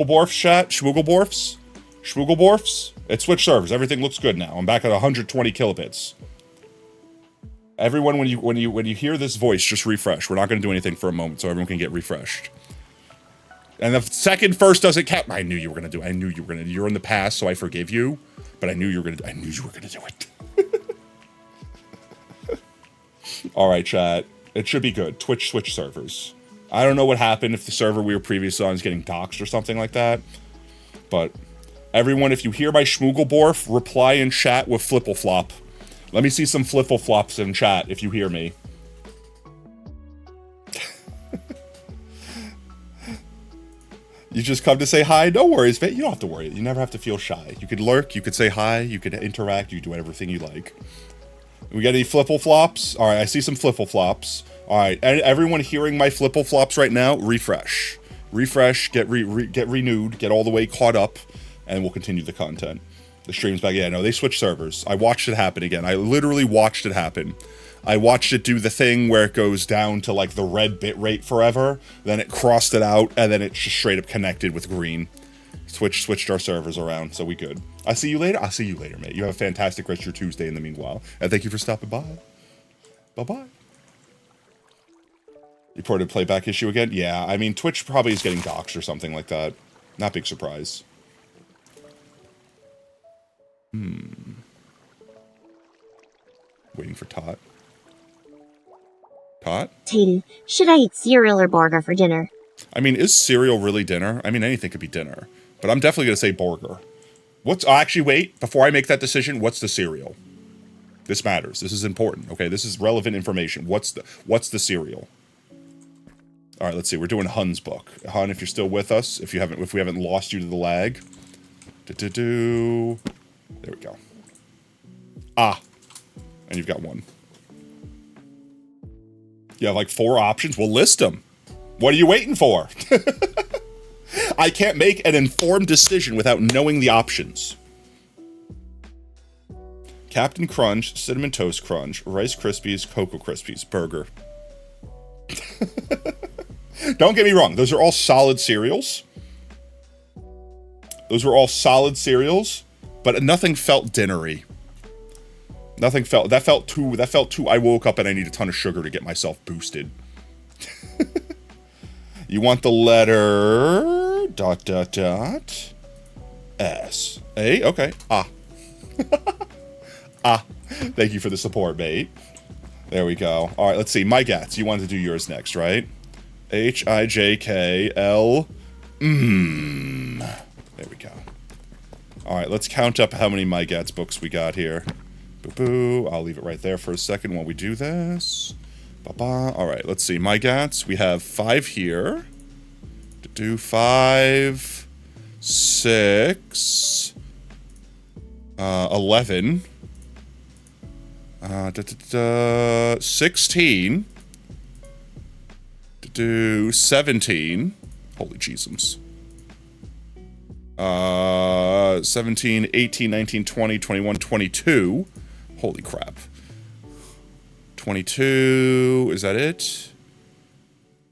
Schmugelborfs chat, Schmugelborfs. It switched servers. Everything looks good now. I'm back at 120 kilobits. Everyone, when you hear this voice, just refresh. We're not going to do anything for a moment, so everyone can get refreshed. And the second first doesn't count. I knew you were going to do it. I knew you were going to. You're in the past, so I forgive you. But I knew you were going to. I knew you were going to do it. All right, chat. It should be good. Twitch switch servers. I don't know what happened if the server we were previously on is getting doxxed or something like that. But everyone, if you hear my Schmugelborf, reply in chat with Flippleflop. Let me see some Flippleflops in chat if you hear me. You just come to say hi? No worries, man. You don't have to worry. You never have to feel shy. You could lurk, you could say hi, you could interact, you could do everything you like. We got any Flippleflops? All right, I see some Flippleflops. All right, and everyone hearing my Flippleflops right now, refresh. Refresh, get renewed, get all the way caught up, and we'll continue the content. The stream's back. Yeah, no, they switched servers. I watched it happen again. I literally watched it happen. I watched it do the thing where it goes down to like the red bitrate forever, then it crossed it out, and then it just straight up connected with green. Switched our servers around, so we good. I'll see you later. I'll see you later, mate. You have a fantastic rest of your Tuesday in the meanwhile. And thank you for stopping by. Bye-bye. Reported playback issue again? Yeah, I mean, Twitch probably is getting doxxed or something like that. Not big surprise. Waiting for Tot. Tot? Tatum, should I eat cereal or burger for dinner? I mean, is cereal really dinner? I mean, anything could be dinner. But I'm definitely going to say burger. Actually, wait. Before I make that decision, what's the cereal? This matters. This is important. Okay, this is relevant information. What's the cereal? All right, let's see. We're doing Hun's book. Hun, if you're still with us, if we haven't lost you to the lag. There we go. Ah. And you've got one. You have like 4 options. Well, list them. What are you waiting for? I can't make an informed decision without knowing the options. Captain Crunch, Cinnamon Toast Crunch, Rice Krispies, Cocoa Krispies, burger. Don't get me wrong. Those are all solid cereals. But nothing felt dinnery. That felt too, I woke up and I need a ton of sugar to get myself boosted. You want the letter ... S. A? Okay. Ah. Ah. Thank you for the support, mate. There we go. All right, let's see. My Gats, you wanted to do yours next, right? H-I-J-K-L. There we go. All right, let's count up how many My Gats books we got here. Boo-boo. I'll leave it right there for a second while we do this. Ba-ba. All right, let's see. My Gats, we have 5 here. Do 5, 6, 11, 16, do 17, holy jeezums, 17, 18, 19, 20, 21, 22, holy crap, 22, is that it?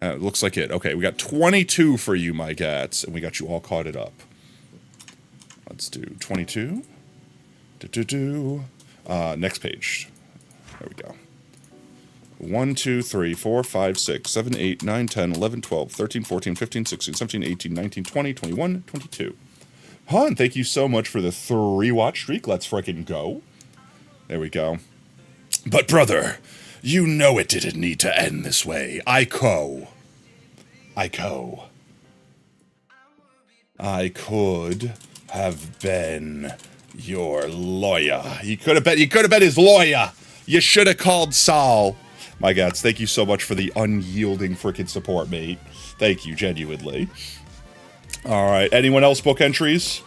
Looks like it. Okay, we got 22 for you, My Gats, and we got you all caught it up. Let's do 22. Next page. There we go. 1, 2, 3, 4, 5, 6, 7, 8, 9, 10, 11, 12, 13, 14, 15, 16, 17, 18, 19, 20, 21, 22. Han, thank you so much for the 3-watch streak. Let's frickin' go. There we go. But brother, you know it didn't need to end this way. I could have been your lawyer. He could have been his lawyer. You should have called Saul. My Gats, thank you so much for the unyielding frickin' support, mate. Thank you, genuinely. Alright, anyone else book entries?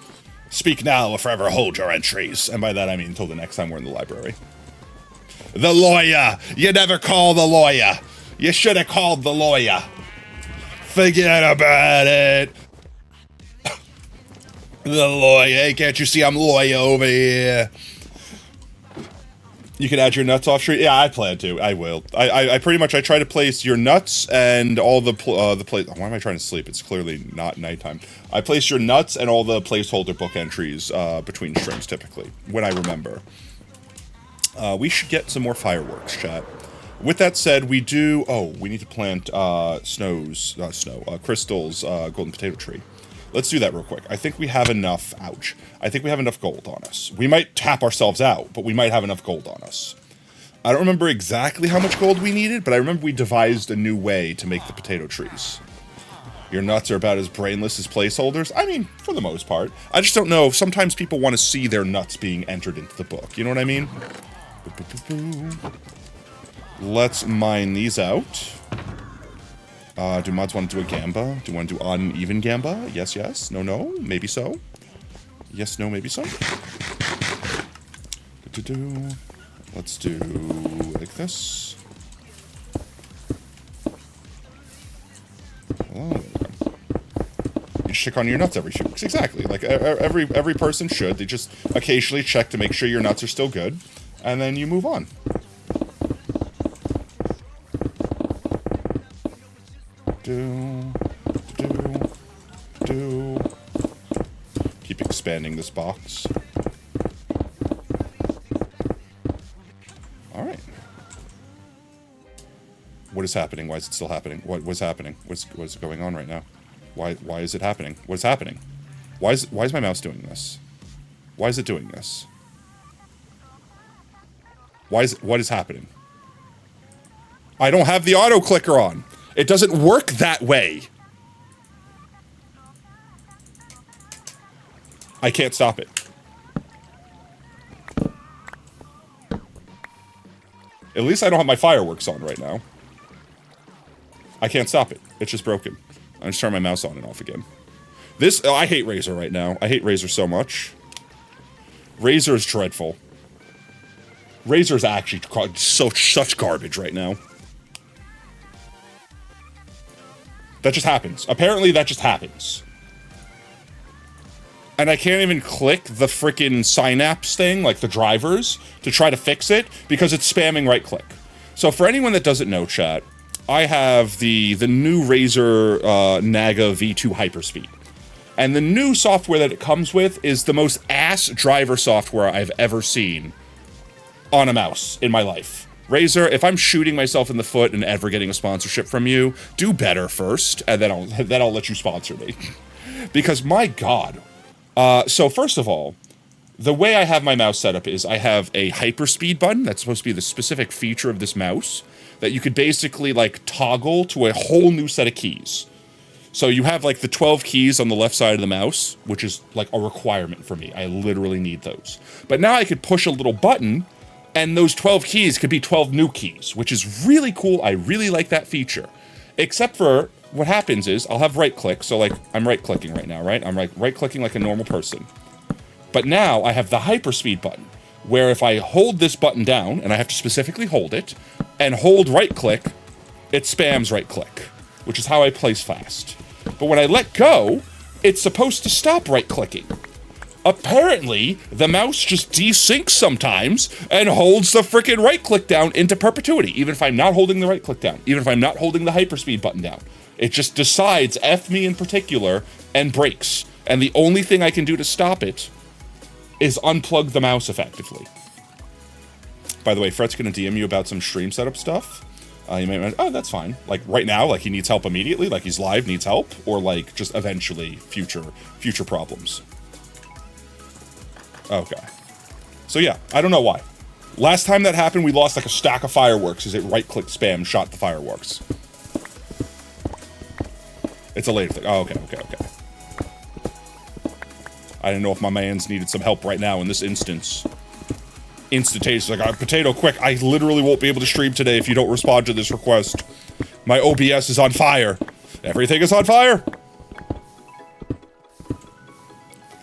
Speak now or forever hold your entries. And by that I mean until the next time we're in the library. The lawyer! You never call the lawyer! You should have called the lawyer! Forget about it! The lawyer, hey, can't you see I'm lawyer over here? You can add your nuts off stream. Yeah, I plan to. I will. I pretty much I try to place your nuts and all the place. Why am I trying to sleep? It's clearly not nighttime. I place your nuts and all the placeholder book entries between streams typically when I remember. We should get some more fireworks, chat. With that said, we do. Oh, we need to plant crystals, golden potato tree. Let's do that real quick. I think we have enough. Ouch. I think we have enough gold on us. We might tap ourselves out, but we might have enough gold on us. I don't remember exactly how much gold we needed, but I remember we devised a new way to make the potato trees. Your nuts are about as brainless as placeholders. I mean, for the most part. I just don't know. Sometimes people want to see their nuts being entered into the book. You know what I mean? Let's mine these out. Do mods want to do a gamba? Do you want to do uneven gamba? Yes, yes. No, no. Maybe so. Yes, no, maybe so. Let's do like this. Oh. You check on your nuts every few weeks. Exactly. Like every person should. They just occasionally check to make sure your nuts are still good. And then you move on. Keep expanding this box. All right. What is happening? Why is it still happening? What's happening? What's going on right now? Why is it happening? What's happening? Why is my mouse doing this? Why is it doing this? What is happening? I don't have the auto clicker on. It doesn't work that way. I can't stop it. At least I don't have my fireworks on right now. I can't stop it. It's just broken. I'm just turning my mouse on and off again. I hate Razer right now. I hate Razer so much. Razer is dreadful. Razer is actually such garbage right now. That just happens. Apparently that just happens. And I can't even click the frickin' Synapse thing, like the drivers, to try to fix it, because it's spamming right-click. So for anyone that doesn't know, chat, I have the new Razer Naga V2 Hyperspeed. And the new software that it comes with is the most ass driver software I've ever seen on a mouse in my life. Razer, if I'm shooting myself in the foot and ever getting a sponsorship from you, do better first, and then I'll let you sponsor me. Because my God. So first of all, the way I have my mouse set up is I have a hyperspeed button that's supposed to be the specific feature of this mouse that you could basically like toggle to a whole new set of keys. So you have like the 12 keys on the left side of the mouse, which is like a requirement for me. I literally need those. But now I could push a little button and those 12 keys could be 12 new keys, which is really cool. I really like that feature. Except for what happens is I'll have right click. So like I'm right clicking right now, right? I'm like right clicking like a normal person. But now I have the hyperspeed button where if I hold this button down and I have to specifically hold it and hold right click, it spams right click, which is how I place fast. But when I let go, it's supposed to stop right clicking. Apparently, the mouse just desyncs sometimes and holds the frickin' right click down into perpetuity, even if I'm not holding the right click down, even if I'm not holding the hyperspeed button down. It just decides, F me in particular, and breaks. And the only thing I can do to stop it is unplug the mouse effectively. By the way, Fret's gonna DM you about some stream setup stuff. You might, oh, that's fine. Like right now, like he needs help immediately, like he's live, needs help, or like just eventually future problems. Okay. So yeah, I don't know why. Last time that happened, we lost like a stack of fireworks as it right-click spam shot the fireworks. It's a later thing. Oh, okay. I didn't know if my mans needed some help right now in this instance. Instantaneous, like, Potato, quick, I literally won't be able to stream today if you don't respond to this request. My OBS is on fire. Everything is on fire.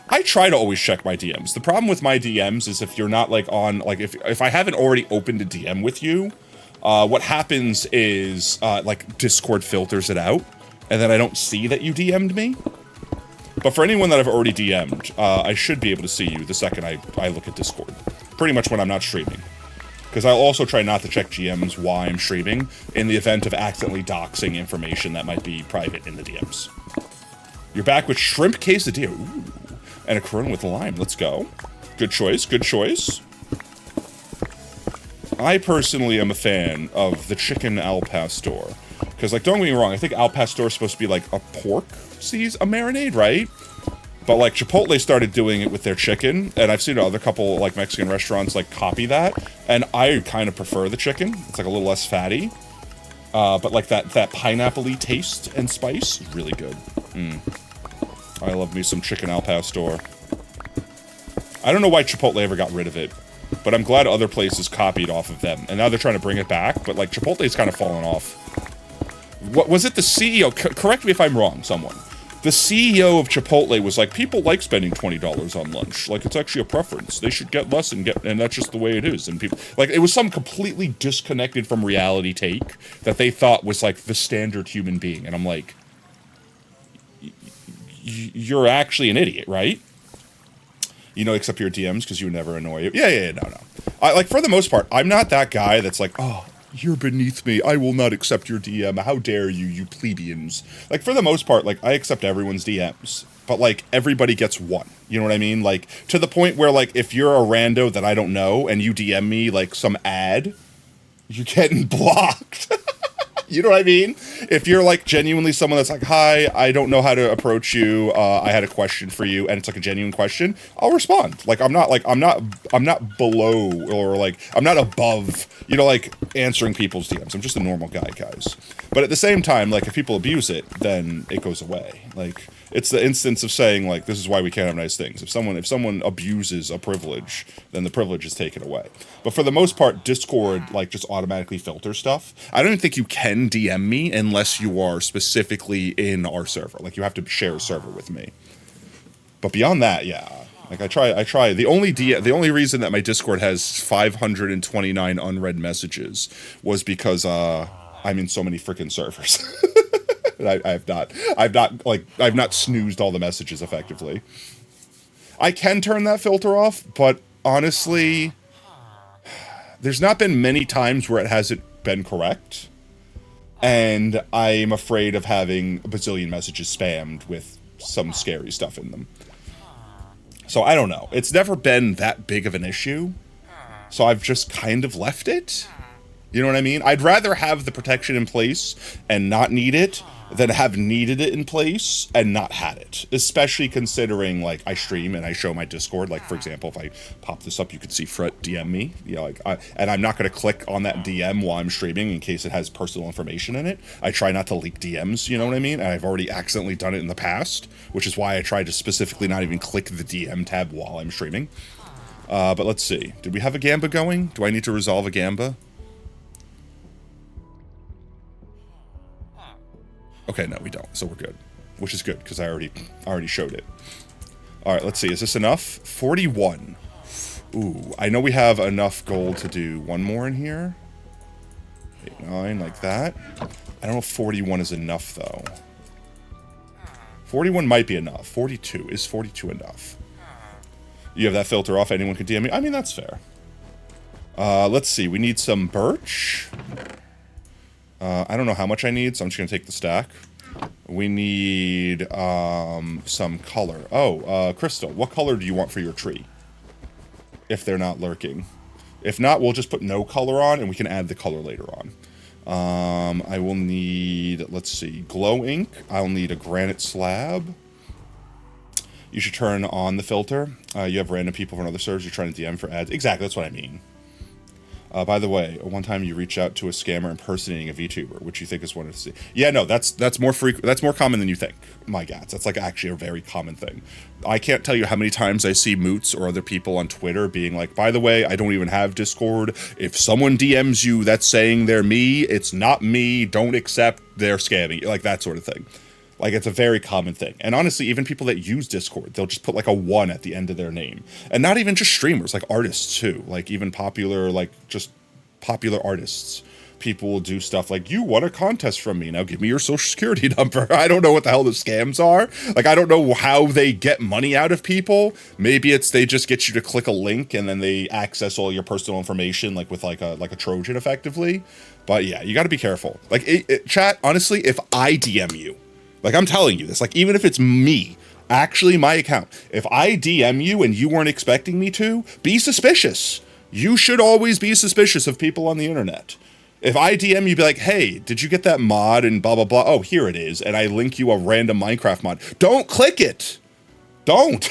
I try to always check my DMs. The problem with my DMs is if you're not, like, on, like, if I haven't already opened a DM with you, what happens is, like, Discord filters it out, and then I don't see that you DM'd me. But for anyone that I've already DM'd, I should be able to see you the second I look at Discord. Pretty much when I'm not streaming. Because I'll also try not to check GMs while I'm streaming in the event of accidentally doxing information that might be private in the DMs. You're back with shrimp quesadilla. Ooh. And a Corona with lime. Let's go. Good choice. Good choice. I personally am a fan of the chicken al pastor. Because, like, don't get me wrong, I think al pastor is supposed to be, like, a pork a marinade, right? But, like, Chipotle started doing it with their chicken, and I've seen other couple, like, Mexican restaurants, like, copy that, and I kind of prefer the chicken. It's, like, a little less fatty. But, like, that pineapple-y taste and spice is really good. I love me some chicken al pastor. I don't know why Chipotle ever got rid of it, but I'm glad other places copied off of them, and now they're trying to bring it back, but, like, Chipotle's kind of fallen off. What was it, the CEO? Correct me if I'm wrong, someone. The CEO of Chipotle was like, people like spending $20 on lunch. Like, it's actually a preference. They should get less and that's just the way it is. And people, like, it was some completely disconnected from reality take that they thought was, like, the standard human being. And I'm like, you're actually an idiot, right? You know, except your DMs, because you never annoy you. Yeah, no. Like, for the most part, I'm not that guy that's like, oh, you're beneath me. I will not accept your DM. How dare you, you plebeians. Like, for the most part, like, I accept everyone's DMs. But, like, everybody gets one. You know what I mean? Like, to the point where, like, if you're a rando that I don't know and you DM me, like, some ad, you're getting blocked. You know what I mean? If you're, like, genuinely someone that's like, hi, I don't know how to approach you, I had a question for you, and it's, like, a genuine question, I'll respond. Like, I'm not below, or, like, I'm not above, you know, like, answering people's DMs. I'm just a normal guy, guys. But at the same time, like, if people abuse it, then it goes away. Like, it's the instance of saying, like, this is why we can't have nice things. If someone abuses a privilege, then the privilege is taken away. But for the most part, Discord, like, just automatically filters stuff. I don't even think you can DM me unless you are specifically in our server. Like, you have to share a server with me. But beyond that, yeah. Like, I try. The only reason that my Discord has 529 unread messages was because I'm in so many freaking servers. I've not snoozed all the messages effectively. I can turn that filter off, but honestly, there's not been many times where it hasn't been correct. And I'm afraid of having a bazillion messages spammed with some scary stuff in them. So I don't know. It's never been that big of an issue. So I've just kind of left it. You know what I mean? I'd rather have the protection in place and not need it than have needed it in place and not had it. Especially considering, like, I stream and I show my Discord. Like, for example, if I pop this up, you can see Fret DM me. You know, like, and I'm not going to click on that DM while I'm streaming in case it has personal information in it. I try not to leak DMs, you know what I mean? And I've already accidentally done it in the past, which is why I try to specifically not even click the DM tab while I'm streaming. But let's see. Did we have a Gamba going? Do I need to resolve a Gamba? Okay, no, we don't, so we're good. Which is good, because I already showed it. Alright, let's see, is this enough? 41. Ooh, I know we have enough gold to do one more in here. 8, 9, like that. I don't know if 41 is enough, though. 41 might be enough. 42. Is 42 enough? You have that filter off, anyone can DM me? I mean, that's fair. Let's see, we need some birch. I don't know how much I need, so I'm just going to take the stack. We need some color. Oh, Crystal, what color do you want for your tree? If they're not lurking. If not, we'll just put no color on, and we can add the color later on. I will need, let's see, glow ink. I'll need a granite slab. You should turn on the filter. You have random people from other servers you're trying to DM for ads. Exactly, that's what I mean. By the way, one time you reached out to a scammer impersonating a VTuber, which you think is one of the... Yeah, no, that's more common than you think, my gats. That's, like, actually a very common thing. I can't tell you how many times I see moots or other people on Twitter being like, by the way, I don't even have Discord. If someone DMs you that's saying they're me, it's not me, don't accept, they're scamming. Like, that sort of thing. Like, it's a very common thing. And honestly, even people that use Discord, they'll just put, like, a 1 at the end of their name. And not even just streamers, like, artists, too. Like, even popular, like, just popular artists. people will do stuff like, you won a contest from me, now give me your social security number. I don't know what the hell the scams are. Like, I don't know how they get money out of people. Maybe it's they just get you to click a link and then they access all your personal information, like with like a Trojan effectively. But yeah, you got to be careful. Like, chat, honestly, if I DM you, like, I'm telling you this, like, even if it's me, actually my account, if I DM you and you weren't expecting me to, be suspicious. You should always be suspicious of people on the internet. If I DM you, be like, hey, did you get that mod and blah, blah, blah. Oh, here it is. And I link you a random Minecraft mod. Don't click it. Don't.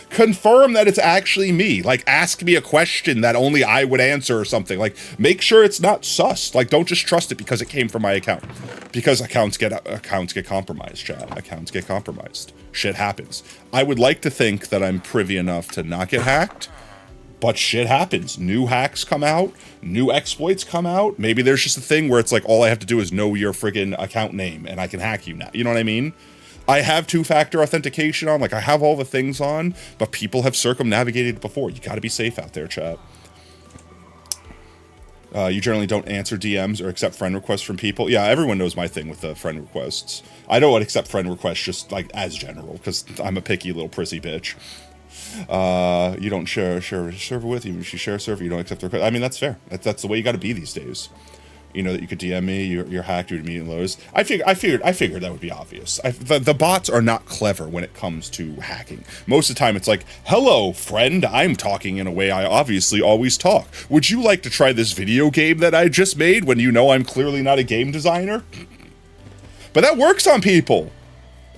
Confirm that it's actually me. Like, ask me a question that only I would answer or something. Like, make sure it's not sus. Like, don't just trust it because it came from my account. Because accounts get compromised, chat. Accounts get compromised. Shit happens. I would like to think that I'm privy enough to not get hacked. But shit happens. New hacks come out. New exploits come out. Maybe there's just a thing where it's like, all I have to do is know your friggin' account name and I can hack you now. You know what I mean? I have two-factor authentication on. Like, I have all the things on, but people have circumnavigated before. You got to be safe out there, chat. You generally don't answer DMs or accept friend requests from people. Yeah, everyone knows my thing with the friend requests. I don't accept friend requests just, like, as general, because I'm a picky little prissy bitch. You don't share a server with, even if you share a server, you don't accept the request. I mean, that's fair. That's the way you got to be these days. You know that you could DM me, you're hacked, you'd immediately lose. I figured that would be obvious. The bots are not clever when it comes to hacking. Most of the time, it's like, hello, friend, I'm talking in a way I obviously always talk. Would you like to try this video game that I just made when you know I'm clearly not a game designer? But that works on people.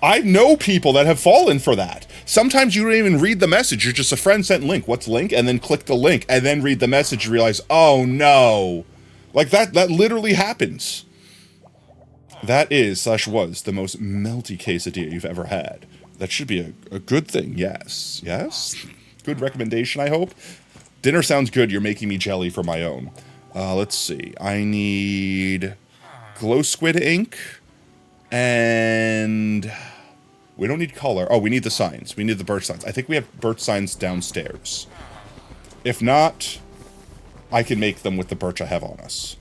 I know people that have fallen for that. Sometimes you don't even read the message. You're just a friend sent link. What's link? And then click the link and then read the message and realize, oh no. Like that literally happens. That is, /was, the most melty quesadilla you've ever had. That should be a good thing. Yes. Yes? Good recommendation, I hope. Dinner sounds good. You're making me jelly for my own. Let's see. I need glow squid ink. And we don't need color. Oh, we need the signs. We need the birch signs. I think we have birch signs downstairs. If not, I can make them with the birch I have on us.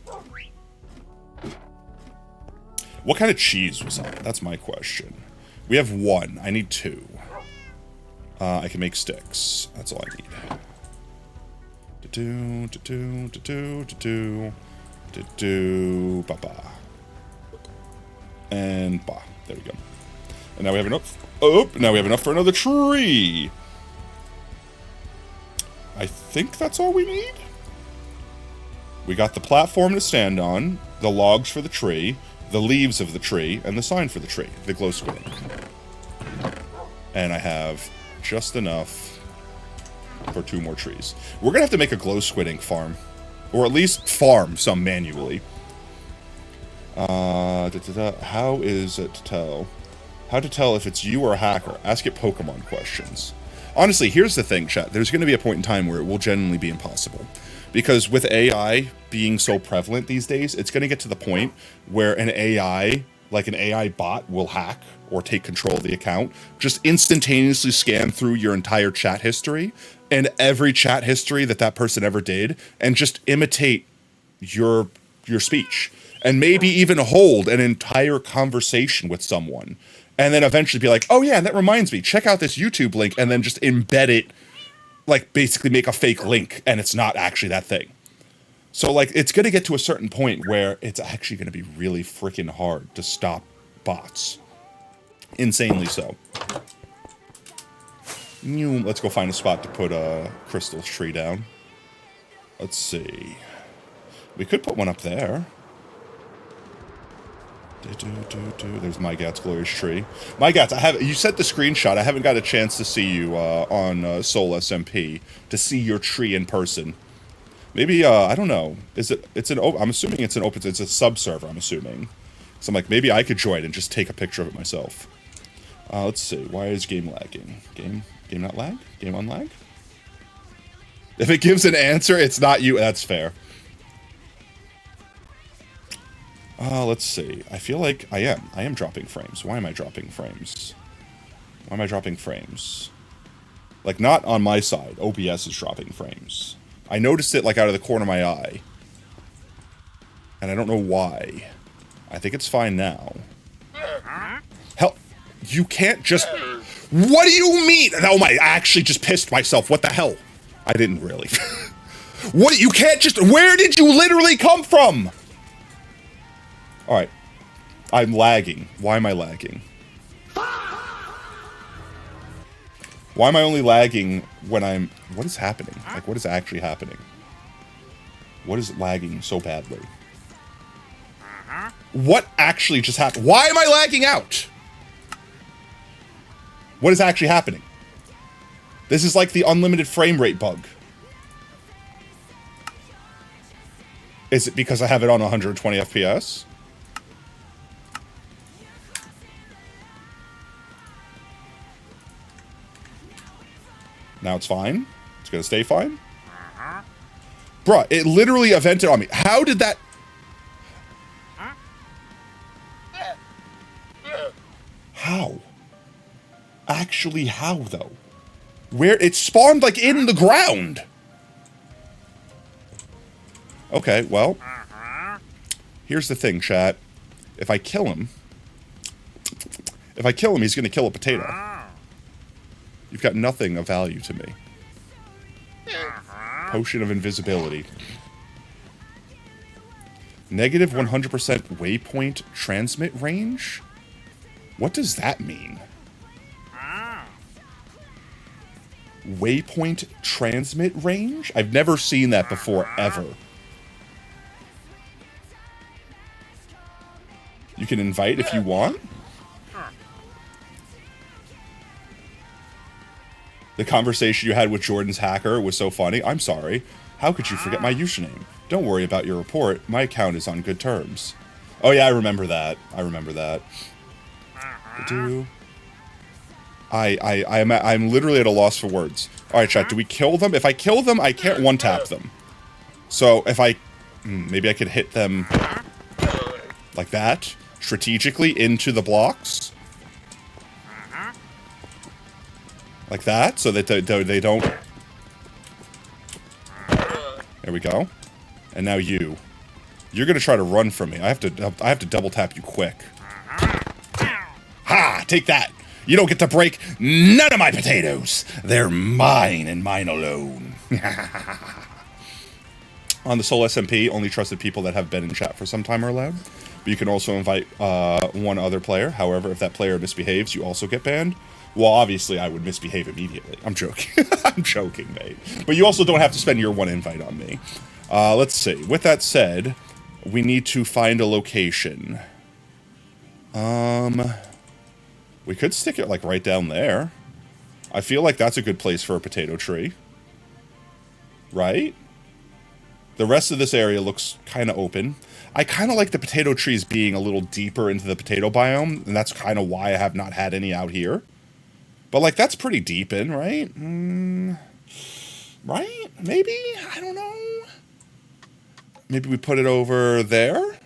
What kind of cheese was on it? That's my question. We have 1. I need 2. I can make sticks. That's all I need. Ba-ba. And bah. There we go. And now we have enough. Oh, now we have enough for another tree. I think that's all we need. We got the platform to stand on, the logs for the tree, the leaves of the tree, and the sign for the tree, the glow squid ink. And I have just enough for 2 more trees. We're gonna have to make a glow squid ink farm, or at least farm some manually. How is it to tell? How to tell if it's you or a hacker? Ask it Pokemon questions. Honestly, here's the thing, chat. There's going to be a point in time where it will genuinely be impossible. Because with AI being so prevalent these days, it's going to get to the point where an AI, like an AI bot, will hack or take control of the account, just instantaneously scan through your entire chat history and every chat history that person ever did, and just imitate your speech. And maybe even hold an entire conversation with someone. And then eventually be like, oh yeah, that reminds me, check out this YouTube link, and then just embed it, like basically make a fake link, and it's not actually that thing. So like, it's gonna get to a certain point where it's actually gonna be really freaking hard to stop bots. Insanely so. Let's go find a spot to put Crystal's tree down. Let's see. We could put one up there. There's My Gat's glorious tree. My Gats, you sent the screenshot. I haven't got a chance to see you on Soul SMP to see your tree in person. Maybe I don't know. I'm assuming it's a sub server. I'm assuming. So I'm like, maybe I could join and just take a picture of it myself. Let's see. Why is game lagging? Game not lag? Game on lag? If it gives an answer, it's not you. That's fair. Let's see. I feel like I am dropping frames. Why am I dropping frames? Why am I dropping frames? Like, not on my side. OBS is dropping frames. I noticed it, like, out of the corner of my eye. And I don't know why. I think it's fine now. Hell, you can't just... What do you mean? Oh my, I actually just pissed myself. What the hell? I didn't really. What, you can't just... Where did you literally come from? Alright. I'm lagging. Why am I lagging? Why am I only lagging when I'm... What is happening? Like, what is actually happening? What is lagging so badly? What actually just happened? Why am I lagging out? What is actually happening? This is like the unlimited frame rate bug. Is it because I have it on 120 FPS? Now it's fine. It's gonna stay fine. Bruh, it literally evented on me. How did that... How? Actually, how, though? Where... It spawned, like, in the ground! Okay, well... Here's the thing, chat. If I kill him... If I kill him, he's gonna kill a potato. You've got nothing of value to me. Potion of invisibility. Negative 100% waypoint transmit range? What does that mean? Waypoint transmit range? I've never seen that before, ever. You can invite if you want. The conversation you had with Jordan's hacker was so funny. I'm sorry. How could you forget my username? Don't worry about your report. My account is on good terms. Oh yeah, I remember that. I remember that. I'm literally at a loss for words. Alright, chat, do we kill them? If I kill them, I can't one-tap them. So, if I... Maybe I could hit them... like that. Strategically into the blocks. Like that, so that they don't... There we go. And now you. You're gonna try to run from me. I have to double tap you quick. Ha! Take that! You don't get to break none of my potatoes! They're mine and mine alone. On the Soul SMP, only trusted people that have been in chat for some time are allowed. But you can also invite one other player. However, if that player misbehaves, you also get banned. Well, obviously, I would misbehave immediately. I'm joking. I'm joking, mate. But you also don't have to spend your one invite on me. Let's see. With that said, we need to find a location. We could stick it, like, right down there. I feel like that's a good place for a potato tree. Right? The rest of this area looks kind of open. I kind of like the potato trees being a little deeper into the potato biome, and that's kind of why I have not had any out here. But, like, that's pretty deep in, right? Right? Maybe? I don't know. Maybe we put it over there?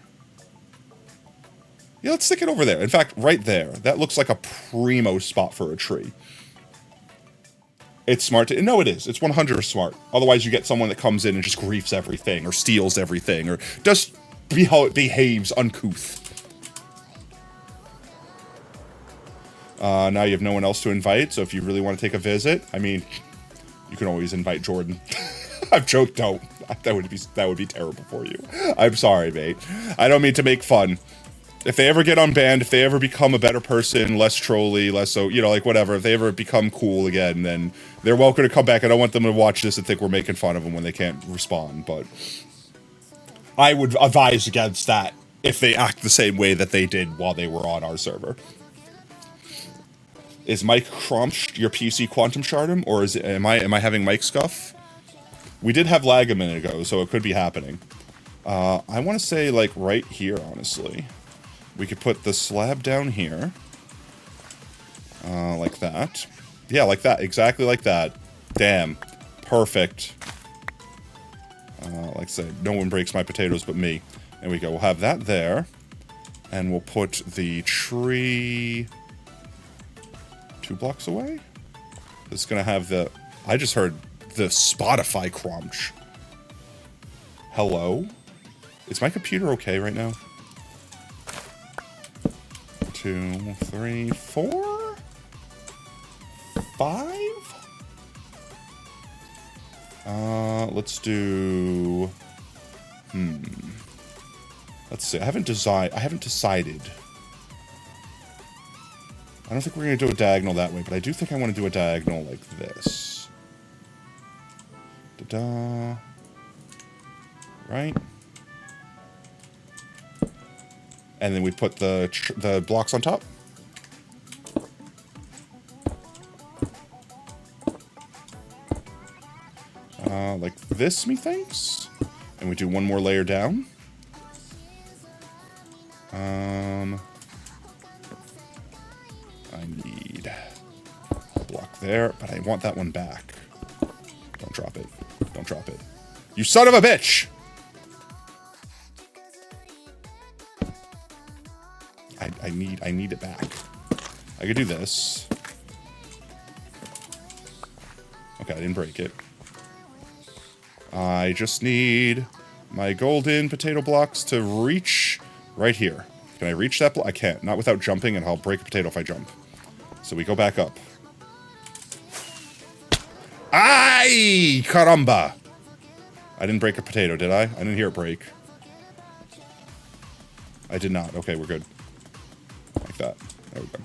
Yeah, let's stick it over there. In fact, right there. That looks like a primo spot for a tree. It's smart to... No, it is. It's 100% smart. Otherwise, you get someone that comes in and just griefs everything, or steals everything, or just behaves uncouth. Now you have no one else to invite, so if you really want to take a visit, I mean, you can always invite Jordan. I've joked, don't. That would be terrible for you. I'm sorry, mate. I don't mean to make fun. If they ever get unbanned, if they ever become a better person, less trolly, less so, you know, like whatever, if they ever become cool again, then they're welcome to come back. I don't want them to watch this and think we're making fun of them when they can't respond, but I would advise against that if they act the same way that they did while they were on our server. Is Mike Crompt your PC quantum shardum, or is it, am I having mic scuff? We did have lag a minute ago, so it could be happening. I want to say, like, right here, honestly. We could put the slab down here. Like that. Yeah, like that. Exactly like that. Damn. Perfect. Like I said, no one breaks my potatoes but me. There we go. We'll have that there. And we'll put the tree 2 blocks away. It's going to have the... I just heard the Spotify crunch. Hello? Is my computer okay right now? 2, 3, 4, 5. Let's do. Let's see. I haven't decided. I don't think we're gonna do a diagonal that way, but I do think I want to do a diagonal like this. Da-da. Right. And then we put the blocks on top. Like this, methinks. And we do one more layer down. I need a block there, but I want that one back. Don't drop it. Don't drop it. You son of a bitch! I need it back. I could do this. Okay, I didn't break it. I just need my golden potato blocks to reach right here. Can I reach that block? I can't. Not without jumping, and I'll break a potato if I jump. So we go back up. Ay! Caramba! I didn't break a potato, did I? I didn't hear it break. I did not. Okay, we're good. Like that. There we go.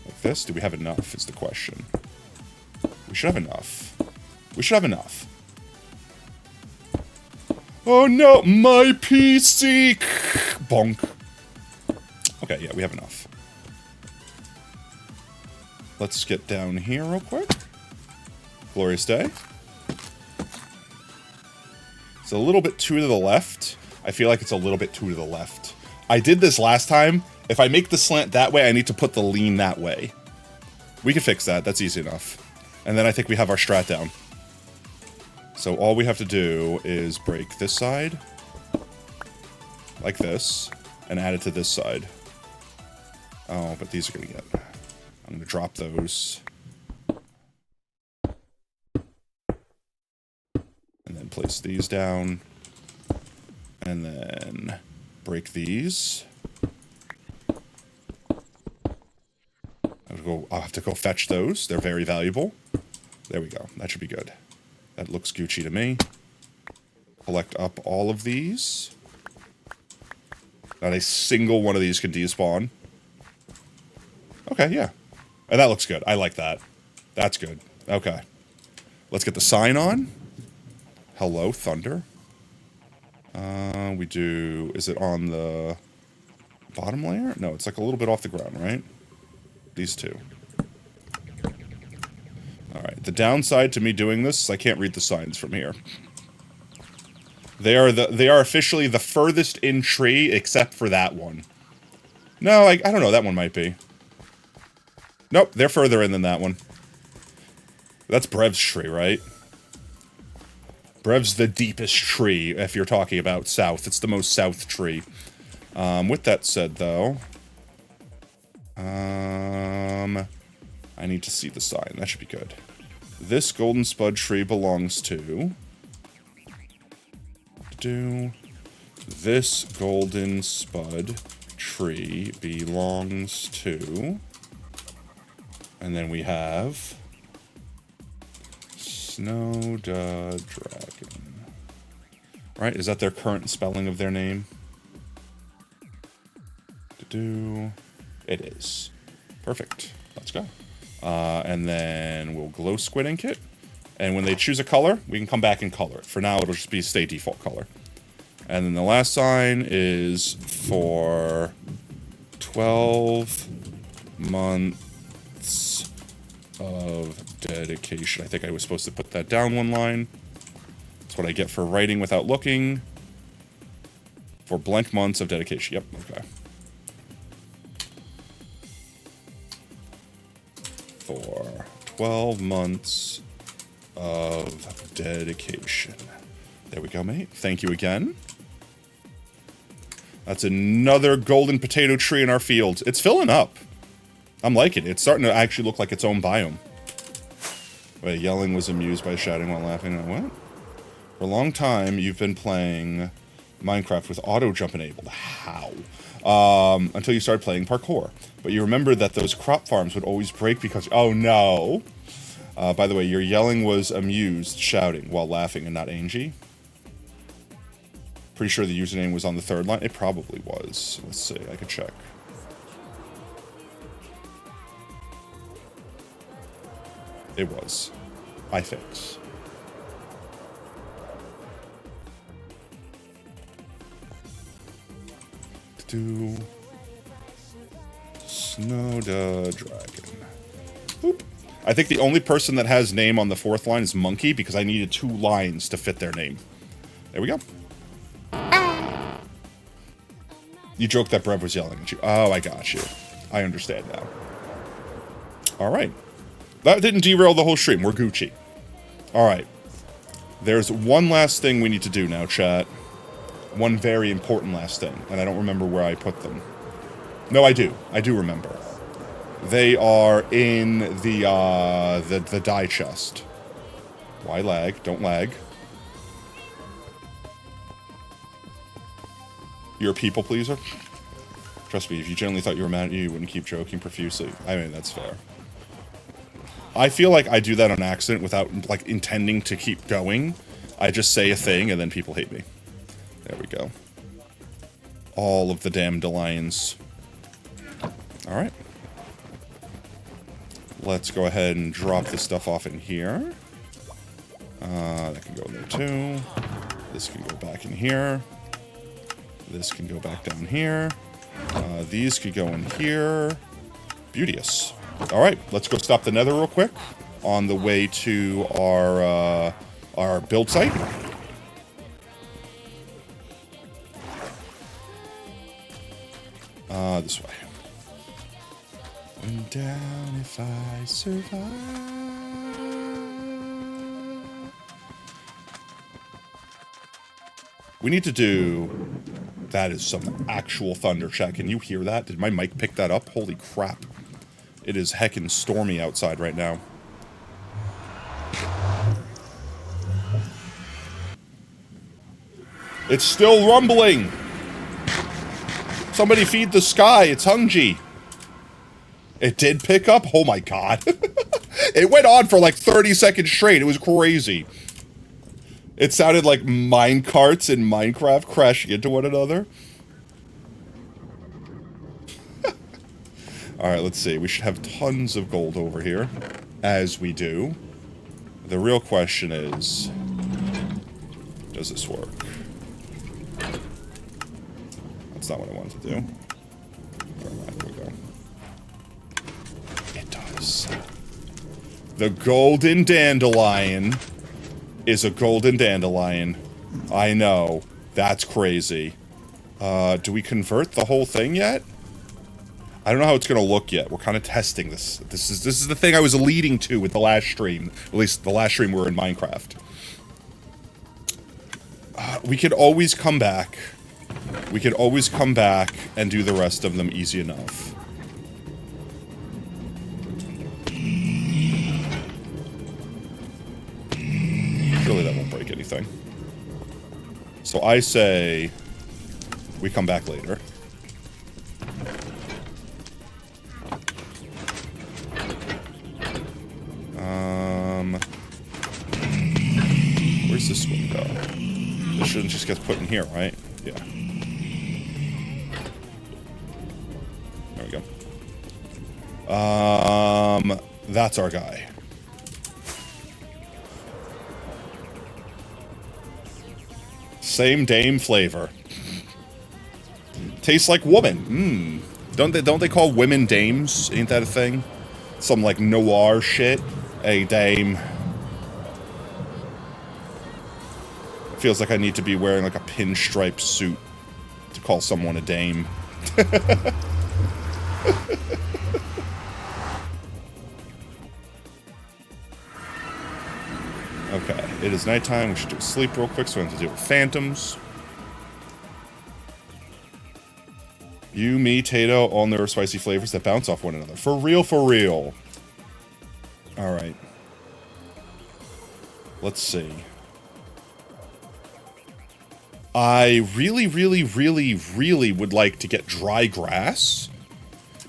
Like this? Do we have enough is the question. We should have enough. We should have enough. Oh no, my PC! Bonk. Okay, yeah, we have enough. Let's get down here real quick. Glorious day. It's a little bit too to the left. I feel like it's a little bit too to the left. I did this last time. If I make the slant that way, I need to put the lean that way. We can fix that. That's easy enough. And then I think we have our strat down. So all we have to do is break this side. Like this. And add it to this side. Oh, but these are going to get... I'm going to drop those. And then place these down. And then break these. I'll have to go fetch those. They're very valuable. There we go. That should be good. That looks Gucci to me. Collect up all of these. Not a single one of these can despawn. Okay, yeah. And that looks good. I like that. That's good. Okay. Let's get the sign on. Hello, Thunder. We do... Is it on the bottom layer? No, it's like a little bit off the ground, right? These two. Alright, the downside to me doing this is I can't read the signs from here. They are officially the furthest in tree except for that one. No, I don't know, that one might be. Nope, they're further in than that one. That's Brev's tree, right? Brev's the deepest tree, if you're talking about south. It's the most south tree. With that said, though... I need to see the sign. That should be good. This golden spud tree belongs to... This golden spud tree belongs to... And then we have... Snowda Dragon. Right? Is that their current spelling of their name? It is. Perfect. Let's go. And then we'll glow squid ink it. And when they choose a color, we can come back and color it. For now, it'll just be stay default color. And then the last sign is for 12 months of dedication. I think I was supposed to put that down one line. That's what I get for writing without looking. For blank months of dedication. Yep, okay. For 12 months of dedication. There we go, mate. Thank you again. That's another golden potato tree in our field. It's filling up. I'm liking it. It's starting to actually look like its own biome. Wait, yelling was amused by shouting while laughing. What? For a long time, you've been playing Minecraft with auto jump enabled. How? Until you started playing parkour. But you remember that those crop farms would always break because... Oh, no. By the way, your yelling was amused, shouting, while laughing, and not Angie. Pretty sure the username was on the third line. It probably was. Let's see. I could check. It was. iFix. Do Snow the Dragon. Boop. I think the only person that has name on the fourth line is Monkey because I needed 2 lines to fit their name. There we go. You joked that Brev was yelling at you. Oh, I got you. I understand now. Alright. That didn't derail the whole stream. We're Gucci. Alright. There's one last thing we need to do now, chat. One very important last thing. And I don't remember where I put them. No, I do. I do remember. They are in the die chest. Why lag? Don't lag. You're a people pleaser? Trust me, if you genuinely thought you were mad at you, you wouldn't keep joking profusely. I mean, that's fair. I feel like I do that on accident without, like, intending to keep going. I just say a thing and then people hate me. There we go. All of the damn lions. Alright. Let's go ahead and drop this stuff off in here. That can go in there too. This can go back in here. This can go back down here. These could go in here. Beauteous. Alright, let's go stop the nether real quick. On the way to our build site. This way. Going down if I survive. We need to do... That is some actual thunder, chat. Can you hear that? Did my mic pick that up? Holy crap. It is heckin' stormy outside right now. It's still rumbling! Somebody feed the sky, it's Hungji. It did pick up? Oh my god. It went on for like 30 seconds straight. It was crazy. It sounded like minecarts in Minecraft crashing into one another. Alright, let's see. We should have tons of gold over here. As we do. The real question is... Does this work? That's not what I wanted to do. Never mind, there we go. It does. The golden dandelion is a golden dandelion. I know. That's crazy. Do we convert the whole thing yet? I don't know how it's gonna look yet. We're kind of testing this. This is the thing I was leading to with the last stream. At least the last stream we were in Minecraft. We could always come back. We could always come back and do the rest of them easy enough. Surely that won't break anything. So I say we come back later. Where's this one go? This shouldn't just get put in here, right? Yeah. There we go. That's our guy. Same dame flavor. Tastes like woman. Don't they call women dames? Ain't that a thing? Some like noir shit. A dame. Feels like I need to be wearing like a pinstripe suit to call someone a dame. Okay, it is nighttime. We should do a sleep real quick so we have to deal with phantoms. You, me, Tato, all know spicy flavors that bounce off one another. For real, for real. Alright. Let's see. I really, really, really, really would like to get dry grass.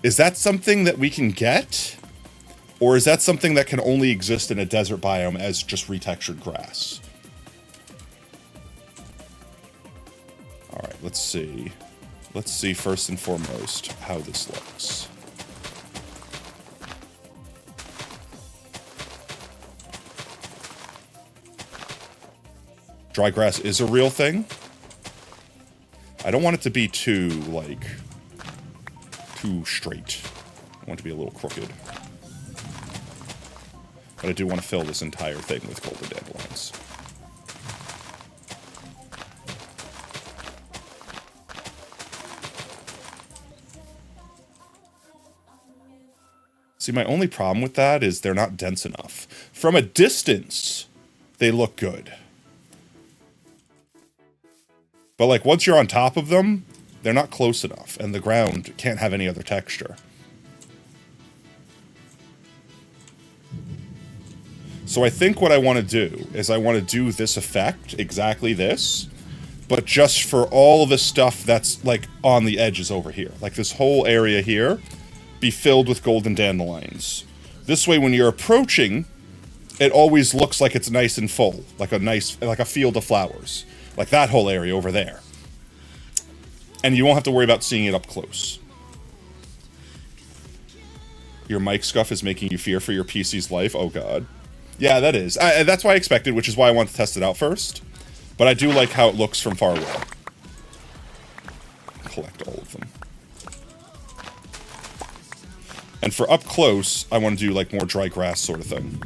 Is that something that we can get? Or is that something that can only exist in a desert biome as just retextured grass? Alright, let's see. Let's see first and foremost how this looks. Dry grass is a real thing. I don't want it to be too, like, too straight. I want it to be a little crooked. But I do want to fill this entire thing with golden dandelions. See, my only problem with that is they're not dense enough. From a distance, they look good. But, like, once you're on top of them, they're not close enough, and the ground can't have any other texture. So I think what I want to do is I want to do this effect, exactly this, but just for all the stuff that's, like, on the edges over here. Like, this whole area here, be filled with golden dandelions. This way, when you're approaching, it always looks like it's nice and full, like a field of flowers. Like that whole area over there. And you won't have to worry about seeing it up close. Your mic scuff is making you fear for your PC's life? Oh god. Yeah, that is. That's why I expected, which is why I wanted to test it out first. But I do like how it looks from far away. Collect all of them. And for up close, I want to do like more dry grass sort of thing.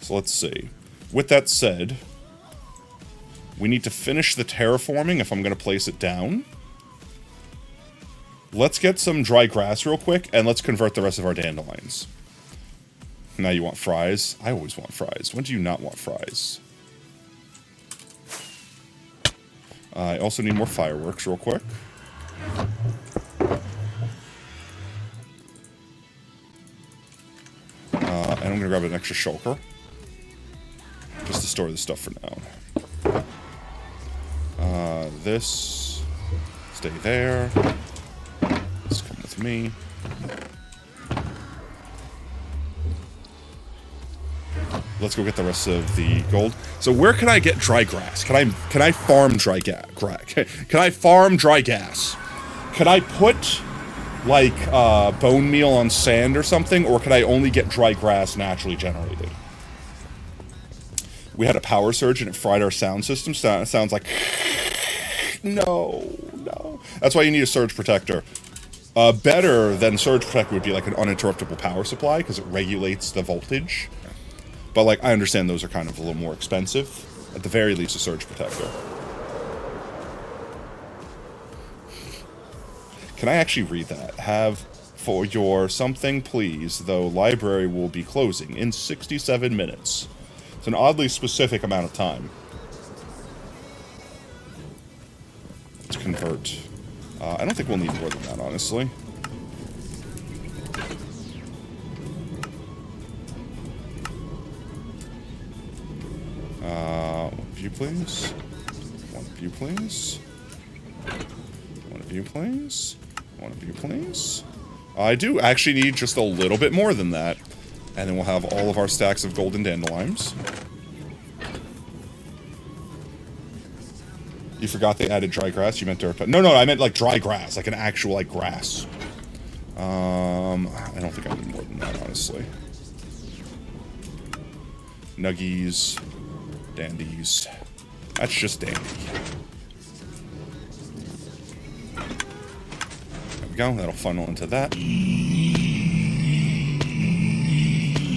So let's see. With that said, we need to finish the terraforming if I'm going to place it down. Let's get some dry grass real quick, and let's convert the rest of our dandelions. Now you want fries? I always want fries. When do you not want fries? I also need more fireworks real quick. And I'm going to grab an extra shulker. Just to store this stuff for now. This. Stay there. This come with me. Let's go get the rest of the gold. So where can I get dry grass? Can I farm dry gas? Can I farm dry gas? Can I put like bone meal on sand or something, or can I only get dry grass naturally generated? We had a power surge and it fried our sound system. Sounds like no. That's why you need a surge protector. Better than surge protector would be like an uninterruptible power supply because it regulates the voltage. But like I understand those are kind of a little more expensive. At the very least, a surge protector. Can I actually read that? Have for your something, please, though library will be closing in 67 minutes. It's an oddly specific amount of time. Let's convert. I don't think we'll need more than that, honestly. One of you, please. One of you, please. One of you, please. One of you, please. I do actually need just a little bit more than that. And then we'll have all of our stacks of golden dandelions. You forgot they added dry grass? You meant dirt? No, I meant like dry grass. Like an actual, like, grass. I don't think I need more than that, honestly. Nuggies. Dandies. That's just dandy. There we go. That'll funnel into that.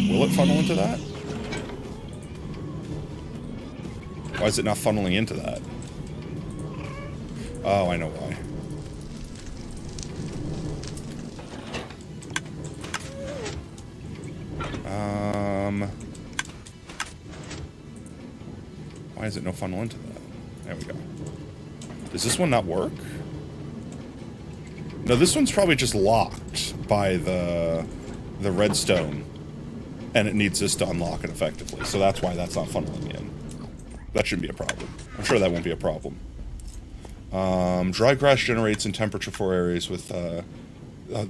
Will it funnel into that? Why is it not funneling into that? Oh, I know why. Why is it no funnel into that? There we go. Does this one not work? No, this one's probably just locked by the redstone. And it needs this to unlock it effectively. So that's why that's not funneling in. That shouldn't be a problem. I'm sure that won't be a problem. Dry grass generates in temperature 4 areas with a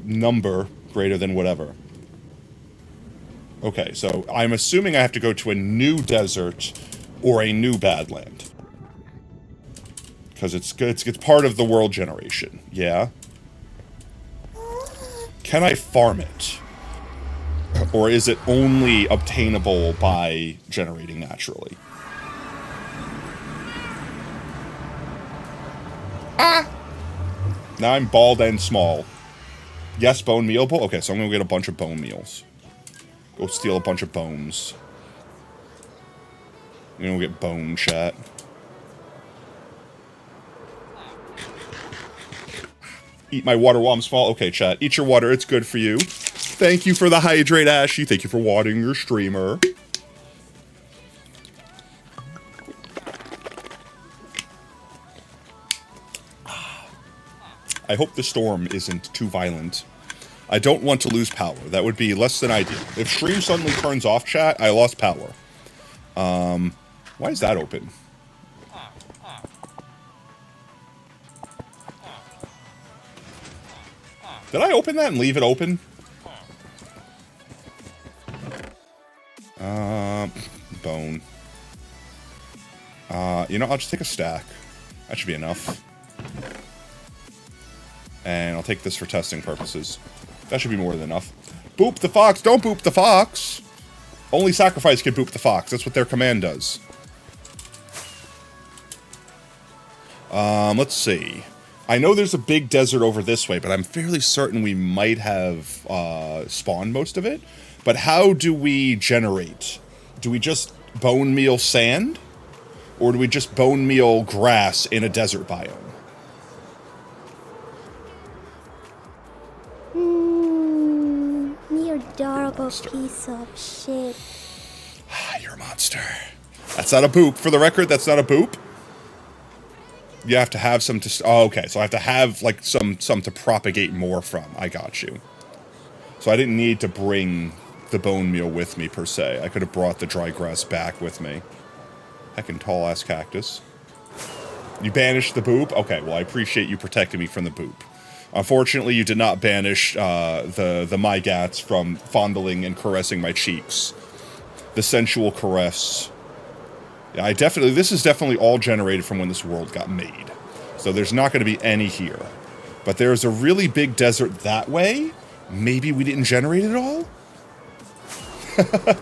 number greater than whatever. Okay, so I'm assuming I have to go to a new desert or a new Badland. Because it's part of the world generation. Yeah? Can I farm it? Or is it only obtainable by generating naturally? Ah! Now I'm bald and small. Yes, bone meal bowl? Okay, so I'm gonna get a bunch of bone meals. Go steal a bunch of bones. I'm gonna get bone, chat. Eat my water while I'm small. Okay, chat. Eat your water. It's good for you. Thank you for the hydrate, Ashy. Thank you for watering your streamer. I hope the storm isn't too violent. I don't want to lose power. That would be less than ideal. If stream suddenly turns off, chat, I lost power. Why is that open? Did I open that and leave it open? Bone. You know, I'll just take a stack. That should be enough. And I'll take this for testing purposes. That should be more than enough. Boop the fox! Don't boop the fox! Only sacrifice can boop the fox. That's what their command does. Let's see. I know there's a big desert over this way, but I'm fairly certain we might have spawned most of it. But how do we generate? Do we just bone meal sand? Or do we just bone meal grass in a desert biome? You adorable piece of shit. You're a monster. That's not a boop. For the record, that's not a boop. You have to have some to... Oh, okay. So I have to have, like, some to propagate more from. I got you. So I didn't need to bring the bone meal with me, per se. I could have brought the dry grass back with me. Heckin' tall-ass cactus. You banished the boop? Okay, well, I appreciate you protecting me from the boop. Unfortunately, you did not banish the Mygats from fondling and caressing my cheeks. The sensual caress. Yeah, this is definitely all generated from when this world got made. So there's not going to be any here. But there's a really big desert that way. Maybe we didn't generate it all?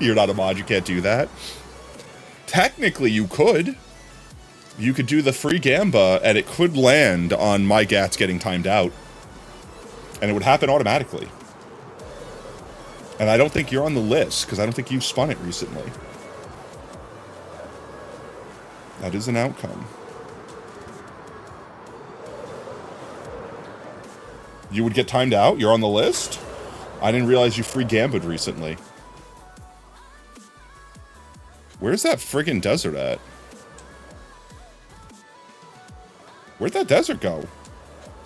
You're not a mod, you can't do that. Technically, you could. You could do the free Gamba, and it could land on Mygats getting timed out. And it would happen automatically. And I don't think you're on the list, because I don't think you've spun it recently. That is an outcome. You would get timed out? You're on the list? I didn't realize you free Gamba'd recently. Where's that friggin' desert at? Where'd that desert go?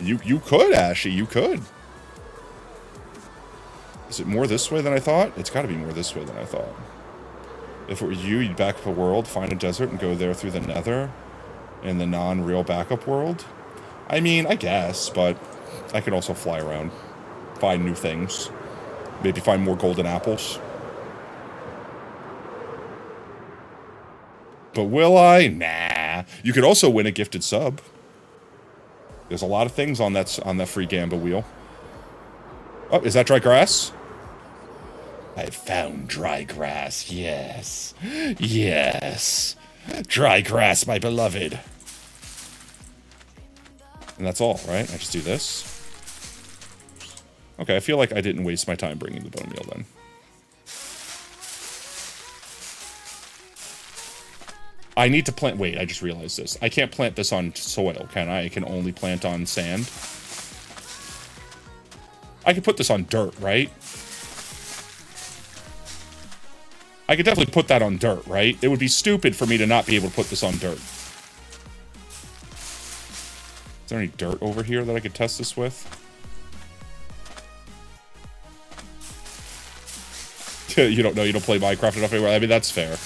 You could, Ashy, you could. Is it more this way than I thought? It's gotta be more this way than I thought. If it were you, you'd back up a world, find a desert, and go there through the nether in the non-real backup world. I mean, I guess, but I could also fly around, find new things, maybe find more golden apples. But will I? Nah. You could also win a gifted sub. There's a lot of things on that free Gamba wheel. Oh, is that dry grass? I found dry grass, yes. Yes. Dry grass, my beloved. And that's all, right? I just do this. Okay, I feel like I didn't waste my time bringing the bone meal then. I need to plant... Wait, I just realized this. I can't plant this on soil, can I? I can only plant on sand. I could put this on dirt, right? I could definitely put that on dirt, right? It would be stupid for me to not be able to put this on dirt. Is there any dirt over here that I could test this with? You don't know, you don't play Minecraft enough anymore. I mean, that's fair.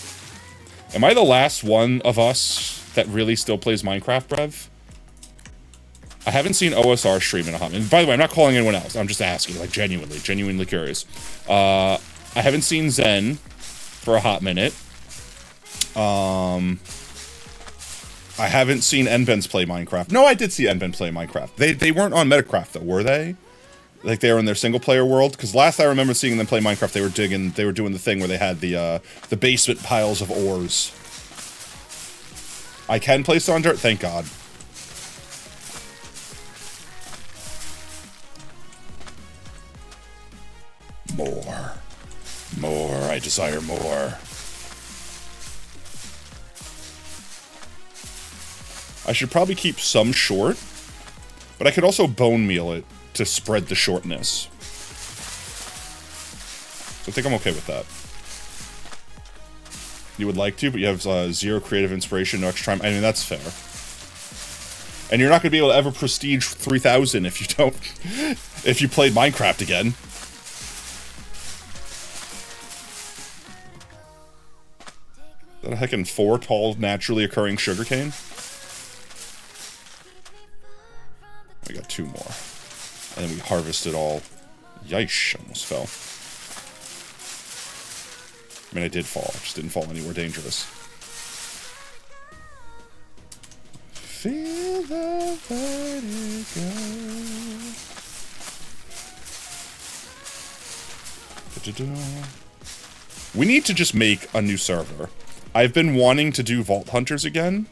Am I the last one of us that really still plays Minecraft, Brev? I haven't seen OSR stream in a hot minute. By the way, I'm not calling anyone else. I'm just asking, like, genuinely curious. I haven't seen Zen for a hot minute. I haven't seen Nbens play Minecraft. No, I did see Nben play Minecraft. They weren't on Metacraft, though, were they? Like, they were in their single-player world? Because last I remember seeing them play Minecraft, they were doing the thing where they had the basement piles of ores. I can play Sanjart? Thank God. More. More. I desire more. I should probably keep some short, but I could also bone meal it to spread the shortness. So I think I'm okay with that. You would like to, but you have zero creative inspiration, no extra time. I mean, that's fair. And you're not going to be able to ever prestige 3000 if you don't, if you played Minecraft again. Is that a heckin' 4 tall, naturally occurring sugarcane? We got 2 more. And then we harvested all. Yeesh, almost fell. I mean, I did fall. I just didn't fall anywhere dangerous. Feel the vertigo. We need to just make a new server. I've been wanting to do Vault Hunters again.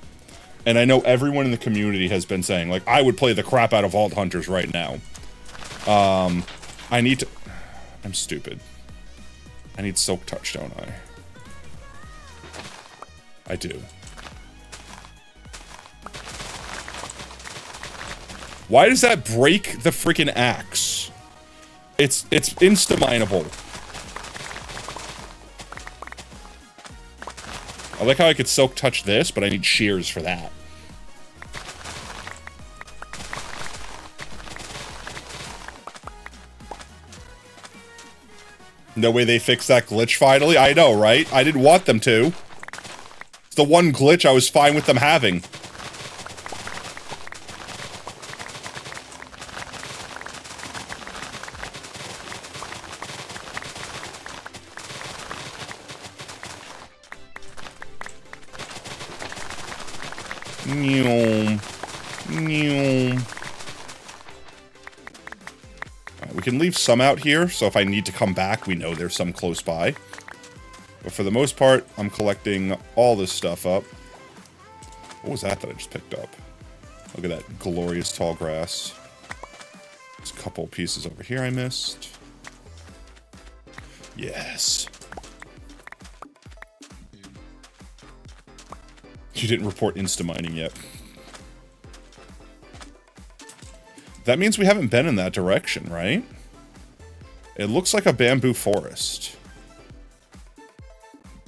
And I know everyone in the community has been saying, like, I would play the crap out of Vault Hunters right now. I need to... I'm stupid. I need Silk Touch, don't I? I do. Why does that break the freaking axe? It's insta-mineable. I like how I could Silk Touch this, but I need shears for that. No way they fixed that glitch finally? I know, right? I didn't want them to. It's the one glitch I was fine with them having. We can leave some out here, so if I need to come back, we know there's some close by. But for the most part, I'm collecting all this stuff up. What was that I just picked up? Look at that glorious tall grass. There's a couple pieces over here I missed. Yes. You didn't report insta-mining yet. That means we haven't been in that direction, right? It looks like a bamboo forest.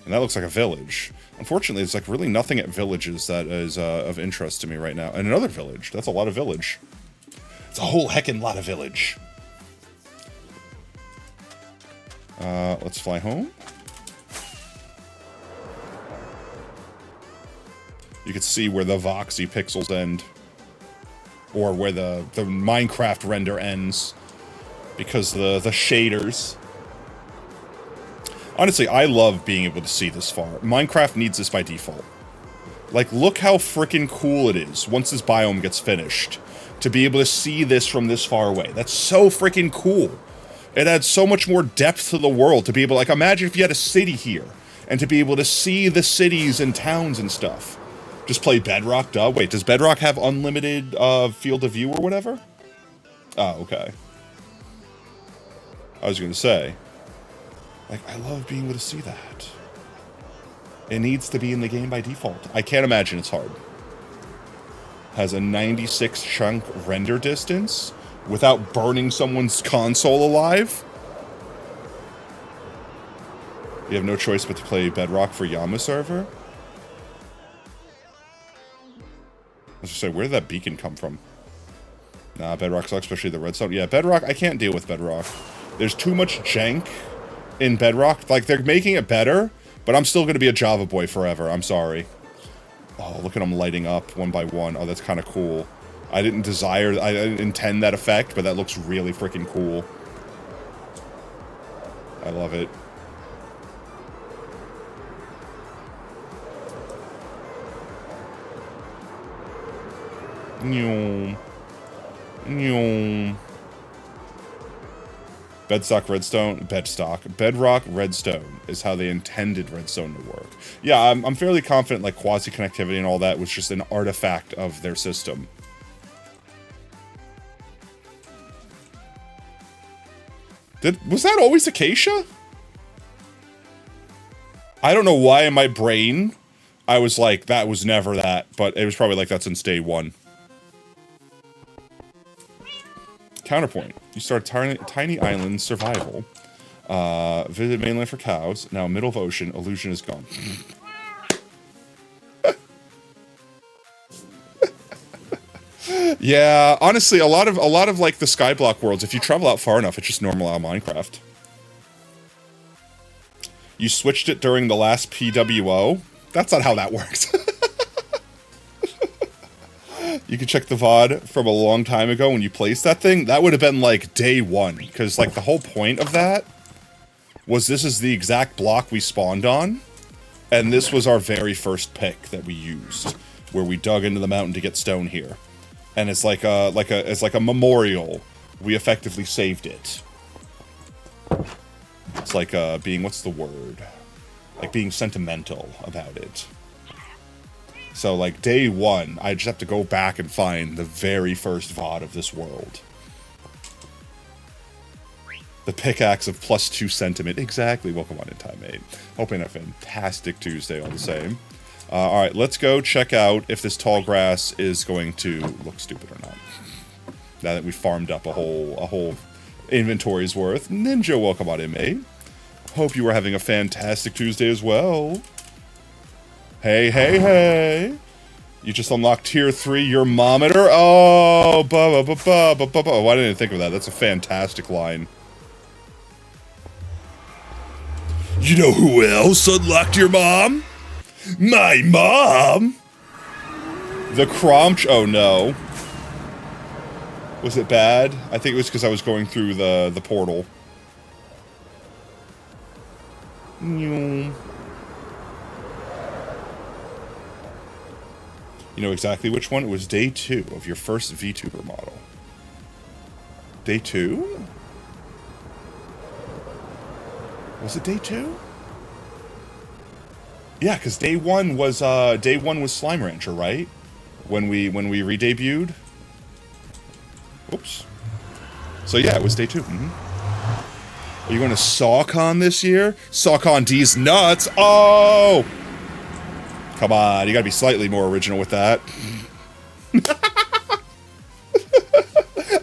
And that looks like a village. Unfortunately, there's like really nothing at villages that is of interest to me right now. And another village. That's a lot of village. It's a whole heckin' lot of village. Let's fly home. You can see where the voxy pixels end. Or where the Minecraft render ends. Because the shaders. Honestly, I love being able to see this far. Minecraft needs this by default. Like, look how freaking cool it is once this biome gets finished. To be able to see this from this far away. That's so freaking cool. It adds so much more depth to the world. To be able, like, imagine if you had a city here. And to be able to see the cities and towns and stuff. Just play Bedrock, duh. Wait, does Bedrock have unlimited field of view or whatever? Oh, okay. I was gonna say, like, I love being able to see that. It needs to be in the game by default. I can't imagine it's hard. Has a 96 chunk render distance without burning someone's console alive. You have no choice but to play Bedrock for Yama server. I was just say, where did that beacon come from? Nah, Bedrock sucks, especially the redstone. Yeah, Bedrock, I can't deal with Bedrock. There's too much jank in Bedrock. Like, they're making it better, but I'm still going to be a Java boy forever. I'm sorry. Oh, look at them lighting up one by one. Oh, that's kind of cool. I didn't intend that effect, but that looks really freaking cool. I love it. Bedrock Redstone is how they intended Redstone to work. Yeah, I'm fairly confident like quasi-connectivity and all that was just an artifact of their system. Was that always Acacia? I don't know why in my brain I was like, that was never that, but it was probably like that since day one. Counterpoint. You start tiny island survival. Visit mainland for cows. Now middle of ocean. Illusion is gone. Yeah, honestly, a lot of like the Skyblock worlds, if you travel out far enough, it's just normal out Minecraft. You switched it during the last PWO? That's not how that works. You can check the VOD from a long time ago when you placed that thing. That would have been like day one, because like the whole point of that was this is the exact block we spawned on, and this was our very first pick that we used, where we dug into the mountain to get stone here. And it's like a memorial. We effectively saved it. It's like being, what's the word? Like being sentimental about it. So like day one, I just have to go back and find the very first VOD of this world. The pickaxe of +2 sentiment. Exactly. Welcome on in time, mate. Hoping a fantastic Tuesday all the same. Alright, let's go check out if this tall grass is going to look stupid or not. Now that we farmed up a whole inventory's worth. Ninja, welcome on in, mate. Hope you were having a fantastic Tuesday as well. Hey, hey, hey. You just unlocked tier 3 your mometer. Oh, why didn't I think of that? That's a fantastic line. You know who else unlocked your mom? My mom? The Cromch? Oh no. Was it bad? I think it was because I was going through the portal. You know exactly which one? It was day 2 of your first VTuber model. Day 2? Was it day 2? Yeah, because day 1 was Slime Rancher, right? When we re-debuted. Oops. So yeah, it was day 2. Are you going to SawCon this year? SawCon D's nuts. Oh! Come on, you gotta be slightly more original with that.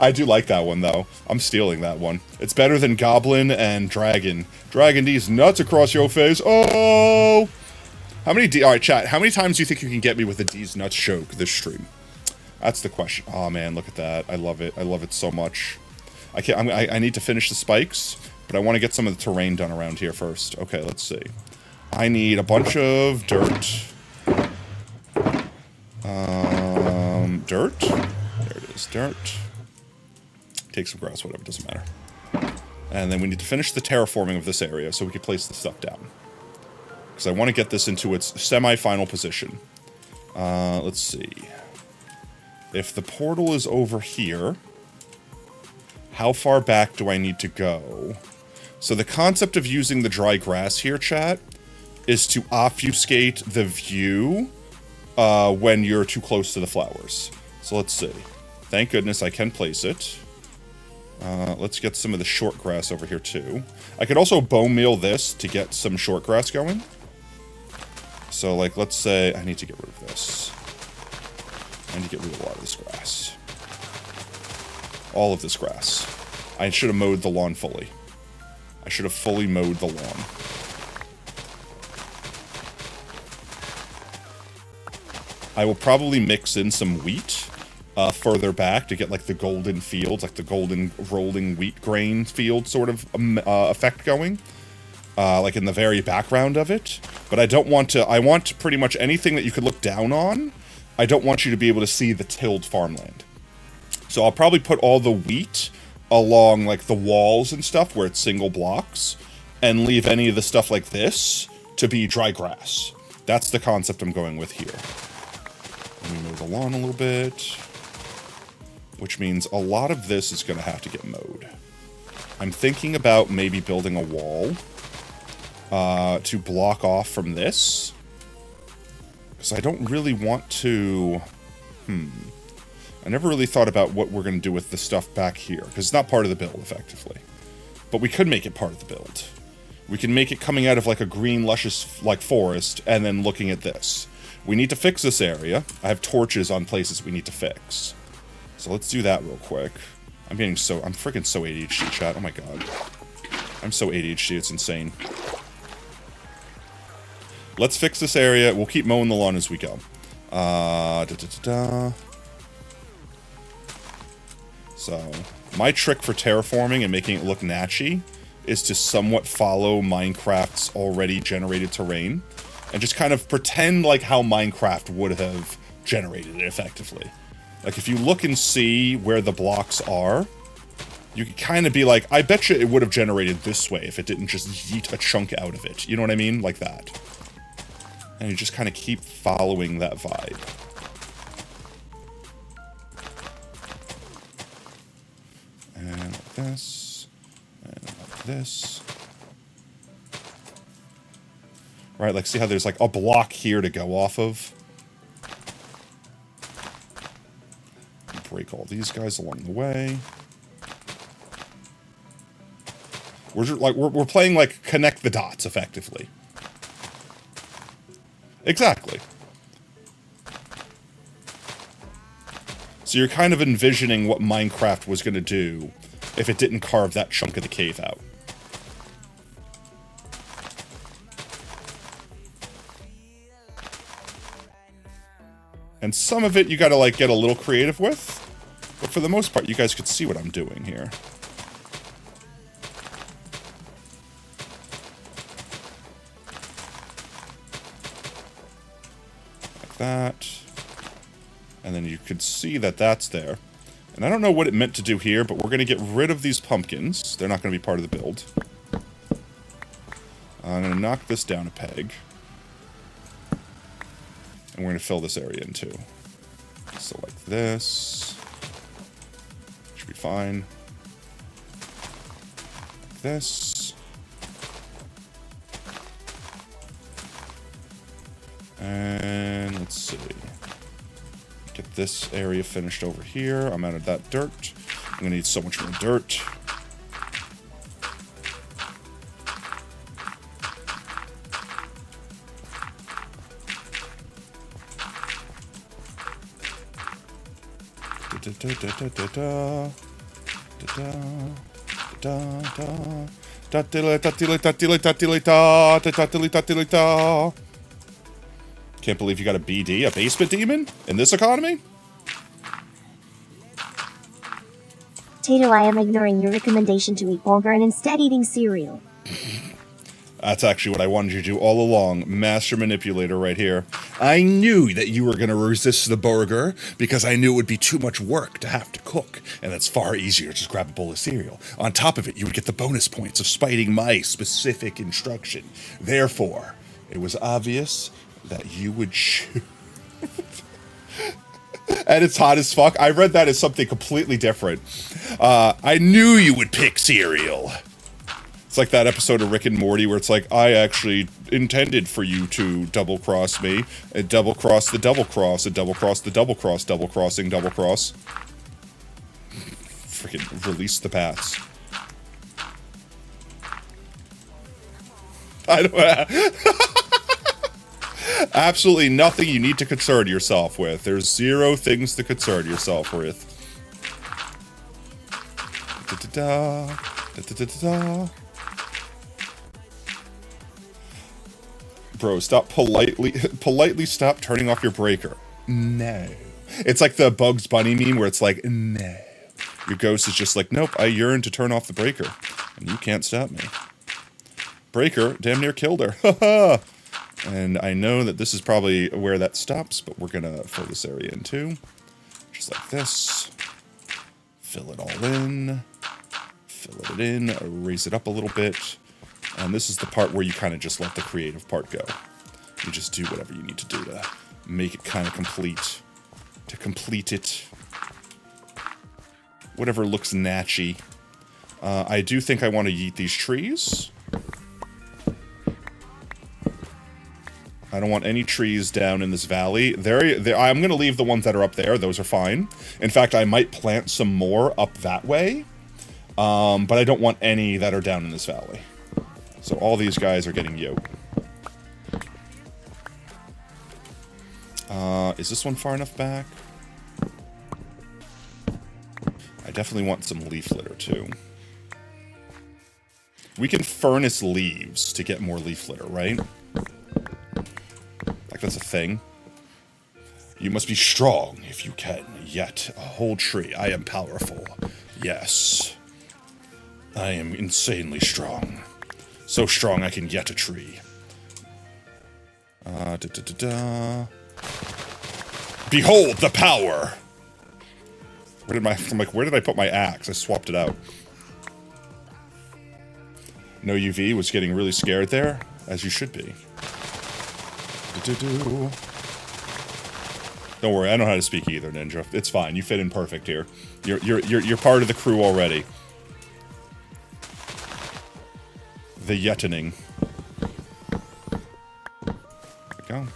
I do like that one, though. I'm stealing that one. It's better than Goblin and Dragon. Dragon D's nuts across your face. Oh! How many Alright, chat, how many times do you think you can get me with a D's nuts joke this stream? That's the question. Oh, man, look at that. I love it. I love it so much. I need to finish the spikes, but I want to get some of the terrain done around here first. Okay, let's see. I need a bunch of dirt. Dirt. There it is, dirt. Take some grass, whatever, doesn't matter. And then we need to finish the terraforming of this area so we can place the stuff down. Because I want to get this into its semi-final position. Let's see. If the portal is over here, how far back do I need to go? So the concept of using the dry grass here, chat, is to obfuscate the view when you're too close to the flowers. So let's see. Thank goodness I can place it. Let's get some of the short grass over here too. I could also bone meal this to get some short grass going. So like, let's say I need to get rid of this. I need to get rid of a lot of this grass. All of this grass. I should have mowed the lawn fully. I should have fully mowed the lawn. I will probably mix in some wheat further back to get like the golden fields, like the golden rolling wheat grain field sort of effect going. like in the very background of it. But I don't want to, I want pretty much anything that you could look down on. I don't want you to be able to see the tilled farmland. So I'll probably put all the wheat along like the walls and stuff where it's single blocks, and leave any of the stuff like this to be dry grass. That's the concept I'm going with here. Let me mow the lawn a little bit, which means a lot of this is going to have to get mowed. I'm thinking about maybe building a wall to block off from this, because I don't really want to... I never really thought about what we're going to do with the stuff back here, because it's not part of the build, effectively. But we could make it part of the build. We can make it coming out of like a green, luscious like forest, and then looking at this. We need to fix this area. I have torches on places we need to fix. So let's do that real quick. I'm freaking so ADHD, chat. Oh my god. I'm so ADHD, it's insane. Let's fix this area. We'll keep mowing the lawn as we go. So, my trick for terraforming and making it look natchy is to somewhat follow Minecraft's already generated terrain, and just kind of pretend like how Minecraft would have generated it effectively. Like, if you look and see where the blocks are, you can kind of be like, I bet you it would have generated this way if it didn't just yeet a chunk out of it. You know what I mean? Like that. And you just kind of keep following that vibe. And like this. And like this. Right, like see how there's like a block here to go off of? Break all these guys along the way. We're playing like connect the dots effectively. Exactly. So you're kind of envisioning what Minecraft was going to do if it didn't carve that chunk of the cave out. And some of it you gotta like get a little creative with, but for the most part you guys could see what I'm doing here. Like that. And then you could see that that's there. And I don't know what it meant to do here, but we're gonna get rid of these pumpkins. They're not gonna be part of the build. I'm gonna knock this down a peg. And we're going to fill this area in too. So like this. Should be fine. Like this. And let's see. Get this area finished over here. I'm out of that dirt. I'm going to need so much more dirt. Can't believe you got a BD, a basement demon, in this economy? Tato, I am ignoring your recommendation to eat bulgur and instead eating cereal. That's actually what I wanted you to do all along. Master manipulator right here. I knew that you were going to resist the burger because I knew it would be too much work to have to cook. And it's far easier to just grab a bowl of cereal. On top of it, you would get the bonus points of spiting my specific instruction. Therefore, it was obvious that you would choose. And it's hot as fuck. I read that as something completely different. I knew you would pick cereal. It's like that episode of Rick and Morty where it's like, I actually intended for you to double-cross me, and double-cross the double-cross, and double-cross the double-cross, double-crossing double-cross. Freaking release the bats. I don't... Absolutely nothing you need to concern yourself with. There's zero things to concern yourself with. Da-da-da, da-da-da-da. Bro, stop politely stop turning off your breaker. No. It's like the Bugs Bunny meme where it's like, no. Your ghost is just like, nope, I yearn to turn off the breaker. And you can't stop me. Breaker damn near killed her. Haha. And I know that this is probably where that stops, but we're gonna fill this area in too. Just like this. Fill it all in. Fill it in. Raise it up a little bit. And this is the part where you kind of just let the creative part go. You just do whatever you need to do to make it kind of complete. To complete it. Whatever looks natchy. I do think I want to yeet these trees. I don't want any trees down in this valley. I'm going to leave the ones that are up there. Those are fine. In fact, I might plant some more up that way. But I don't want any that are down in this valley. So all these guys are getting yoked. Is this one far enough back? I definitely want some leaf litter too. We can furnace leaves to get more leaf litter, right? Like that's a thing. You must be strong if you can. Yet a whole tree. I am powerful. Yes. I am insanely strong. So strong I can yet a tree. Behold the power! Where did I put my axe? I swapped it out. No UV was getting really scared there, as you should be. Don't worry, I know how to speak either, Ninja. It's fine. You fit in perfect here. You're part of the crew already. The Yetening. There we go.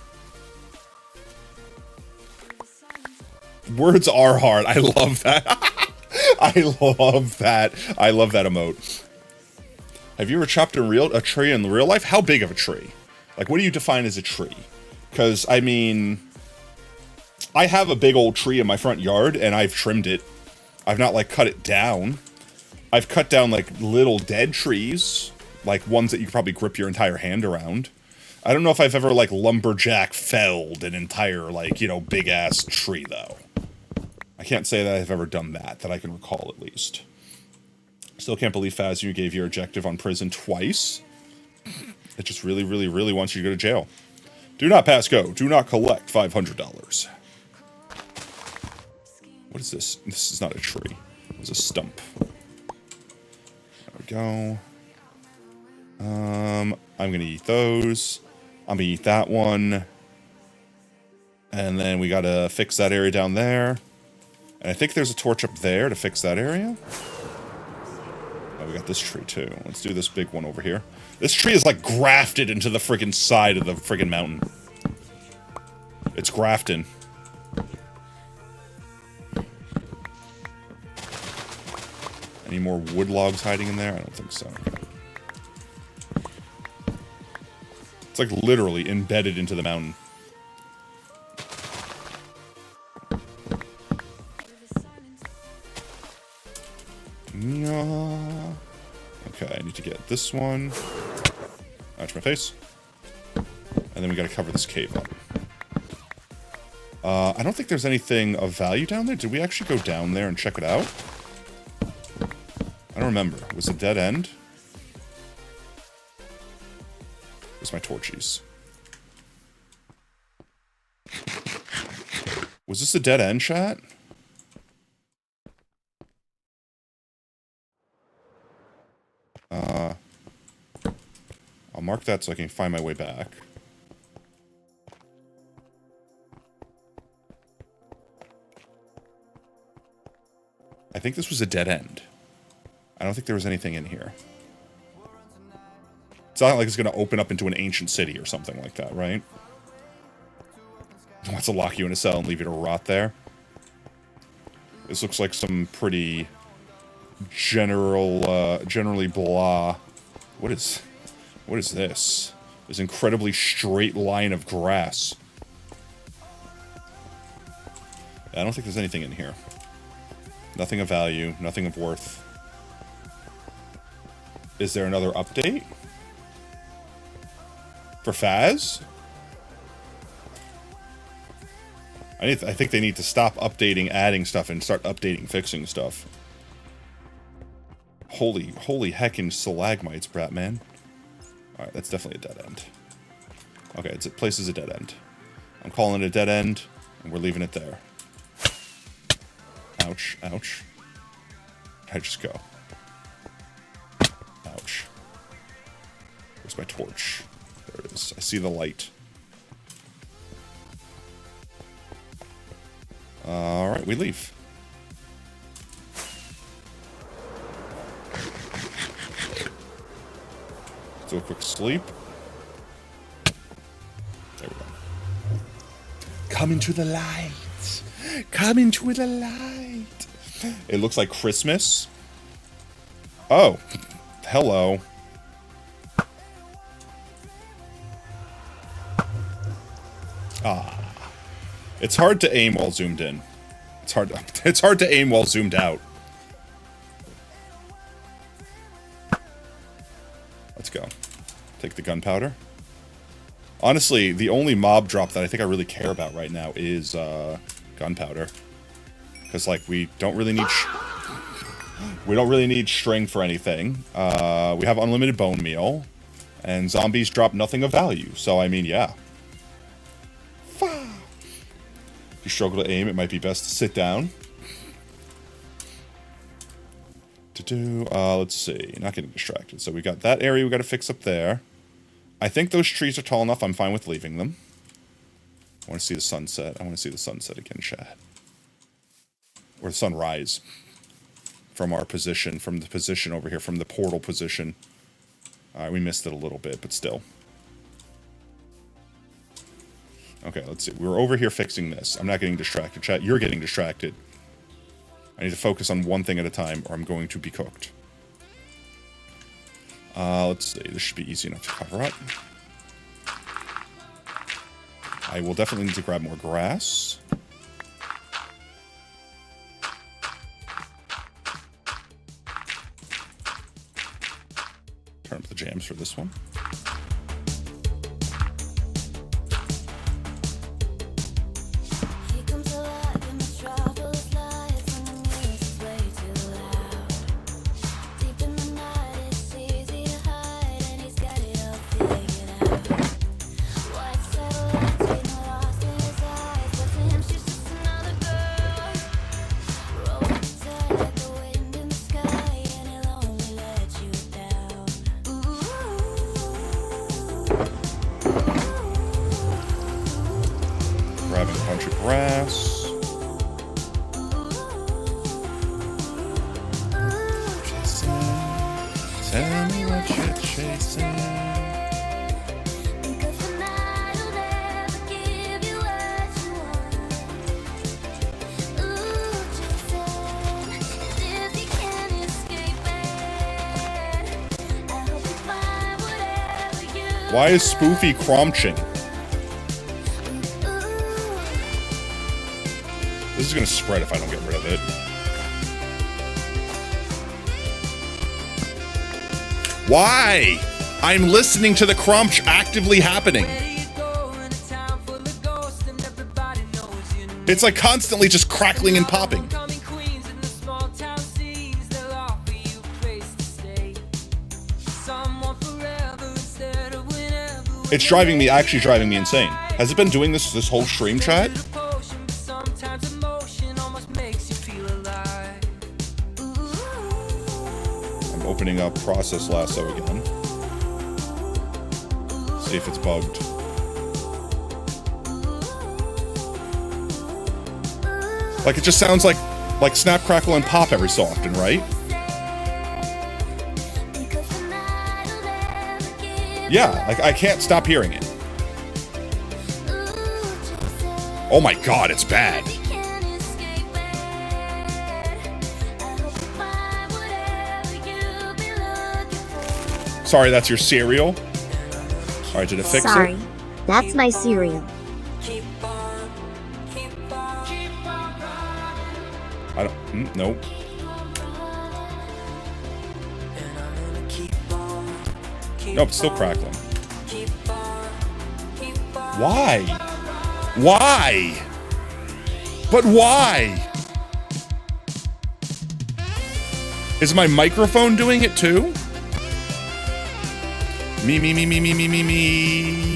Words are hard. I love that. I love that. I love that emote. Have you ever chopped a tree in real life? How big of a tree? Like, what do you define as a tree? Because, I mean, I have a big old tree in my front yard, and I've trimmed it. I've not, like, cut it down. I've cut down, like, little dead trees. Like, ones that you could probably grip your entire hand around. I don't know if I've ever, like, lumberjack felled an entire, like, you know, big-ass tree, though. I can't say that I've ever done that I can recall, at least. Still can't believe Faz, you gave your objective on prison twice. It just really, really, really wants you to go to jail. Do not pass go. Do not collect $500. What is this? This is not a tree. It's a stump. There we go. I'm gonna eat those. I'm gonna eat that one. And then we gotta fix that area down there. And I think there's a torch up there to fix that area. Oh, we got this tree too. Let's do this big one over here. This tree is like grafted into the friggin' side of the friggin' mountain. It's grafting. Any more wood logs hiding in there? I don't think so. It's like literally embedded into the mountain. Okay, I need to get this one. Ouch, my face. And then we gotta cover this cave up. I don't think there's anything of value down there. Did we actually go down there and check it out? I don't remember. Was it a dead end? Where's my torchies? Was this a dead end, chat? I'll mark that so I can find my way back. I think this was a dead end. I don't think there was anything in here. It's not like it's going to open up into an ancient city or something like that, right? It wants to lock you in a cell and leave you to rot there. This looks like some pretty generally blah. What is this? This incredibly straight line of grass. I don't think there's anything in here. Nothing of value, nothing of worth. Is there another update? For Faz? I think they need to stop updating, adding stuff, and start updating, fixing stuff. Holy heckin' stalagmites, brat man. Alright, that's definitely a dead end. Okay, it places a dead end. I'm calling it a dead end, and we're leaving it there. Ouch, ouch. I just go. Ouch. Where's my torch? There it is. I see the light. Alright, we leave. Do a quick sleep. There we go. Come into the light. Come into the light. It looks like Christmas. Oh. Hello. Ah. It's hard to aim while zoomed in. It's hard to aim while zoomed out. Let's go. Take the gunpowder. Honestly, the only mob drop that I think I really care about right now is gunpowder. Because like we don't really need string for anything. We have unlimited bone meal, and zombies drop nothing of value. So I mean, yeah. If you struggle to aim, it might be best to sit down. Let's see. Not getting distracted. So we got that area we got to fix up there. I think those trees are tall enough. I'm fine with leaving them. I want to see the sunset. I want to see the sunset again, chat. Or the sunrise. From our position. From the position over here. From the portal position. Alright, we missed it a little bit, but still. Okay, let's see. We're over here fixing this. I'm not getting distracted, chat. You're getting distracted. I need to focus on one thing at a time, or I'm going to be cooked. Let's see. This should be easy enough to cover up. I will definitely need to grab more grass. Turn up the jams for this one. Why is Spoofy cromching? This is gonna spread if I don't get rid of it. Why? I'm listening to the cromch actively happening. It's like constantly just crackling and popping. It's actually driving me insane. Has it been doing this whole stream, chat? I'm opening up Process Lasso again. See if it's bugged. Like, it just sounds like snap, crackle, and pop every so often, right? Yeah, like, I can't stop hearing it. Oh my god, it's bad. Sorry, that's your cereal? Alright, did it fix it? Sorry, that's my cereal. I don't... nope. Nope, it's still crackling. Why? Why? But why? Is my microphone doing it too? Me, me, me, me, me, me, me, me.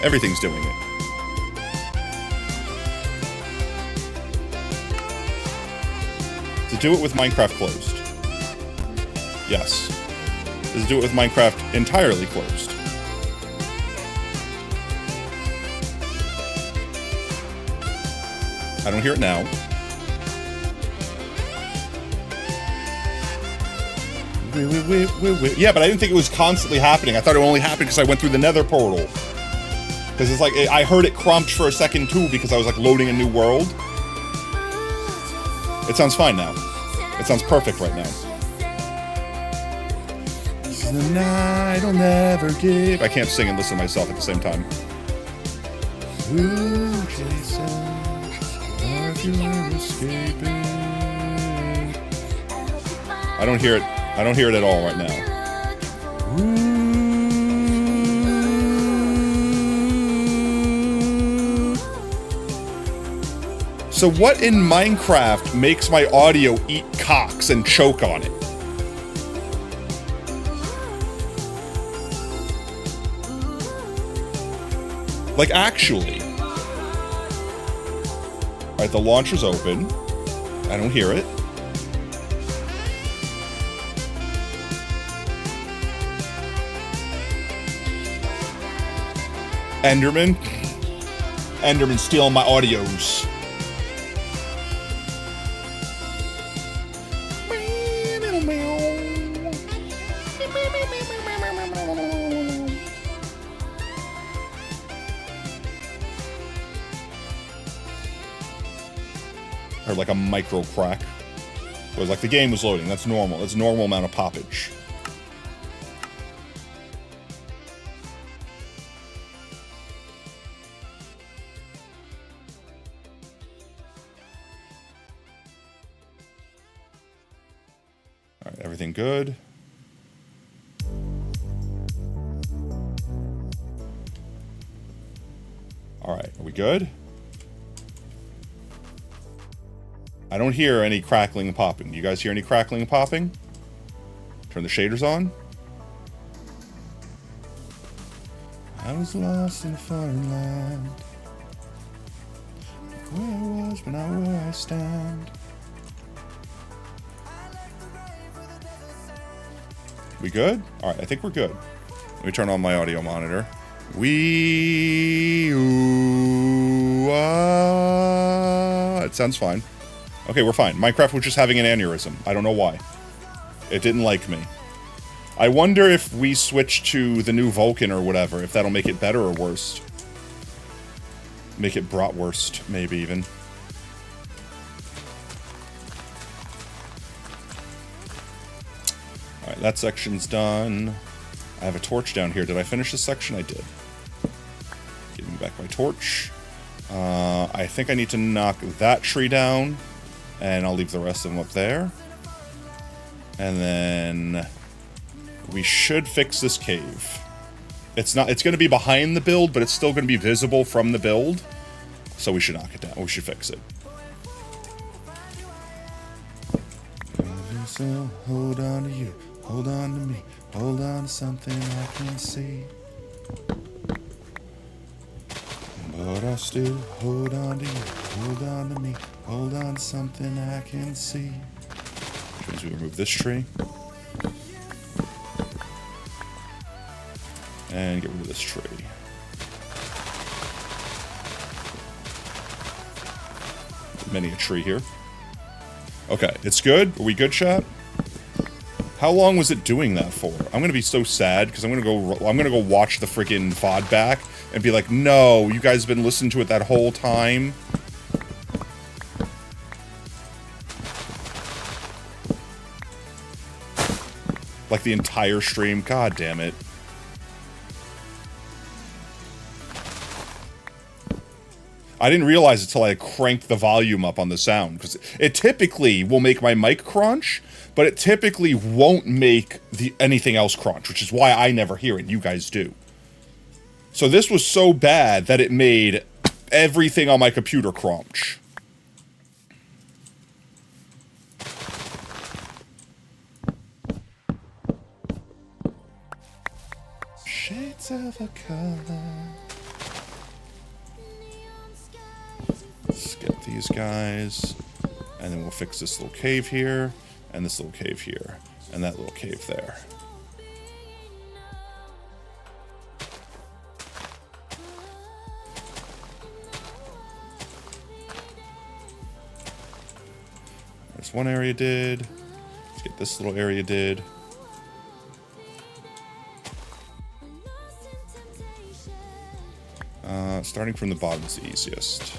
Everything's doing it. To do it with Minecraft closed. Yes. To do it with Minecraft entirely closed. I don't hear it now. Yeah, but I didn't think it was constantly happening. I thought it only happened because I went through the nether portal. Because it's like, I heard it crumpt for a second too because I was like loading a new world. It sounds fine now. It sounds perfect right now. The night I'll never give. I can't sing and listen to myself at the same time. Ooh, Jason, are you escaping? I don't hear it. I don't hear it at all right now. So what in Minecraft makes my audio eat cocks and choke on it? Like, actually. Alright, the launcher's open. I don't hear it. Enderman? Enderman stealing my audios. Or like a micro crack. It was like the game was loading. That's normal. That's a normal amount of poppage. Alright, everything good. Alright, are we good? I don't hear any crackling and popping. You guys hear any crackling and popping? Turn the shaders on. I was lost in a foreign land. Where I was, but not where I stand. We good? Alright, I think we're good. Let me turn on my audio monitor. It sounds fine. Okay, we're fine. Minecraft was just having an aneurysm. I don't know why. It didn't like me. I wonder if we switch to the new Vulkan or whatever, if that'll make it better or worse. Make it bratwurst, maybe even. Alright, that section's done. I have a torch down here. Did I finish this section? I did. Give me back my torch. I think I need to knock that tree down. And I'll leave the rest of them up there. And then we should fix this cave. It's going to be behind the build, but it's still going to be visible from the build. So we should knock it down. We should fix it. Hold on to you. Hold on to me. Hold on to something I can see. But I still hold on to you. Hold on to me. Hold on to something I can see. Which means we remove this tree. And get rid of this tree. Many a tree here. Okay, it's good. Are we good, chat? How long was it doing that for? I'm gonna be so sad because I'm gonna go watch the freaking VOD back and be like, no, you guys have been listening to it that whole time. Like the entire stream. God damn it. I didn't realize it until I cranked the volume up on the sound, because it typically will make my mic crunch, but it typically won't make anything else crunch, which is why I never hear it. You guys do. So this was so bad that it made everything on my computer crunch. Shades of a color. Let's get these guys. And then we'll fix this little cave here. And this little cave here. And that little cave there. There's one area did. Let's get this little area did. Starting from the bottom is the easiest.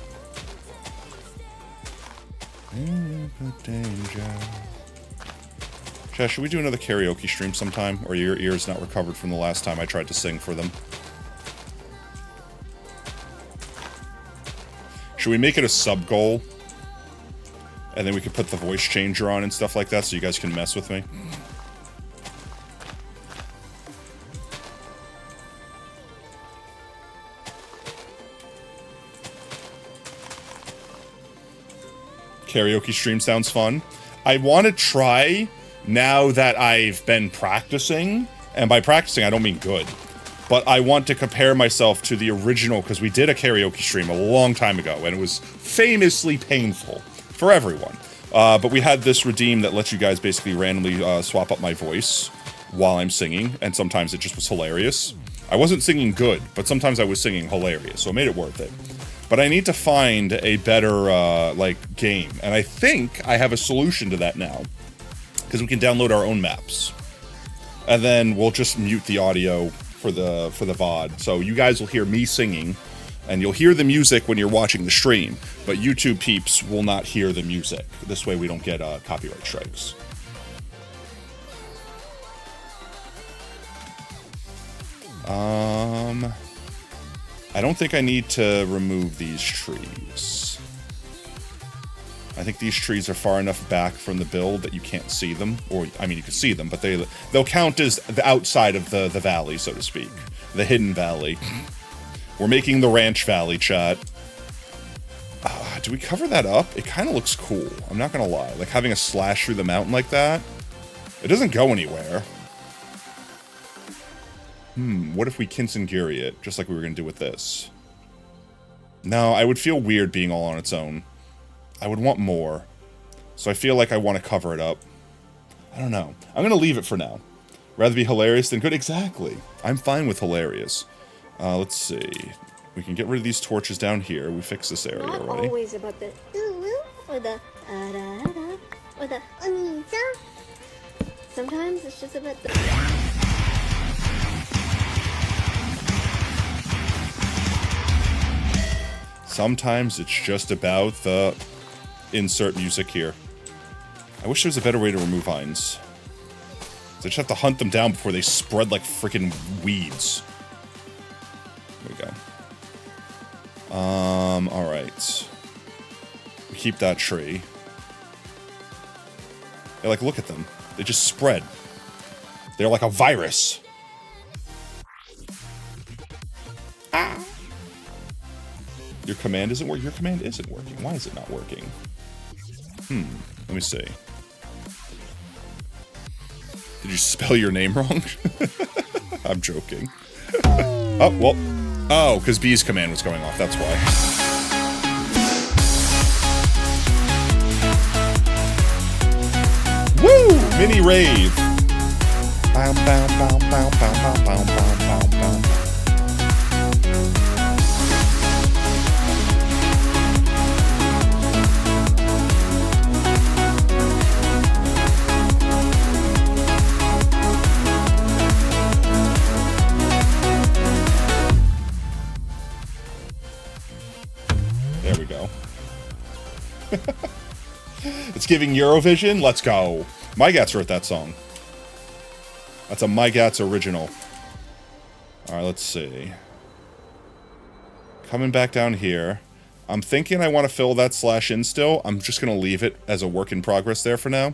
Chad, should we do another karaoke stream sometime? Or your ear's not recovered from the last time I tried to sing for them? Should we make it a sub-goal? And then we could put the voice changer on and stuff like that so you guys can mess with me? Karaoke stream sounds fun. I want to try, now that I've been practicing, and by practicing I don't mean good, but I want to compare myself to the original, because we did a karaoke stream a long time ago, and it was famously painful for everyone. But we had this redeem that lets you guys basically randomly swap up my voice while I'm singing, and sometimes it just was hilarious. I wasn't singing good, but sometimes I was singing hilarious, so it made it worth it. But I need to find a better, like, game. And I think I have a solution to that now. Because we can download our own maps. And then we'll just mute the audio for the VOD. So you guys will hear me singing. And you'll hear the music when you're watching the stream. But YouTube peeps will not hear the music. This way we don't get copyright strikes. I don't think I need to remove these trees. I think these trees are far enough back from the build that you can't see them. Or, I mean, you can see them, but they'll count as the outside of the valley, so to speak. The hidden valley. We're making the ranch valley, chat. Do we cover that up? It kind of looks cool. I'm not going to lie. Like, having a slash through the mountain like that. It doesn't go anywhere. What if we Kinsengiri it, just like we were going to do with this? No, I would feel weird being all on its own. I would want more. So I feel like I want to cover it up. I don't know. I'm going to leave it for now. Rather be hilarious than good. Exactly. I'm fine with hilarious. Let's see. We can get rid of these torches down here. We fixed this area Not already. always about the or the da-da-da, or the sometimes it's just about the Sometimes it's just about the insert music here. I wish there was a better way to remove vines. I just have to hunt them down before they spread like freaking weeds. There we go. Alright. We keep that tree. Hey, like, look at them. They just spread. They're like a virus. Ah. Your command isn't working? Your command isn't working. Why is it not working? Let me see. Did you spell your name wrong? I'm joking. Oh, well. Oh, because B's command was going off. That's why. Woo! Mini rave. Bow, bow, bow, bow, bow, bow, bow, bow, bow. There we go. It's giving Eurovision. Let's go. My Gats wrote that song. That's a My Gats original. Alright, let's see. Coming back down here. I'm thinking I want to fill that slash in still. I'm just going to leave it as a work in progress there for now.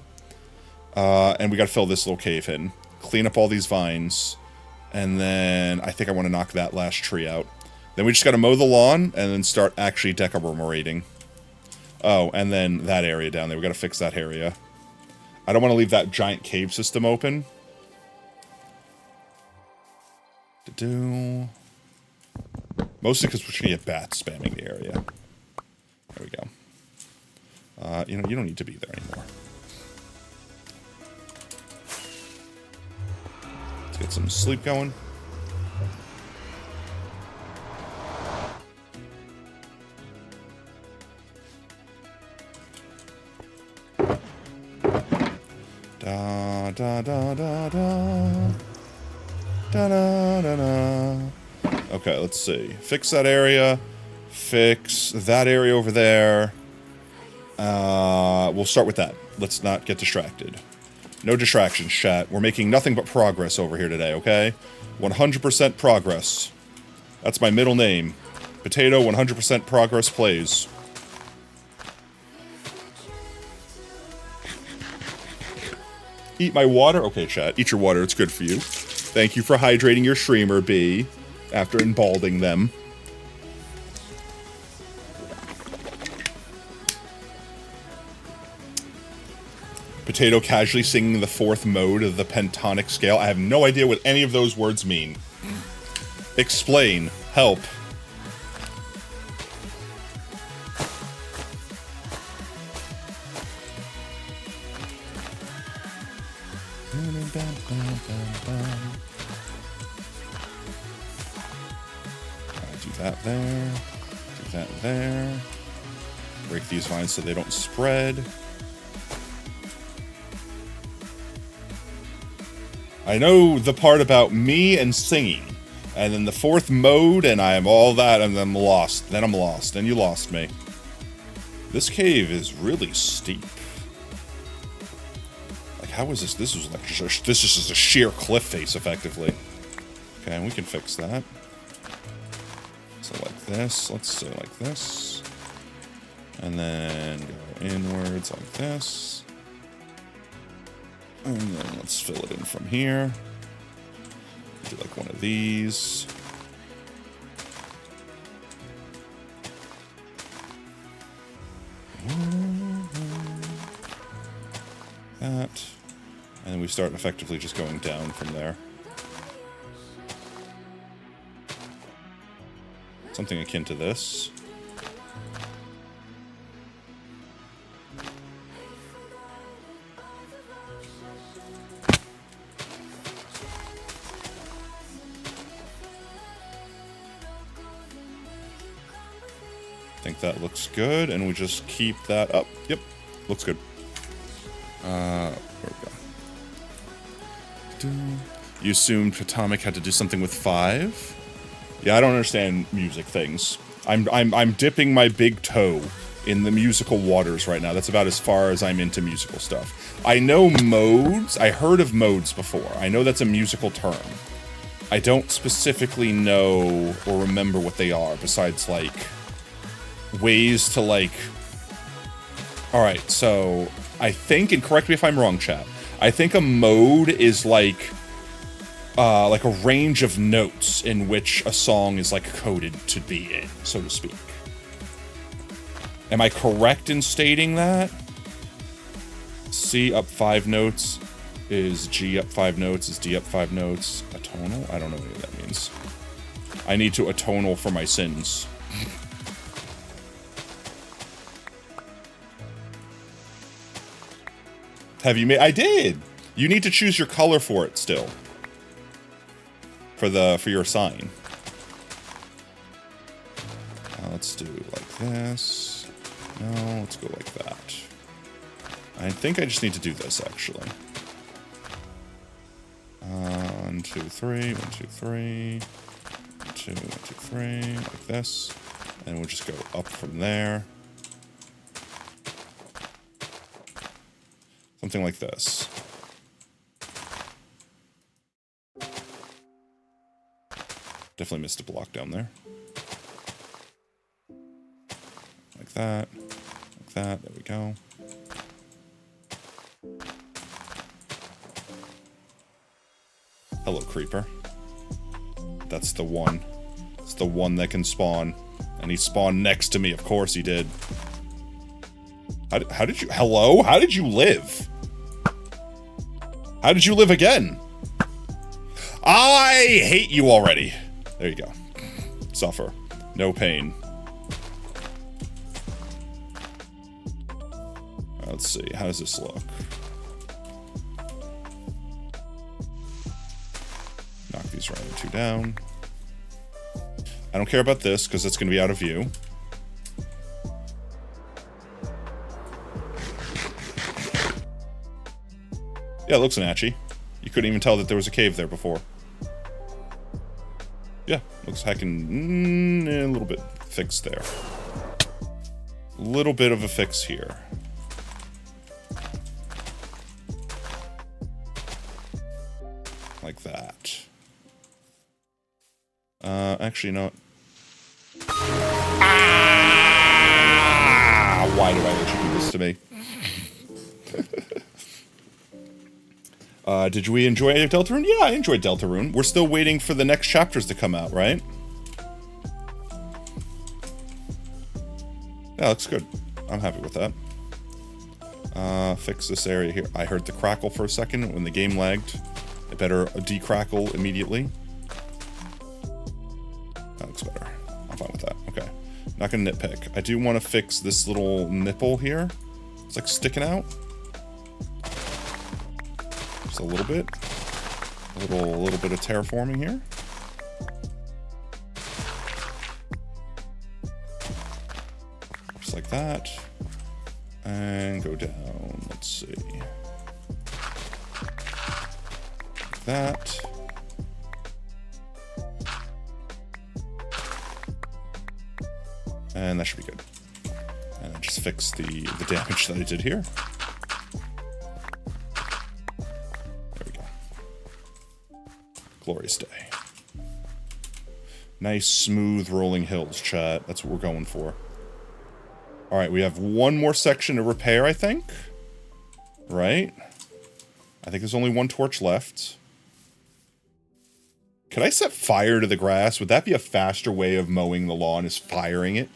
And we got to fill this little cave in. Clean up all these vines. And then I think I want to knock that last tree out. Then we just got to mow the lawn and then start actually decorating. Oh, and then that area down there. We got to fix that area. I don't want to leave that giant cave system open. Do mostly because we're gonna get bats spamming the area. There we go. You know, you don't need to be there anymore. Let's get some sleep going. Da da da da da. Da da da da. Okay, let's see. Fix that area. Fix that area over there. We'll start with that. Let's not get distracted. No distractions, chat. We're making nothing but progress over here today, okay? 100% progress. That's my middle name. Potato 100% progress plays. Eat my water? Okay, chat. Eat your water. It's good for you. Thank you for hydrating your streamer, B, after embalding them. Potato casually singing the 4th mode of the pentonic scale. I have no idea what any of those words mean. Explain. Help. Do that there. Do that there. Break these vines so they don't spread. I know the part about me and singing, and then the 4th mode, and I am all that, and then I'm lost. Then I'm lost. Then you lost me. This cave is really steep. Like, how is this? This is like this is just a sheer cliff face, effectively. Okay, we can fix that. So like this. Let's say like this, and then go inwards like this. And then let's fill it in from here. Do like one of these. That. And then we start effectively just going down from there. Something akin to this. I think that looks good, and we just keep that up. Yep, looks good. Where we go? You assumed Atomic had to do something with 5? Yeah, I don't understand music things. I'm dipping my big toe in the musical waters right now. That's about as far as I'm into musical stuff. I know modes. I heard of modes before. I know that's a musical term. I don't specifically know or remember what they are, besides, like, ways to, like... Alright, so I think, and correct me if I'm wrong, chat, I think a mode is like a range of notes in which a song is, like, coded to be in, so to speak. Am I correct in stating that? C up 5 notes is G up 5 notes, is D up 5 notes. Atonal? I don't know what that means. I need to atonal for my sins. Have you made? I did. You need to choose your color for it still. For your sign. Let's do like this. No, let's go like that. I think I just need to do this actually. 1, 2, 3. 1, 2, 3. 2, 1, 2, 3. Like this, and we'll just go up from there. Something like this. Definitely missed a block down there. Like that. Like that. There we go. Hello, creeper. That's the one. It's the one that can spawn. And he spawned next to me. Of course he did. How did you... Hello? How did you live? How did you live again? I hate you already. There you go. Suffer. No pain. Let's see. How does this look? Knock these right two down. I don't care about this because it's going to be out of view. Yeah, it looks natchy. You couldn't even tell that there was a cave there before. Yeah, looks heckin' a little bit fixed there. A little bit of a fix here. Like that. Actually, no. Ah! Why do I let you do this to me? Did we enjoy Deltarune? Yeah, I enjoyed Deltarune. We're still waiting for the next chapters to come out, right? Yeah, looks good. I'm happy with that. Fix this area here. I heard the crackle for a second when the game lagged. It better decrackle immediately. That looks better. I'm fine with that. Okay. Not gonna nitpick. I do want to fix this little nipple here. It's like sticking out. Just a little bit. A little bit of terraforming here. Just like that. And go down. Let's see. Like that. And that should be good. And I just fix the damage that I did here. There we go. Glorious day. Nice, smooth, rolling hills, chat. That's what we're going for. Alright, we have one more section to repair, I think. Right? I think there's only one torch left. Could I set fire to the grass? Would that be a faster way of mowing the lawn, is firing it?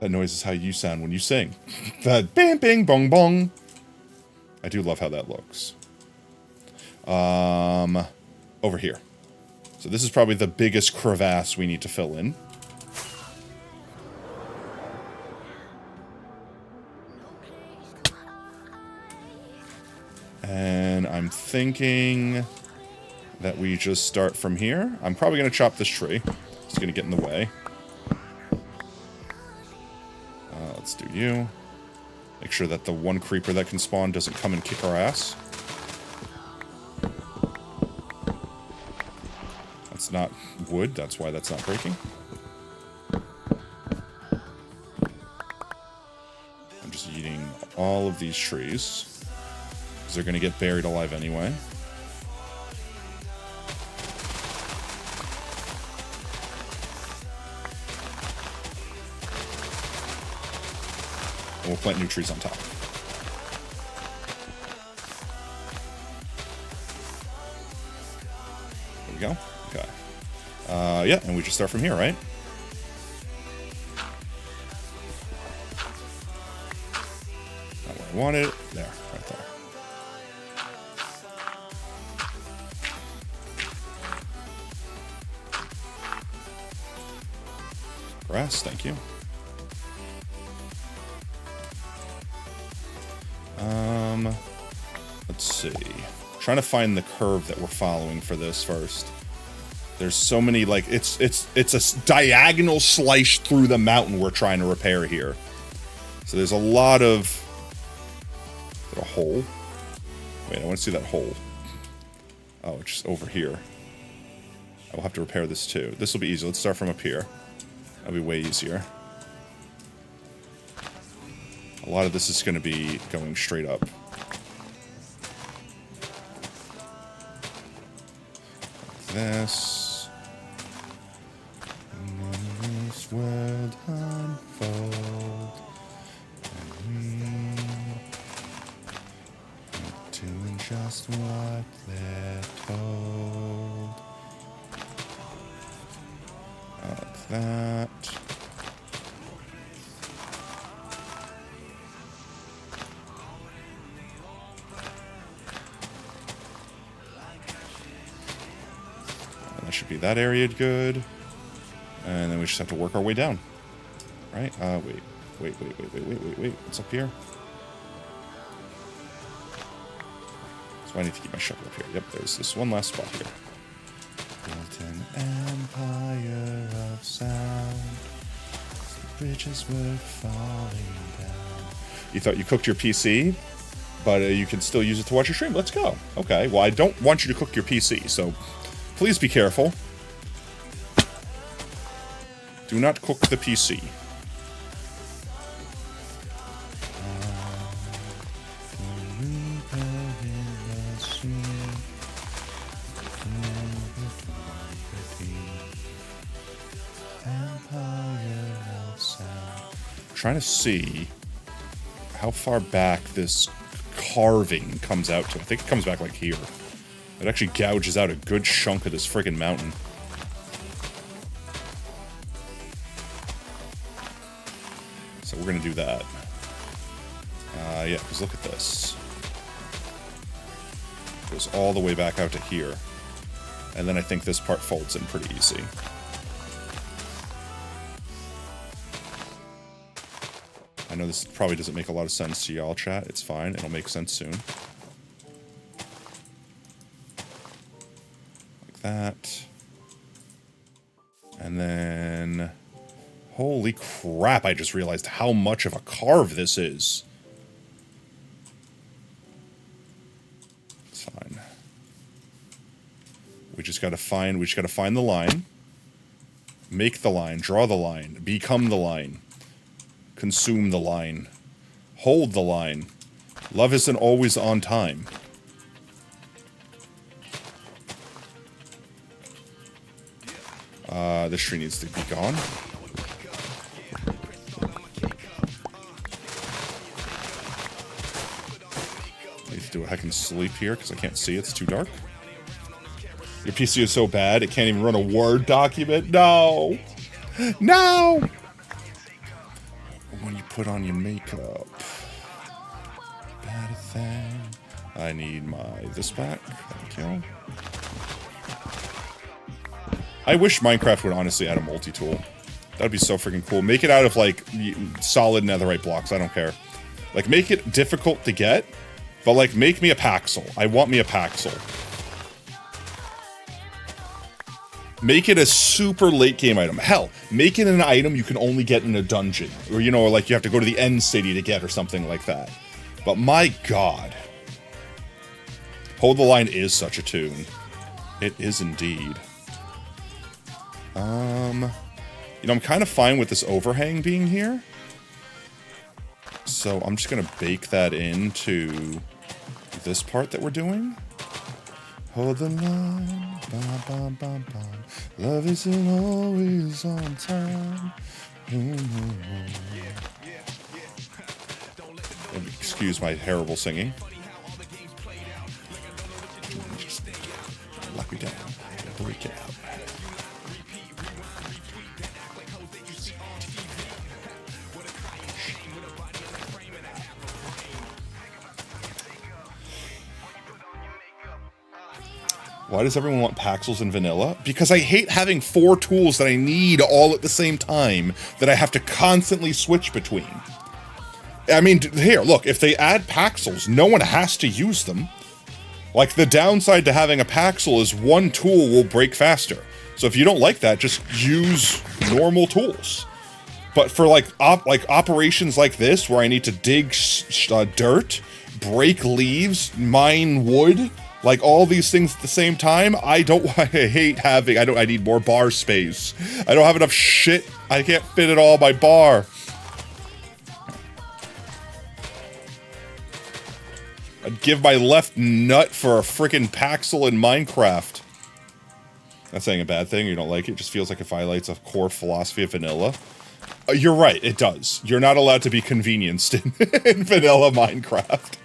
That noise is how you sound when you sing. That bang, bang, bong, bong. I do love how that looks. Over here. So this is probably the biggest crevasse we need to fill in. And I'm thinking that we just start from here. I'm probably going to chop this tree. It's going to get in the way. Let's do you. Make sure that the one creeper that can spawn doesn't come and kick our ass. That's not wood, that's why that's not breaking. I'm just eating all of these trees, because they're going to get buried alive anyway. And we'll plant new trees on top. There we go. Okay. Yeah, and we just start from here, right? Not where I want it. There, right there. Grass, thank you. Let's see. Trying to find the curve that we're following for this first. There's so many, like, it's a diagonal slice through the mountain we're trying to repair here. So there's a lot of... Is it a hole? Wait, I want to see that hole. Oh, it's just over here. I will have to repair this too. This will be easy. Let's start from up here. That'll be way easier. A lot of this is going to be going straight up. Like this. And then this world unfold. And we are doing just what they're told. Like that. That should be that area good. And then we just have to work our way down. Right? Wait. What's up here? So I need to keep my shovel up here. Yep, there's this one last spot here. Built an empire of sound. The bridges were falling down. You thought you cooked your PC, but you can still use it to watch your stream. Let's go. Okay, well, I don't want you to cook your PC, so please be careful. Do not cook the PC. Trying to see how far back this carving comes out to. I think it comes back like here. It actually gouges out a good chunk of this friggin' mountain. So we're gonna do that. Yeah, because look at this. It goes all the way back out to here. And then I think this part folds in pretty easy. I know this probably doesn't make a lot of sense to y'all, chat. It's fine. It'll make sense soon. Like that. And then... Holy crap, I just realized how much of a carve this is. It's fine. We just gotta find the line. Make the line. Draw the line. Become the line. Consume the line. Hold the line. Love isn't always on time. This tree needs to be gone. I need to do a heckin' sleep here because I can't see. It's too dark. Your PC is so bad it can't even run a Word document. No! No! When you put on your makeup. Bad thing. I need this back. Thank you. I wish Minecraft would honestly add a multi-tool. That'd be so freaking cool. Make it out of, like, solid netherite blocks. I don't care. Like, make it difficult to get, but, like, make me a Paxel. I want me a Paxel. Make it a super late game item. Hell, make it an item you can only get in a dungeon. Or, you know, like you have to go to the end city to get or something like that. But my god. Hold the Line is such a tune. It is indeed. You know, I'm kind of fine with this overhang being here. So I'm just going to bake that into this part that we're doing. Hold the line, bam, bam, bam, bam. Love isn't always on time. Excuse my terrible singing. Just lock me down, break it out. Why does everyone want Paxels in vanilla? Because I hate having 4 tools that I need all at the same time that I have to constantly switch between. I mean, here, look, if they add Paxels, no one has to use them. Like, the downside to having a Paxel is one tool will break faster. So if you don't like that, just use normal tools. But for, like, operations like this, where I need to dig dirt, break leaves, mine wood... Like, all these things at the same time, I hate having, I need more bar space. I don't have enough shit, I can't fit it all by bar. I'd give my left nut for a frickin' Paxel in Minecraft. Not saying a bad thing, you don't like it, just feels like it violates a core philosophy of vanilla. You're right, it does. You're not allowed to be convenienced in vanilla Minecraft.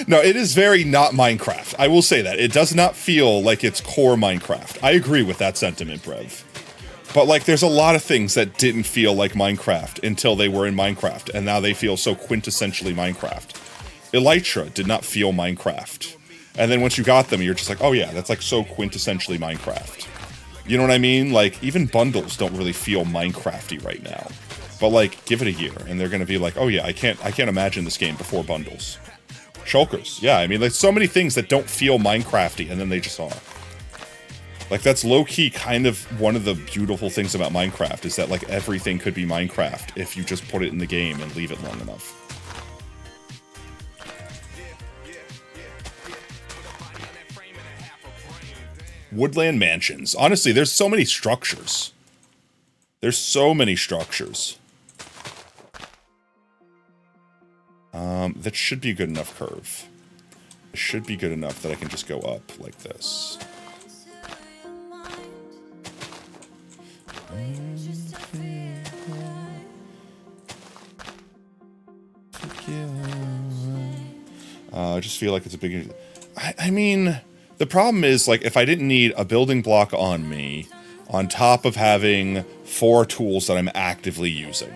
No, it is very not Minecraft. I will say that. It does not feel like it's core Minecraft. I agree with that sentiment, Brev. But, like, there's a lot of things that didn't feel like Minecraft until they were in Minecraft, and now they feel so quintessentially Minecraft. Elytra did not feel Minecraft. And then once you got them, you're just like, oh yeah, that's like so quintessentially Minecraft. You know what I mean? Like, even bundles don't really feel Minecrafty right now. But like, give it a year, and they're gonna be like, oh yeah, I can't imagine this game before bundles. Shulkers, yeah, I mean, there's so many things that don't feel Minecrafty, and then they just are. Like, that's low-key kind of one of the beautiful things about Minecraft, is that, like, everything could be Minecraft if you just put it in the game and leave it long enough. Woodland mansions. Honestly, there's so many structures. There's so many structures. That should be a good enough curve. It should be good enough that I can just go up like this. I just feel like it's a big... I mean, the problem is, like, if I didn't need a building block on me, on top of having 4 tools that I'm actively using.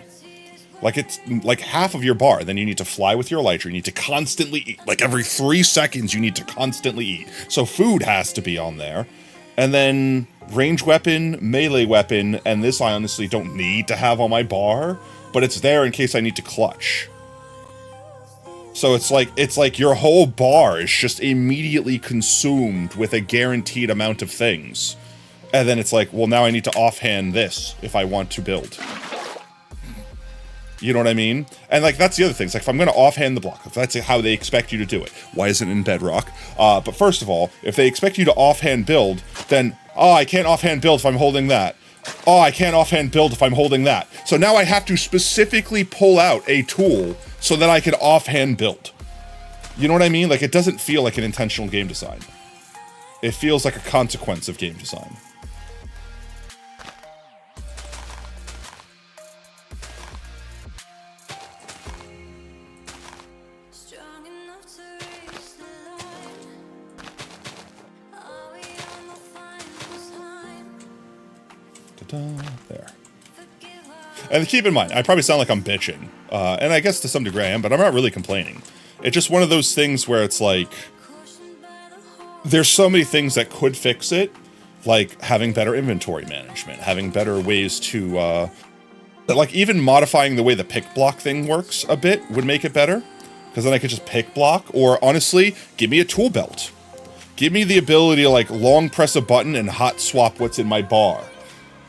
Like, it's like half of your bar. Then you need to fly with your elytra. You need to constantly eat. Like, every 3 seconds, you need to constantly eat. So food has to be on there. And then range weapon, melee weapon, and this I honestly don't need to have on my bar, but it's there in case I need to clutch. So it's like your whole bar is just immediately consumed with a guaranteed amount of things. And then it's like, well, now I need to offhand this if I want to build. You know what I mean? And, like, that's the other thing. It's like, if I'm going to offhand the block, if that's how they expect you to do it, why isn't it in Bedrock? But first of all, if they expect you to offhand build, then, oh, I can't offhand build if I'm holding that. Oh, I can't offhand build if I'm holding that. So now I have to specifically pull out a tool so that I can offhand build. You know what I mean? Like, it doesn't feel like an intentional game design. It feels like a consequence of game design. There. And keep in mind, I probably sound like I'm bitching. And I guess to some degree I am, but I'm not really complaining. It's just one of those things where it's like, there's so many things that could fix it, like having better inventory management, having better ways to, like, even modifying the way the pick block thing works a bit would make it better. Because then I could just pick block, or honestly, give me a tool belt. Give me the ability to, like, long press a button and hot swap what's in my bar.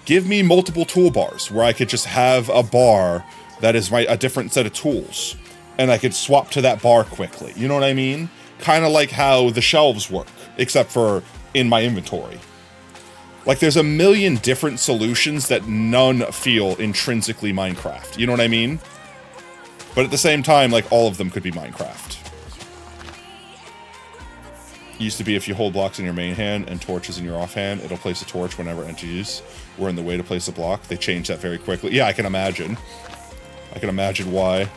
Give me multiple toolbars where I could just have a bar that is a different set of tools. And I could swap to that bar quickly. You know what I mean? Kind of like how the shelves work, except for in my inventory. Like, there's a million different solutions that none feel intrinsically Minecraft. You know what I mean? But at the same time, like, all of them could be Minecraft. Used to be if you hold blocks in your main hand and torches in your offhand, it'll place a torch whenever entities were in the way to place a block. They changed that very quickly. Yeah, I can imagine. I can imagine why.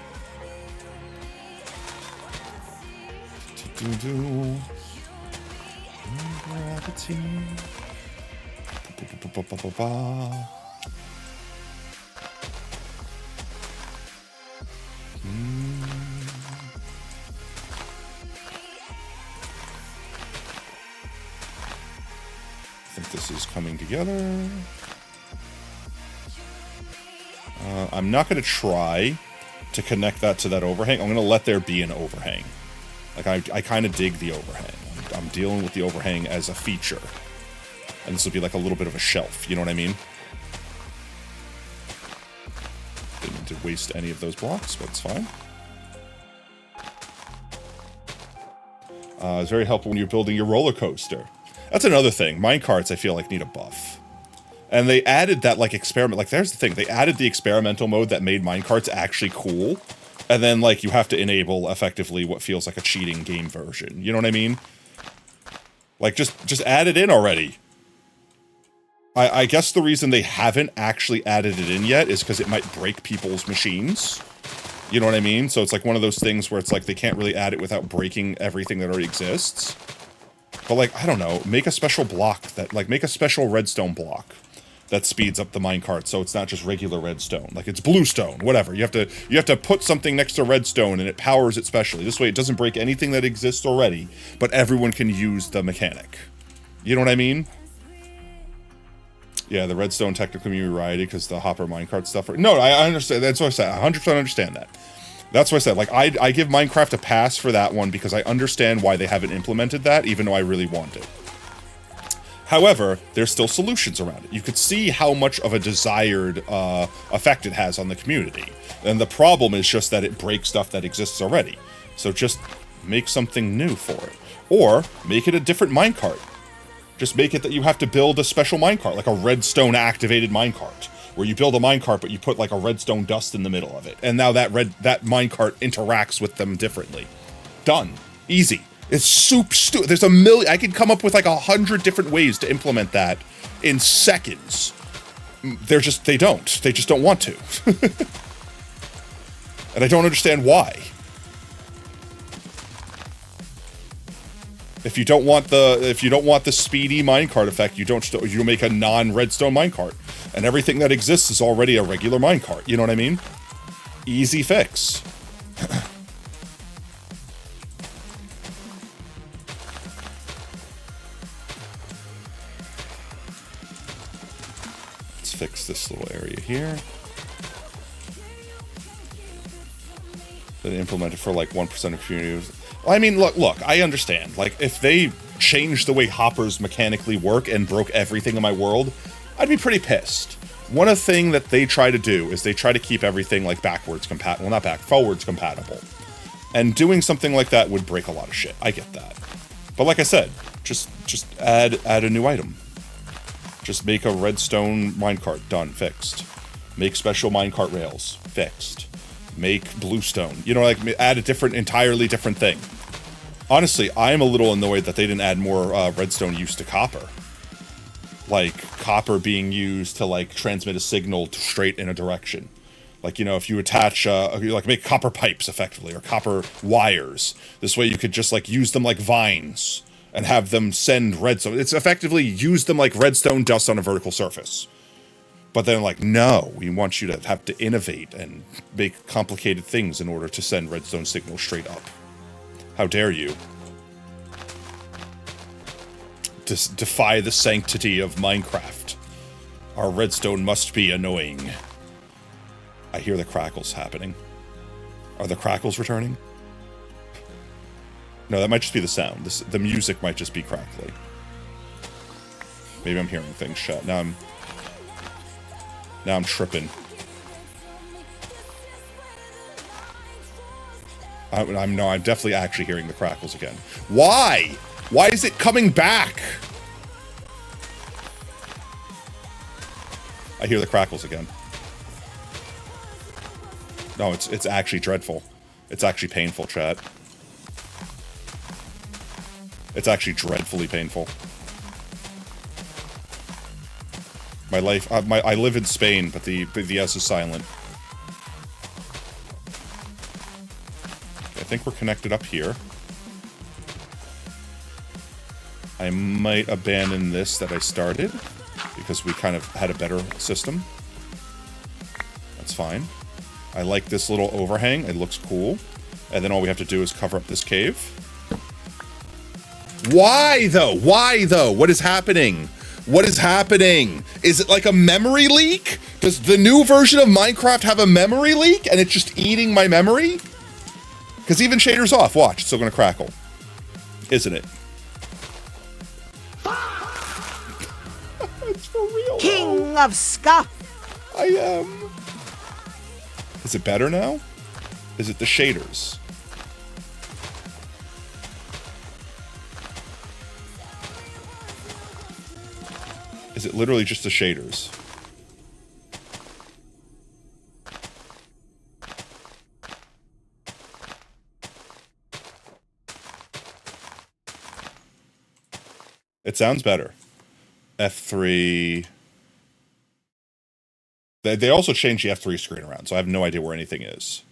Gravity. I think this is coming together. I'm not going to try to connect that to that overhang. I'm going to let there be an overhang. Like, I kind of dig the overhang. I'm dealing with the overhang as a feature. And this will be like a little bit of a shelf, you know what I mean? Didn't need to waste any of those blocks, but it's fine. It's very helpful when you're building your roller coaster. That's another thing. Minecarts, I feel like, need a buff. And they added that, like, experiment. Like, there's the thing. They added the experimental mode that made minecarts actually cool. And then, like, you have to enable, effectively, what feels like a cheating game version. You know what I mean? Like, just add it in already. I guess the reason they haven't actually added it in yet is because it might break people's machines. You know what I mean? So it's like one of those things where it's like they can't really add it without breaking everything that already exists. But, like, I don't know. Make a special block that, like, make a special redstone block that speeds up the minecart, so it's not just regular redstone. Like it's bluestone, whatever. You have to put something next to redstone and it powers it specially. This way it doesn't break anything that exists already, but everyone can use the mechanic. You know what I mean? Yeah, the redstone technically may be righty because the hopper minecart stuff. No, I understand. That's what I said. I 100% understand that. That's what I said. Like, I give Minecraft a pass for that one because I understand why they haven't implemented that, even though I really want it. However, there's still solutions around it. You could see how much of a desired effect it has on the community. And the problem is just that it breaks stuff that exists already. So just make something new for it. Or make it a different minecart. Just make it that you have to build a special minecart, like a redstone activated minecart, where you build a minecart but you put like a redstone dust in the middle of it. And now that minecart interacts with them differently. Done. Easy. It's stupid. There's a million. I could come up with like 100 different ways to implement that in seconds. They just don't want to. And I don't understand why. If you don't want the speedy minecart effect, you make a non-redstone minecart, and everything that exists is already a regular minecart. You know what I mean? Easy fix. Let's fix this little area here. Then implement it for like 1% of community. Well, I mean, look, I understand. Like, if they changed the way hoppers mechanically work and broke everything in my world, I'd be pretty pissed. One thing that they try to do is they try to keep everything, like, forwards compatible. And doing something like that would break a lot of shit. I get that. But like I said, just add a new item. Just make a redstone minecart. Done. Fixed. Make special minecart rails. Fixed. Make bluestone. You know, like, add a entirely different thing. Honestly, I'm a little annoyed that they didn't add more redstone use to copper. Like, copper being used to, like, transmit a signal straight in a direction. Like, you know, if you attach, like, make copper pipes, effectively, or copper wires. This way you could just, like, use them like vines and have them send redstone. It's effectively use them like redstone dust on a vertical surface. But then, like, no, we want you to have to innovate and make complicated things in order to send redstone signals straight up. How dare you? Defy the sanctity of Minecraft. Our redstone must be annoying. I hear the crackles happening. Are the crackles returning? No, that might just be the sound. The music might just be crackly. Maybe I'm hearing things shut. Now I'm tripping. I'm definitely actually hearing the crackles again. Why? Why is it coming back? I hear the crackles again. No, it's actually dreadful. It's actually painful, chat. It's actually dreadfully painful. My life, I live in Spain, but the S is silent. I think we're connected up here. I might abandon this that I started, because we kind of had a better system. That's fine. I like this little overhang, it looks cool. And then all we have to do is cover up this cave. Why though? Why though? What is happening? What is happening? Is it like a memory leak? Does the new version of Minecraft have a memory leak and it's just eating my memory? Because even shader's off. Watch, it's still gonna crackle. Isn't it? It's for real. King of Scuff! I am. Is it better now? Is it the shaders? Is it literally just the shaders? It sounds better. F3. They also changed the F3 screen around, so I have no idea where anything is.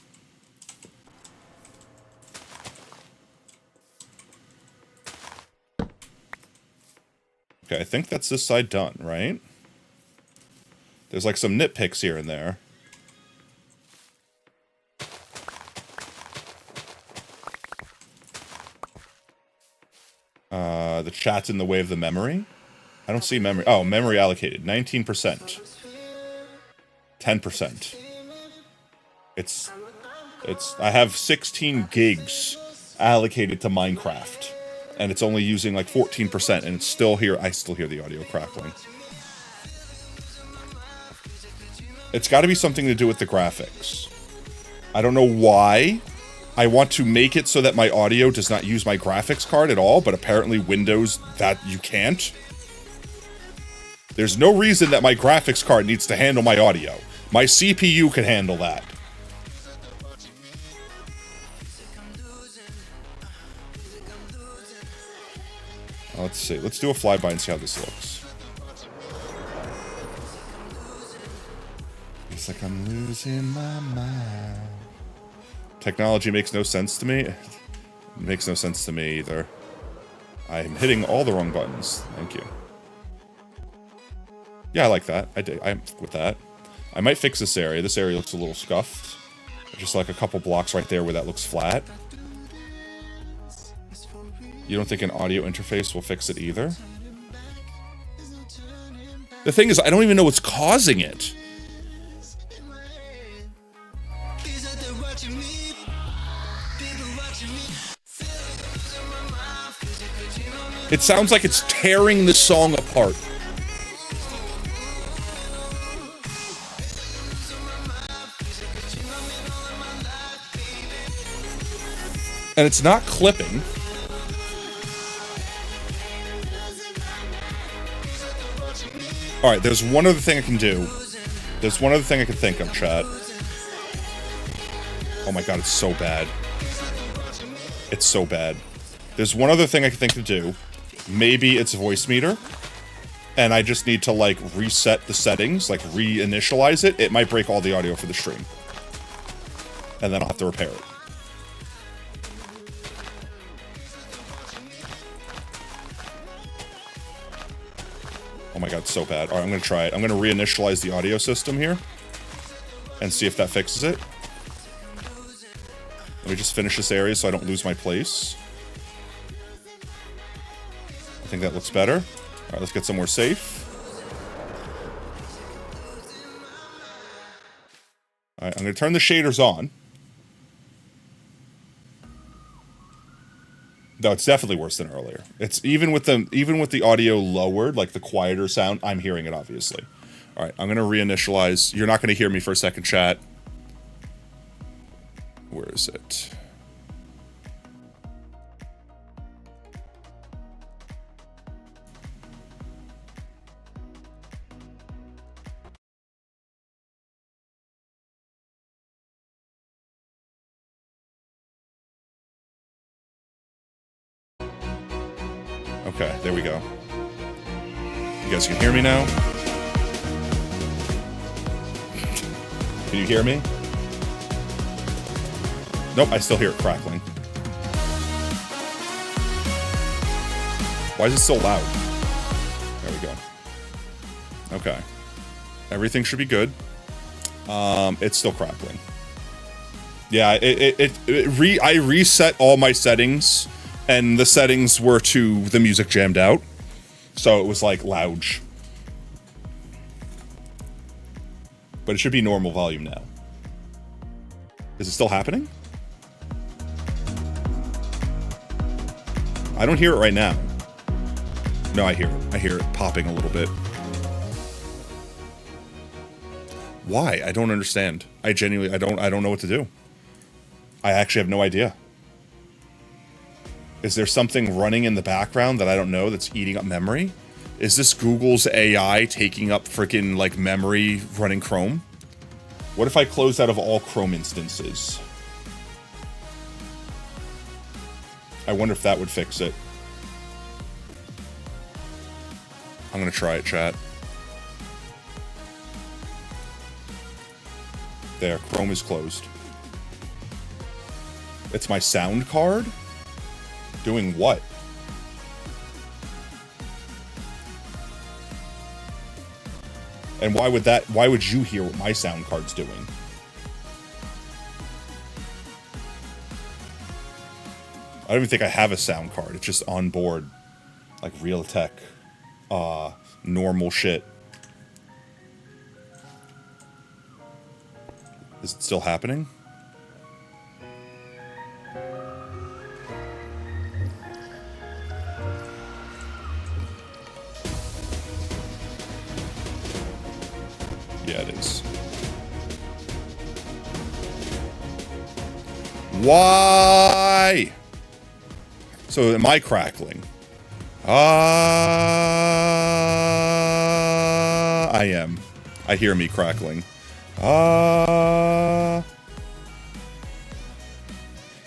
Okay, I think that's this side done, right? There's like some nitpicks here and there. The chat's in the way of the memory. I don't see memory. Oh, memory allocated. 19%. 10%. It's I have 16 gigs allocated to Minecraft, and it's only using like 14%, and it's still here. I still hear the audio crackling. It's got to be something to do with the graphics. I don't know why. I want to make it so that my audio does not use my graphics card at all, but apparently Windows, that you can't. There's no reason that my graphics card needs to handle my audio. My CPU can handle that. Let's see. Let's do a flyby and see how this looks. It's like I'm losing my mind. Technology makes no sense to me. It makes no sense to me either. I'm hitting all the wrong buttons. Thank you. Yeah, I like that. I'm with that. I might fix this area. This area looks a little scuffed. Just like a couple blocks right there where that looks flat. You don't think an audio interface will fix it either? The thing is, I don't even know what's causing it. It sounds like it's tearing the song apart. And it's not clipping. Alright, there's one other thing I can do. There's one other thing I can think of, chat. Oh my god, it's so bad. It's so bad. There's one other thing I can think to do. Maybe it's Voicemeeter. And I just need to, like, reset the settings, like, reinitialize it. It might break all the audio for the stream. And then I'll have to repair it. Oh my god, it's so bad. Alright, I'm gonna try it. I'm gonna reinitialize the audio system here. And see if that fixes it. Let me just finish this area so I don't lose my place. I think that looks better. Alright, let's get somewhere safe. Alright, I'm gonna turn the shaders on. No, it's definitely worse than earlier. It's even with the audio lowered, like the quieter sound, I'm hearing it obviously. All right, I'm gonna reinitialize. You're not gonna hear me for a second, chat. Where is it? Okay, there we go. You guys can hear me now? Can you hear me? Nope, I still hear it crackling. Why is it so loud? There we go. Okay. Everything should be good. It's still crackling. Yeah, I reset all my settings, and the settings were to the music jammed out. So it was like loud. But it should be normal volume now. Is it still happening? I don't hear it right now. No, I hear it. I hear it popping a little bit. Why? I don't understand. I genuinely, I don't know what to do. I actually have no idea. Is there something running in the background that I don't know that's eating up memory? Is this Google's AI taking up freaking like memory running Chrome? What if I closed out of all Chrome instances? I wonder if that would fix it. I'm gonna try it, chat. There, Chrome is closed. It's my sound card? Doing what? And why would you hear what my sound card's doing? I don't even think I have a sound card. It's just on board. Like Realtek. Normal shit. Is it still happening? Yeah, it is. Why? So am I crackling? I am. I hear me crackling.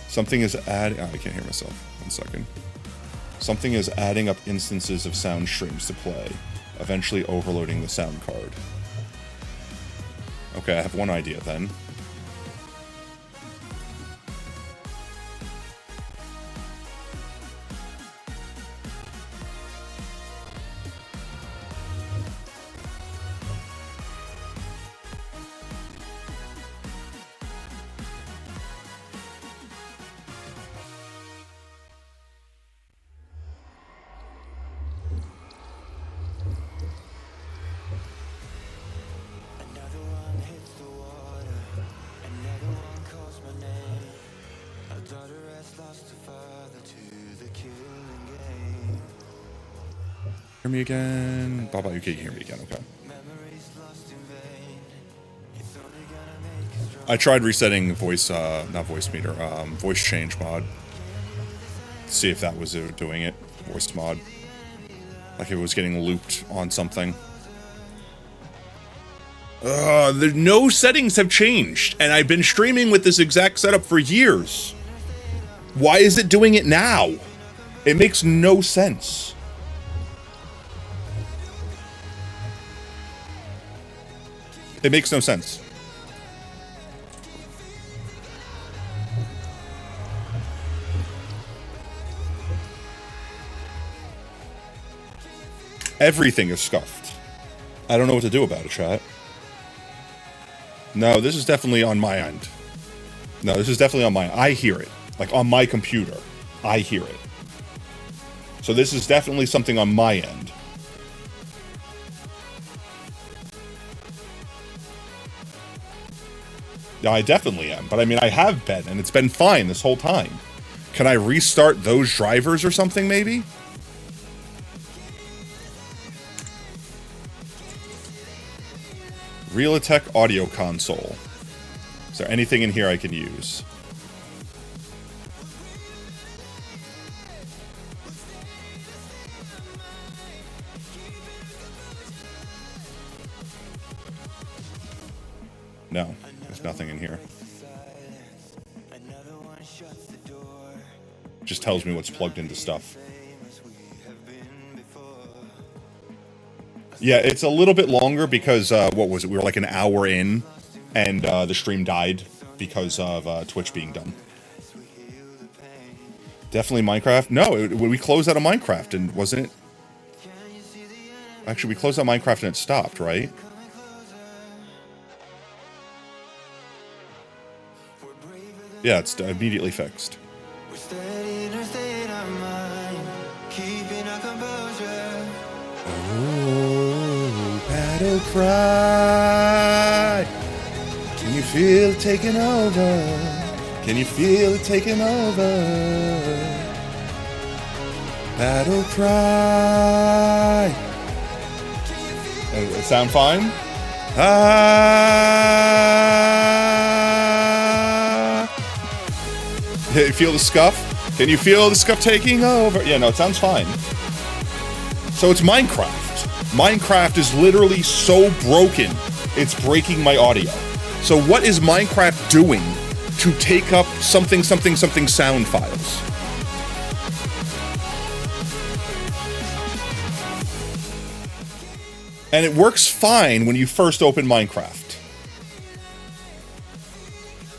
Something is adding... Oh, I can't hear myself. 1 second. Something is adding up instances of sound streams to play, eventually overloading the sound card. Okay, I have one idea then. Hear me again. Baba, you can hear me again, okay. I tried resetting voice, not voice meter, voice change mod. To see if that was doing it. Voice mod. Like if it was getting looped on something. No settings have changed, and I've been streaming with this exact setup for years. Why is it doing it now? It makes no sense. It makes no sense. Everything is scuffed. I don't know what to do about it, chat. No, this is definitely on my end. No, this is definitely on my... I hear it. Like, on my computer. I hear it. So this is definitely something on my end. Yeah, I definitely am. But I mean, I have been, and it's been fine this whole time. Can I restart those drivers or something, maybe? Realtek audio console. Is there anything in here I can use? No, there's nothing in here. Just tells me what's plugged into stuff. Yeah, it's a little bit longer because, what was it? We were like an hour in, and the stream died because of Twitch being done. Definitely Minecraft? No, we closed out of Minecraft, and wasn't it? Actually, we closed out Minecraft and it stopped, right? Yeah, it's immediately fixed. Oh, battle cry. Can you feel it taking over? Can you feel it taking over? Battle cry. Does it sound fine? You feel the scuff? Can you feel the scuff taking over? Yeah, no, it sounds fine. So it's Minecraft. Minecraft is literally so broken, it's breaking my audio. So what is Minecraft doing to take up something sound files? And it works fine when you first open Minecraft.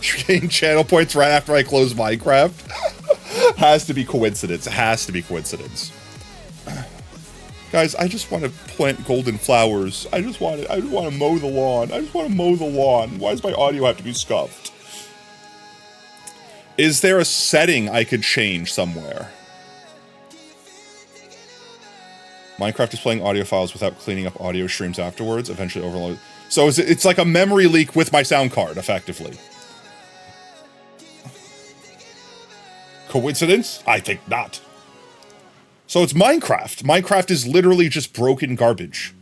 You're getting channel points right after I close Minecraft. Has to be coincidence. It has to be coincidence. Guys, I just want to plant golden flowers. I just want to mow the lawn. I just want to mow the lawn. Why does my audio have to be scuffed? Is there a setting I could change somewhere? Minecraft is playing audio files without cleaning up audio streams afterwards, eventually overload. So it's like a memory leak with my sound card, effectively. Coincidence? I think not. So it's Minecraft. Minecraft is literally just broken garbage.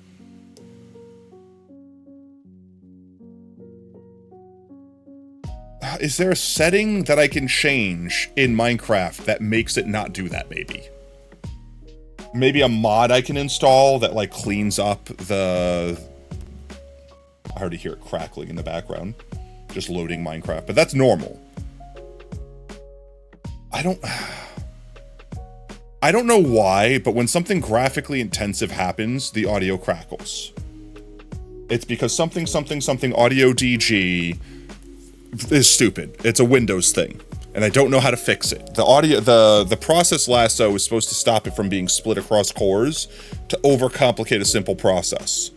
Is there a setting that I can change in Minecraft that makes it not do that, maybe? Maybe a mod I can install that, like, cleans up the... I already hear it crackling in the background. Just loading Minecraft, but that's normal. I don't know why, but when something graphically intensive happens, the audio crackles. It's because something audio DG is stupid. It's a Windows thing, and I don't know how to fix it. The process lasso is supposed to stop it from being split across cores to overcomplicate a simple process.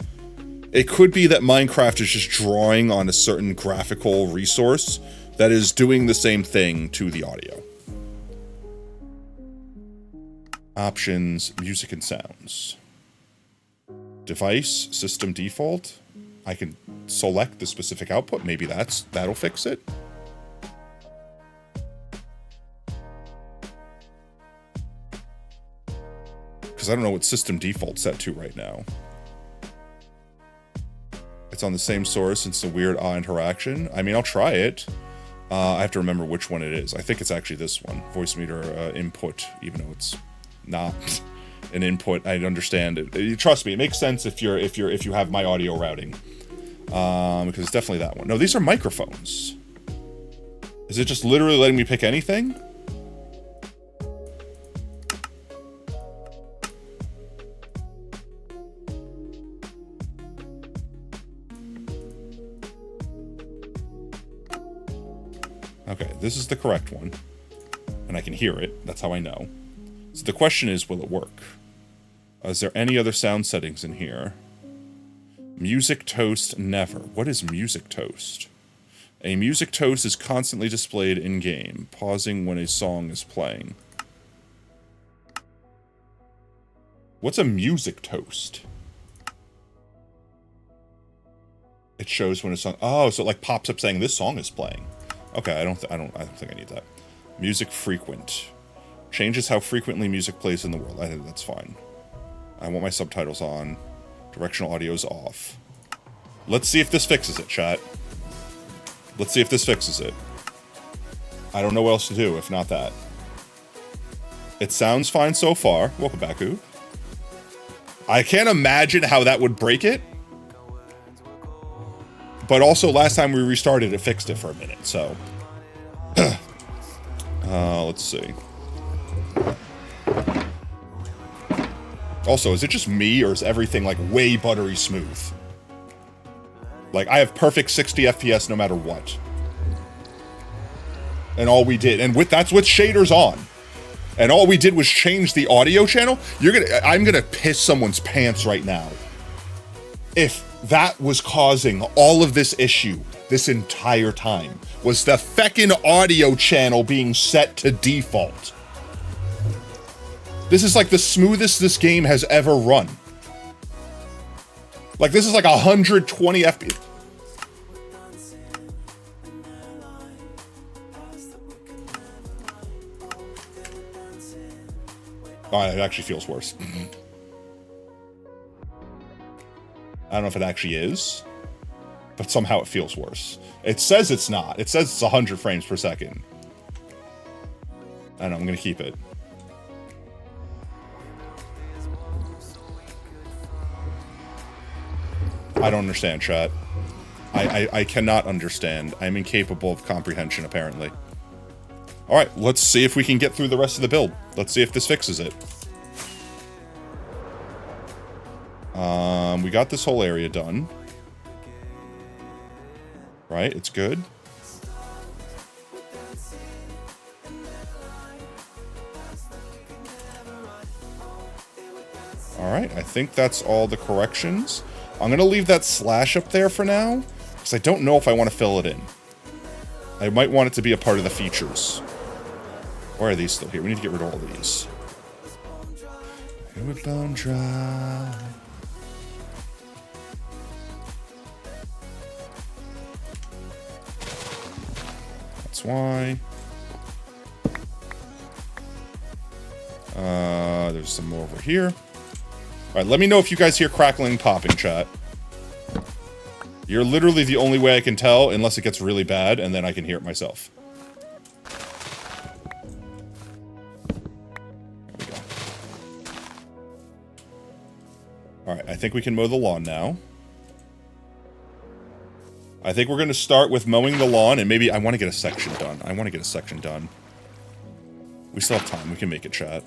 It could be that Minecraft is just drawing on a certain graphical resource that is doing the same thing to the audio. Options, music and sounds. Device, system default. I can select the specific output. Maybe that'll fix it. Because I don't know what system default's set to right now. It's on the same source. It's a weird interaction. I mean, I'll try it. I have to remember which one it is. I think it's actually this one. Voice meter input, even though it's not an input. I understand it. Trust me, it makes sense if you have my audio routing. Because it's definitely that one. No, these are microphones. Is it just literally letting me pick anything? Okay, this is the correct one. And I can hear it. That's how I know. So the question is, will it work? Is there any other sound settings in here? Music toast, never. What is music toast? A music toast is constantly displayed in-game, pausing when a song is playing. What's a music toast? It shows when a song... Oh, so it like pops up saying this song is playing. Okay, I don't think I need that. Music frequent. Changes how frequently music plays in the world. I think that's fine. I want my subtitles on. Directional audio's off. Let's see if this fixes it, chat. Let's see if this fixes it. I don't know what else to do if not that. It sounds fine so far. Welcome back, Oob. I can't imagine how that would break it. But also, last time we restarted, it fixed it for a minute, so... let's see. Also, is it just me, or is everything, like, way buttery smooth? Like, I have perfect 60 FPS no matter what. And all we did... And that's with shaders on. And all we did was change the audio channel. I'm gonna piss someone's pants right now. If that was causing all of this issue this entire time, was the feckin' audio channel being set to default. This is like the smoothest this game has ever run. Like, this is like 120 FPS. Oh, it actually feels worse. I don't know if it actually is, but somehow it feels worse. It says it's not. It says it's 100 frames per second. I don't know, I'm gonna keep it. I don't understand, chat. I cannot understand. I'm incapable of comprehension, apparently. Alright, let's see if we can get through the rest of the build. Let's see if this fixes it. We got this whole area done. Right, it's good. Alright, I think that's all the corrections. I'm going to leave that slash up there for now, because I don't know if I want to fill it in. I might want it to be a part of the features. Why are these still here? We need to get rid of all these. Here we bone dry. That's why. There's some more over here. Alright, let me know if you guys hear crackling, popping, chat. You're literally the only way I can tell, unless it gets really bad, and then I can hear it myself. There we go. Alright, I think we can mow the lawn now. I think we're going to start with mowing the lawn, and maybe I want to get a section done. We still have time. We can make it, chat.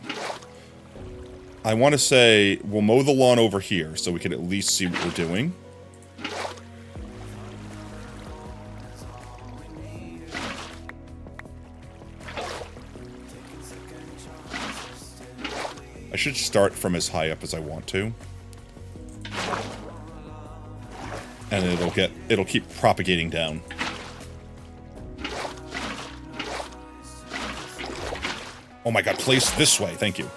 I want to say we'll mow the lawn over here so we can at least see what we're doing. I should start from as high up as I want to. And it'll keep propagating down. Oh my god, place this way, thank you.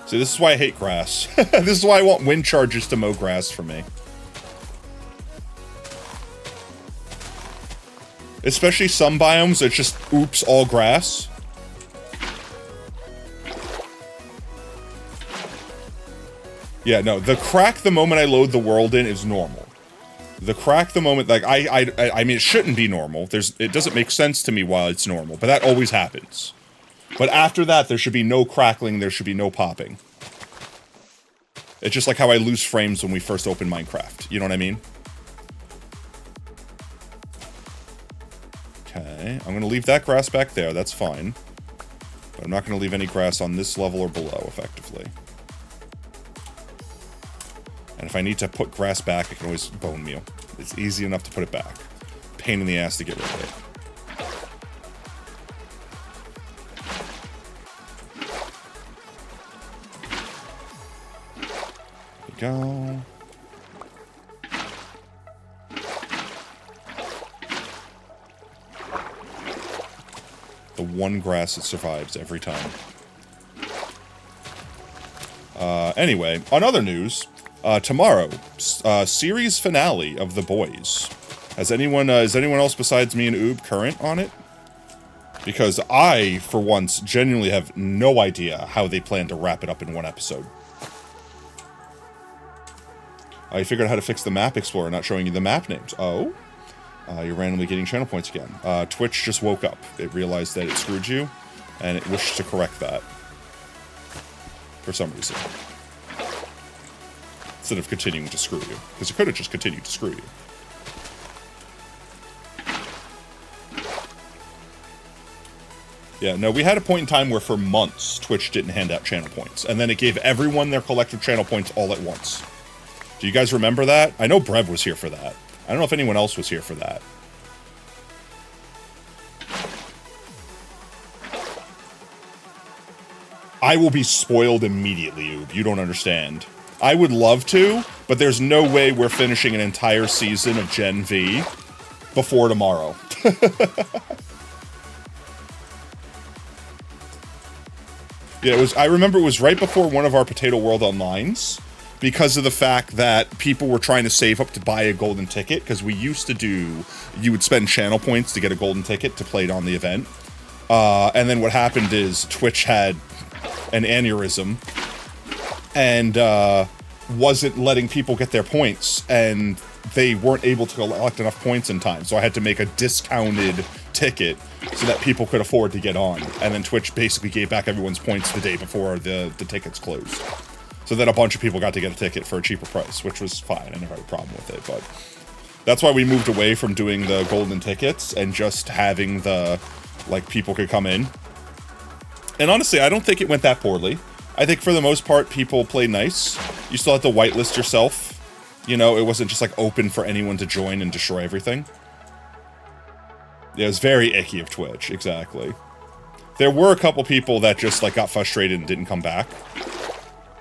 See, this is why I hate grass. This is why I want wind chargers to mow grass for me. Especially some biomes, it's just, oops, all grass. Yeah, no, the crack the moment I load the world in is normal. The crack the moment, like, I mean, it shouldn't be normal. It doesn't make sense to me while it's normal, but that always happens. But after that, there should be no crackling, there should be no popping. It's just like how I lose frames when we first open Minecraft. You know what I mean? Okay, I'm going to leave that grass back there, that's fine. But I'm not going to leave any grass on this level or below, effectively. And if I need to put grass back, I can always bone meal. It's easy enough to put it back. Pain in the ass to get rid of it. Go. The one grass that survives every time. Anyway, on other news, tomorrow, series finale of The Boys. Is anyone else besides me and Oob current on it? Because I, for once, genuinely have no idea how they plan to wrap it up in one episode. You figured out how to fix the map explorer, not showing you the map names. Oh? You're randomly getting channel points again. Twitch just woke up. It realized that it screwed you, and it wished to correct that. For some reason. Instead of continuing to screw you. Because it could have just continued to screw you. Yeah, no, we had a point in time where for months, Twitch didn't hand out channel points. And then it gave everyone their collective channel points all at once. Do you guys remember that? I know Brev was here for that. I don't know if anyone else was here for that. I will be spoiled immediately, Oob. You don't understand. I would love to, but there's no way we're finishing an entire season of Gen V before tomorrow. Yeah, I remember it was right before one of our Potato World Onlines, because of the fact that people were trying to save up to buy a golden ticket, because we used to do, you would spend channel points to get a golden ticket to play it on the event. And then what happened is Twitch had an aneurysm and wasn't letting people get their points, and they weren't able to collect enough points in time. So I had to make a discounted ticket so that people could afford to get on. And then Twitch basically gave back everyone's points the day before the tickets closed. So then a bunch of people got to get a ticket for a cheaper price, which was fine. I never had a problem with it, but That's why we moved away from doing the golden tickets and just having the, like, people could come in. And honestly, I don't think it went that poorly. I think for the most part, people played nice. You still had to whitelist yourself. You know, it wasn't just, like, open for anyone to join and destroy everything. Yeah, it was very icky of Twitch, exactly. There were a couple people that just, like, got frustrated and didn't come back.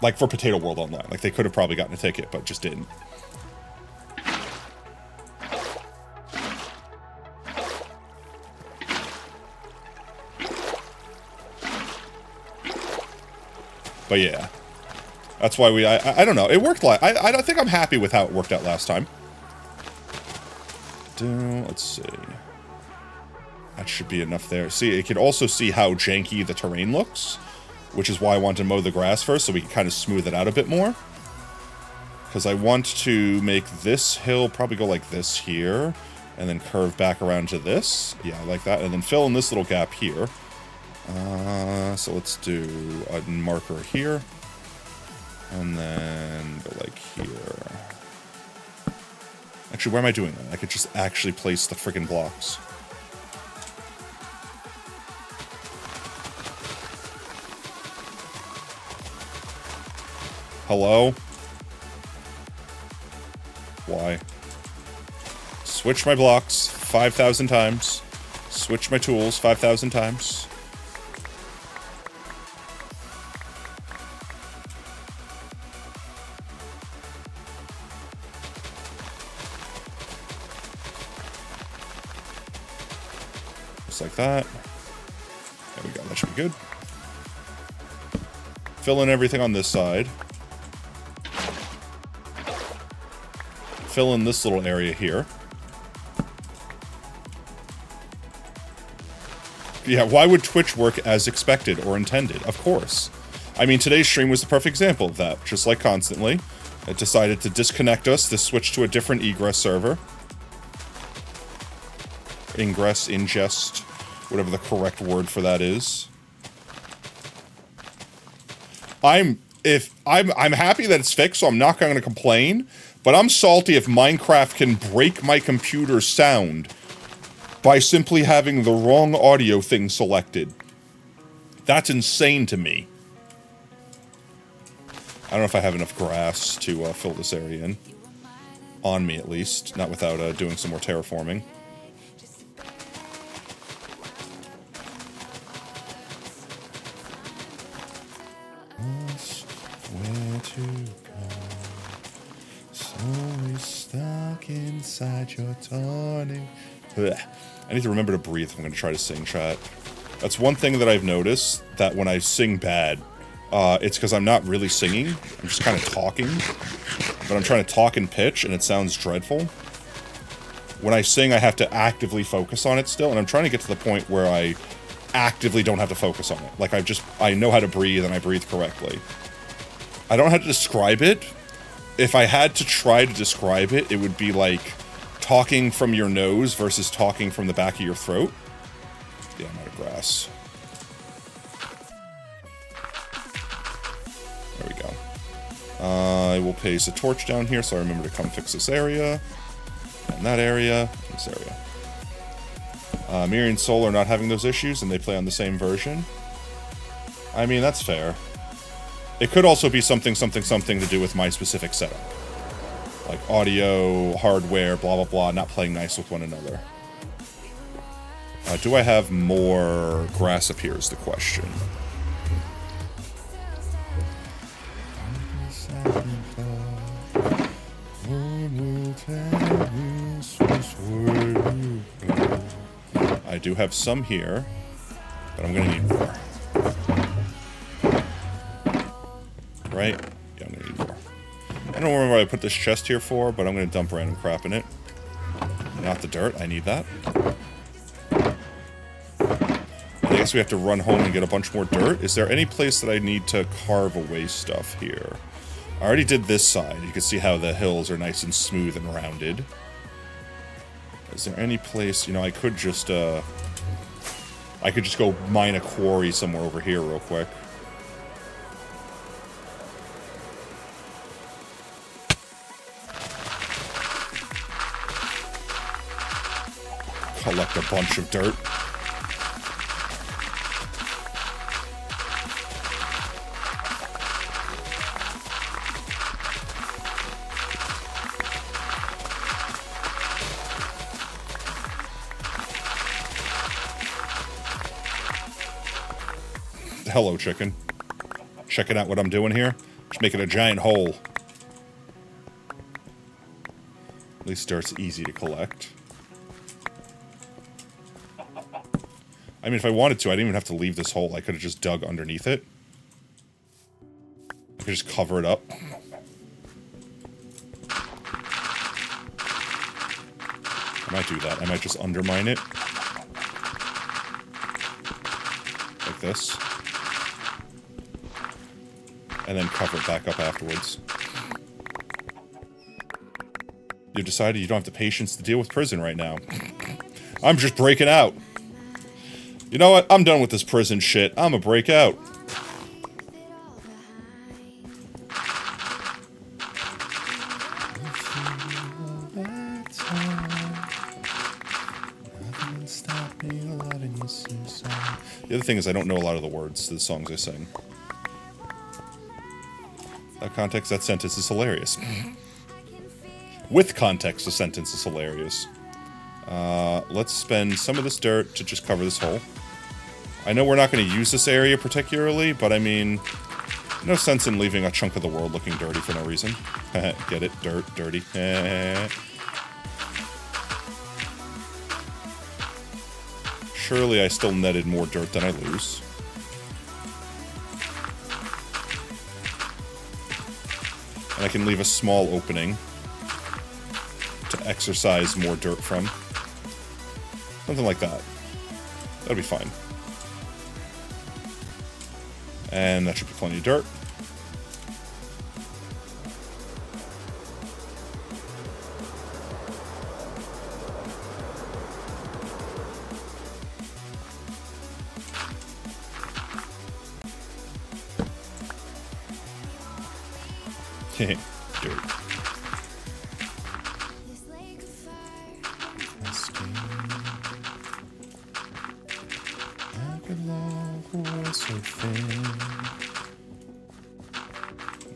Like, for Potato World Online. Like, they could have probably gotten a ticket, but just didn't. But yeah, that's why I don't know. It worked like, I don't think I'm happy with how it worked out last time. Let's see. That should be enough there. See, you can also see how janky the terrain looks, which is why I want to mow the grass first, so we can kind of smooth it out a bit more. Because I want to make this hill probably go like this here, and then curve back around to this. Yeah, like that, and then fill in this little gap here. So let's do a marker here, and then go like here. Actually, where am I doing that? I could just actually place the friggin' blocks. Hello? Why? Switch my blocks 5,000 times. Switch my tools 5,000 times. Like that. There we go, that should be good. Fill in everything on this side. Fill in this little area here. Yeah, why would Twitch work as expected or intended? Of course. I mean, today's stream was the perfect example of that. Just like constantly, it decided to disconnect us to switch to a different egress server. Ingress, ingest, whatever the correct word for that is. I'm happy that it's fixed, so I'm not going to complain, but I'm salty if Minecraft can break my computer's sound by simply having the wrong audio thing selected. That's insane to me. I don't know if I have enough grass to fill this area in. On me, at least. Not without doing some more terraforming. Where to go? So stuck inside your tunnel. I need to remember to breathe if I'm going to try to sing, chat. That's one thing that I've noticed, that when I sing bad, it's because I'm not really singing. I'm just kind of talking. But I'm trying to talk in pitch, and it sounds dreadful. When I sing, I have to actively focus on it still, and I'm trying to get to the point where I actively don't have to focus on it. Like, I know how to breathe, and I breathe correctly. I don't know how to describe it. If I had to try to describe it, it would be like talking from your nose versus talking from the back of your throat. Yeah, I'm out of grass. There we go. I will place a torch down here so I remember to come fix this area. And that area. And this area. Miri and Soul are not having those issues, and they play on the same version. I mean, that's fair. It could also be something to do with my specific setup. Like audio, hardware, blah blah blah, not playing nice with one another. Do I have more grass up here is the question. I do have some here, but I'm gonna need more. Right? Yeah, I'm gonna need more. I don't remember what I put this chest here for, but I'm gonna dump random crap in it. Not the dirt, I need that. I guess we have to run home and get a bunch more dirt. Is there any place that I need to carve away stuff here? I already did this side. You can see how the hills are nice and smooth and rounded. Is there any place, you know, I could just go mine a quarry somewhere over here real quick. collect a bunch of dirt. Hello, chicken. Checking out what I'm doing here? Just making a giant hole. At least dirt's easy to collect. I mean, if I wanted to, I didn't even have to leave this hole. I could have just dug underneath it. I could just cover it up. I might do that. I might just undermine it. Like this. And then cover it back up afterwards. You decided you don't have the patience to deal with prison right now. I'm just breaking out. You know what? I'm done with this prison shit. I'm a break out. The other thing is I don't know a lot of the words to the songs I sing. That context, that sentence is hilarious. With context, the sentence is hilarious. Let's spend some of this dirt to just cover this hole. I know we're not going to use this area particularly, but I mean, no sense in leaving a chunk of the world looking dirty for no reason. Get it? Dirt, dirty. Surely I still netted more dirt than I lose. And I can leave a small opening to exercise more dirt from. Something like that. That'll be fine. And that should be plenty of dirt. Dirt.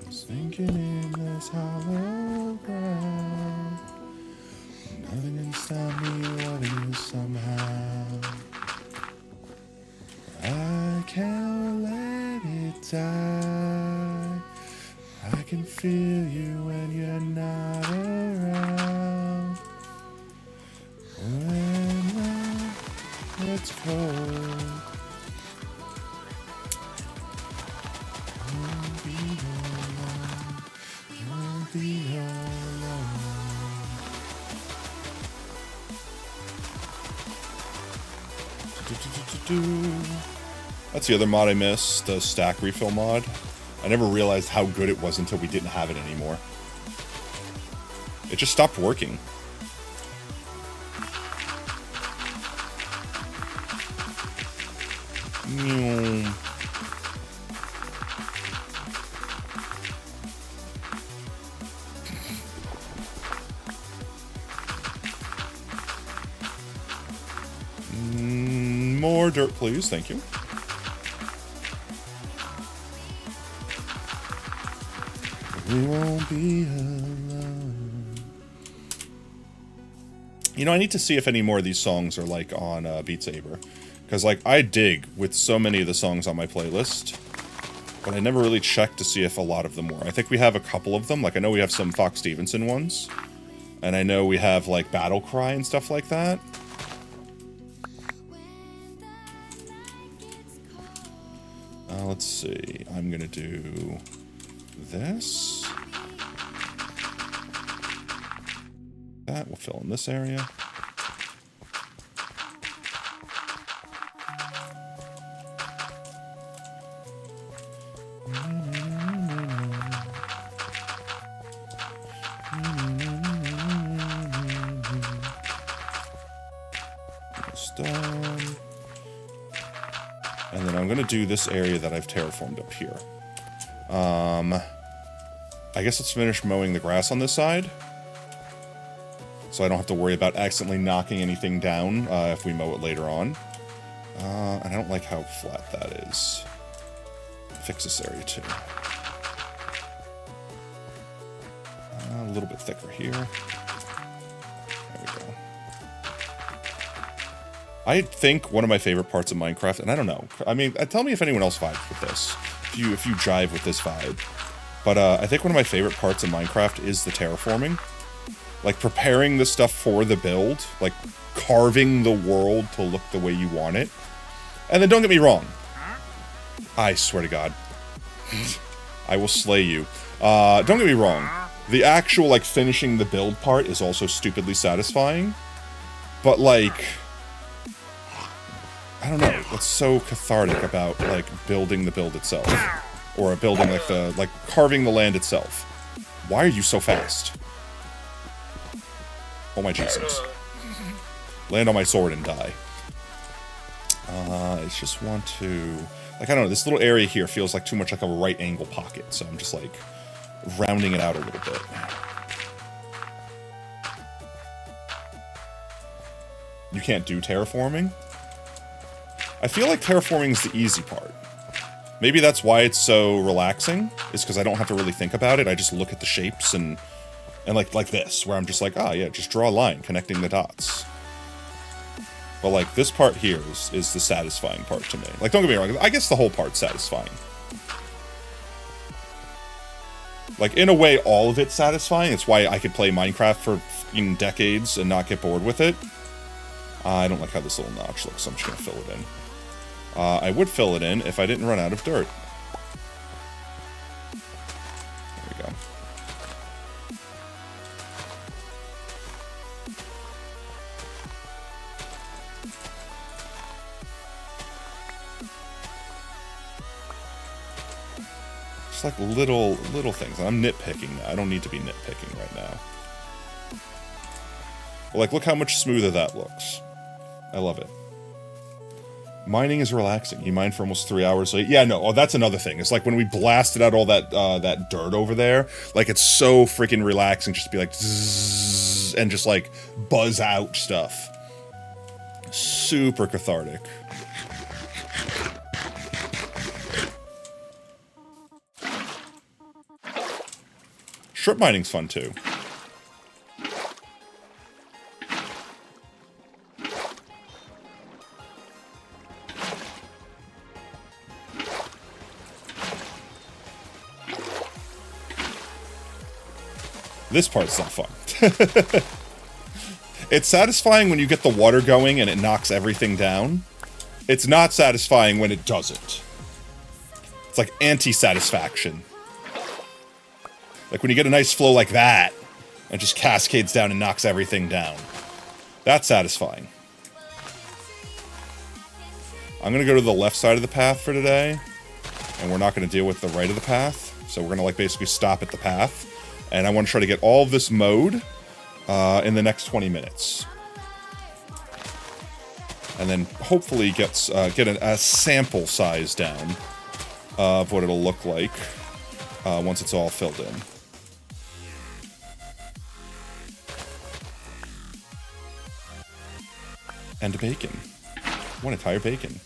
Sinking in this hollow ground. Nothing can stop me loving you somehow. I can't let it die. I can feel you when you're not around. When it's cold, you'll be alone. You'll be alone. That's the other mod I missed, the stack refill mod. I never realized how good it was until we didn't have it anymore. It just stopped working. More dirt, please. Thank you. We won't be alone. You know, I need to see if any more of these songs are, like, on Beat Saber. Because, like, I dig with so many of the songs on my playlist. But I never really checked to see if a lot of them were. I think we have a couple of them. Like, I know we have some Fox Stevenson ones. And I know we have, like, Battle Cry and stuff like that. Let's see. I'm gonna do this. That will fill in this area. Done. And then I'm going to do this area that I've terraformed up here. I guess let's finish mowing the grass on this side. so I don't have to worry about accidentally knocking anything down if we mow it later on. And I don't like how flat that is. Fix this area too. A little bit thicker here. There we go. I think one of my favorite parts of Minecraft, and I don't know, I mean, tell me if anyone else vibes with this, if you jive with this vibe, but I think one of my favorite parts of Minecraft is the terraforming. Like, preparing the stuff for the build, like, carving the world to look the way you want it. And then don't get me wrong, I swear to God, I will slay you. Don't get me wrong, the actual, like, finishing the build part is also stupidly satisfying, but, like, I don't know, what's so cathartic about, like, building the build itself? Or building, like, carving the land itself. Why are you so fast? Oh my Jesus. Land on my sword and die. I just want to... Like, I don't know, this little area here feels like too much like a right angle pocket, so I'm just, like, rounding it out a little bit. You can't do terraforming? I feel like terraforming is the easy part. Maybe that's why it's so relaxing, is because I don't have to really think about it. I just look at the shapes and like this, where I'm just like, yeah, just draw a line connecting the dots. But, like, this part here is the satisfying part to me. Like, don't get me wrong, I guess the whole part's satisfying. Like, in a way, all of it's satisfying. It's why I could play Minecraft for fucking decades and not get bored with it. I don't like how this little notch looks, so I'm just gonna fill it in. I would fill it in if I didn't run out of dirt. There we go. Just like little things. I'm nitpicking now. I don't need to be nitpicking right now. But, like, look how much smoother that looks. I love it. Mining is relaxing. You mine for almost 3 hours. Yeah, no. Oh, that's another thing. It's like when we blasted out all that that dirt over there. Like, it's so freaking relaxing just to be like, zzz, and just like buzz out stuff. Super cathartic. Strip mining's fun too. This part's not fun. It's satisfying when you get the water going and it knocks everything down. It's not satisfying when it doesn't. It's like anti-satisfaction. Like when you get a nice flow like that, and just cascades down and knocks everything down. That's satisfying. I'm gonna go to the left side of the path for today, and we're not gonna deal with the right of the path. So we're gonna, like, basically stop at the path. And I want to try to get all of this mowed in the next 20 minutes. And then hopefully get a sample size down of what it'll look like once it's all filled in. And bacon. One entire bacon.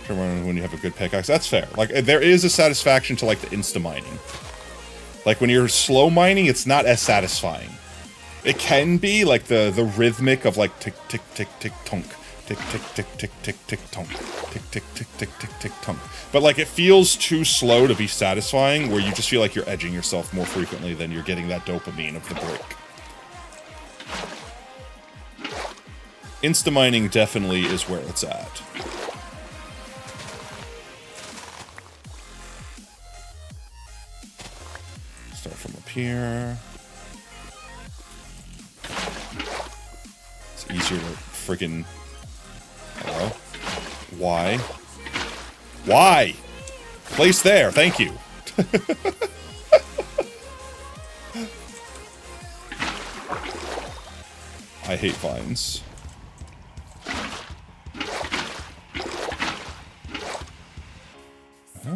When you have a good pickaxe, that's fair. Like, there is a satisfaction to, like, the insta-mining. Like, when you're slow mining, it's not as satisfying. It can be, like, the rhythmic of, like, tick, tick, tick, tick, tonk. Tick, tick, tick, tick, tick, tick, tonk. Tick, tick, tick, tick, tick, tick, tonk. But, like, it feels too slow to be satisfying, where you just feel like you're edging yourself more frequently than you're getting that dopamine of the break. Insta-mining definitely is where it's at. Start from up here. It's easier to friggin'... Hello? Why? Why? Place there, thank you. I hate vines.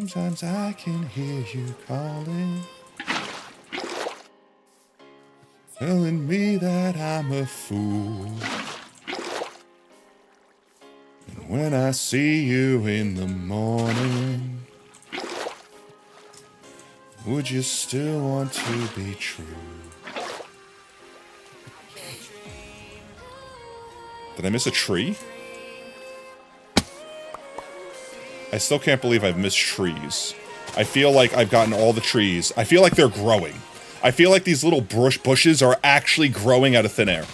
Sometimes I can hear you calling, telling me that I'm a fool. And when I see you in the morning, would you still want to be true? Did I miss a tree? I still can't believe I've missed trees. I feel like I've gotten all the trees. I feel like they're growing. I feel like these little bushes are actually growing out of thin air.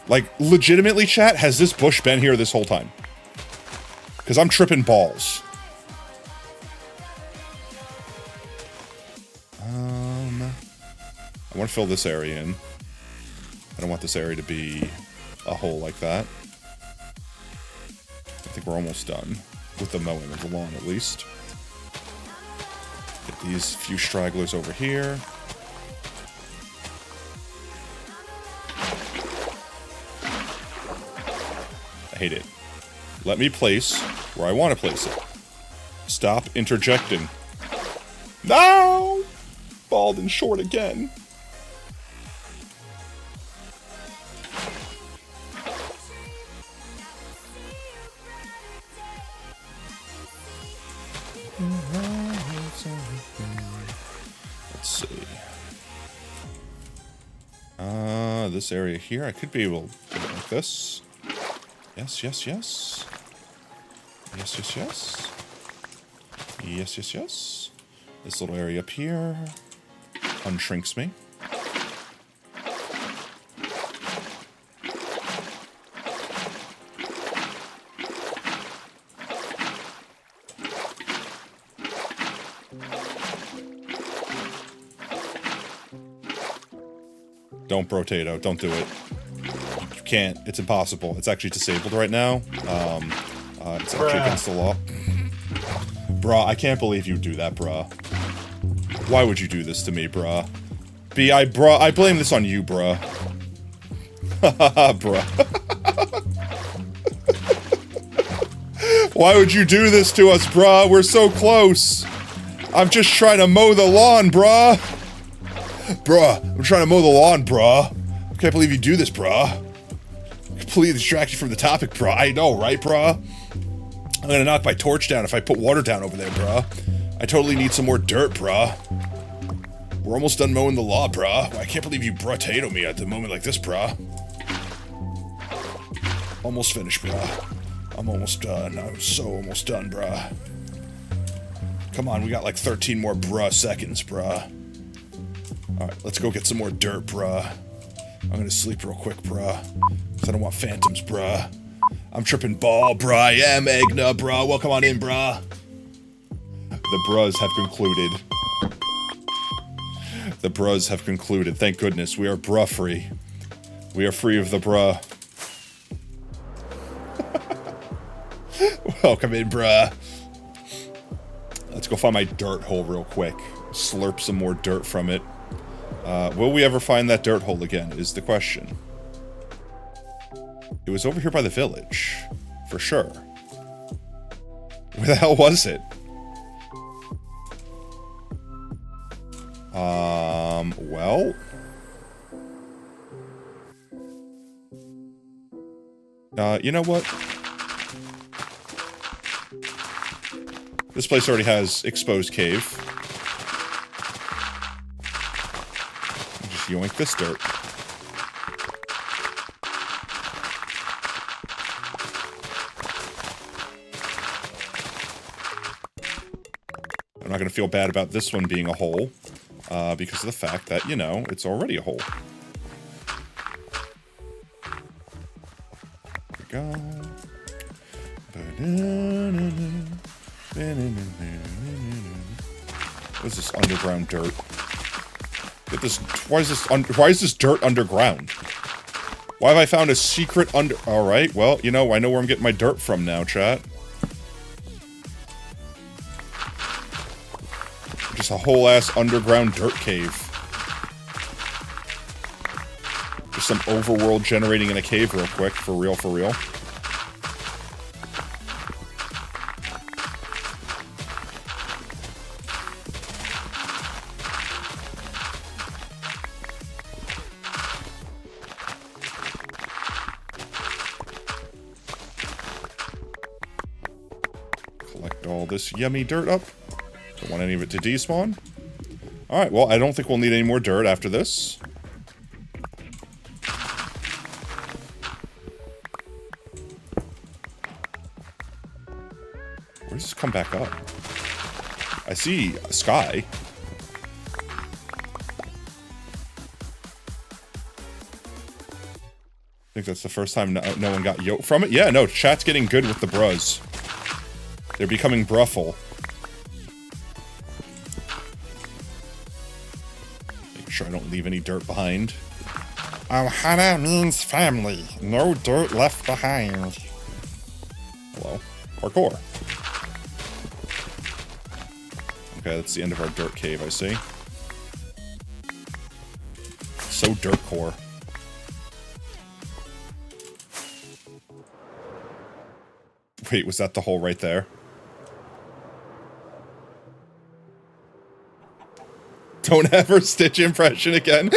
Like, legitimately, chat, has this bush been here this whole time? Because I'm tripping balls. I want to fill this area in. I don't want this area to be a hole like that. I think we're almost done with the mowing of the lawn, at least. Get these few stragglers over here. I hate it. Let me place where I want to place it. Stop interjecting. No! Bald and short again. Let's see. This area here, I could be able to do it like this. Yes, yes, yes. Yes, yes, yes. Yes, yes, yes. This little area up here unshrinks me. Don't, Brotato. Don't do it. You can't. It's impossible. It's actually disabled right now. It's actually against the law. Bruh, I can't believe you do that, bruh. Why would you do this to me, bruh? Bruh, I blame this on you, bruh. Haha, bruh. Why would you do this to us, bruh? We're so close. I'm just trying to mow the lawn, bruh. Bruh, I'm trying to mow the lawn, bruh. I can't believe you do this, bruh. Completely distracted from the topic, bruh. I know, right, bruh? I'm gonna knock my torch down if I put water down over there, bruh. I totally need some more dirt, bruh. We're almost done mowing the lawn, bruh. I can't believe you bruh-tato me at the moment like this, bruh. Almost finished, bruh. I'm almost done. I'm so almost done, bruh. Come on, we got like 13 more bruh seconds, bruh. Alright, let's go get some more dirt, bruh. I'm gonna sleep real quick, bruh. Cause I don't want phantoms, bruh. I'm tripping ball, bruh. I am Egna, bruh. Welcome on in, bruh. The bruhs have concluded. The bruhs have concluded. Thank goodness. We are bruh free. We are free of the bruh. Welcome in, bruh. Let's go find my dirt hole real quick. Slurp some more dirt from it. Will we ever find that dirt hole again, is the question. It was over here by the village. For sure. Where the hell was it? Well... you know what? This place already has exposed cave. Just yoink this dirt. I'm not going to feel bad about this one being a hole, because of the fact that, you know, it's already a hole. There we go. What is this underground dirt? Get this. Why is this dirt underground? Why have I found a secret under? All right. Well, you know, I know where I'm getting my dirt from now, chat. Just a whole ass underground dirt cave. Just some overworld generating in a cave real quick, for real, for real. all this yummy dirt up. Don't want any of it to despawn. Alright, well, I don't think we'll need any more dirt after this. Where does this come back up? I see a sky. I think that's the first time no one got yoked from it. Yeah, no, chat's getting good with the brus. They're becoming bruffle. Make sure I don't leave any dirt behind. Ohana means family. No dirt left behind. Hello. Parkour. Okay, that's the end of our dirt cave, I see. So dirt core. Wait, was that the hole right there? Don't ever Stitch impression again.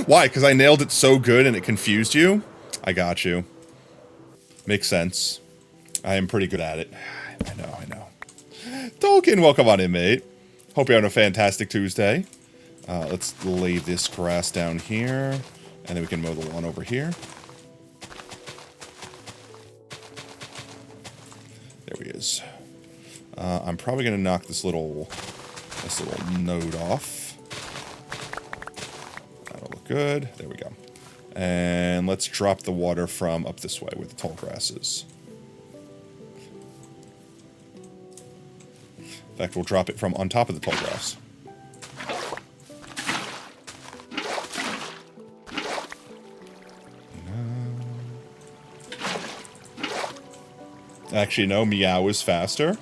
Why? Because I nailed it so good and it confused you? I got you. Makes sense. I am pretty good at it. I know. Tolkien, welcome on in, mate. Hope you're having a fantastic Tuesday. Let's lay this grass down here. And then we can mow the lawn over here. There he is. I'm probably going to knock this little node off. That'll look good. There we go. And let's drop the water from up this way where the tall grass is. In fact, we'll drop it from on top of the tall grass. Actually, no, meow is faster.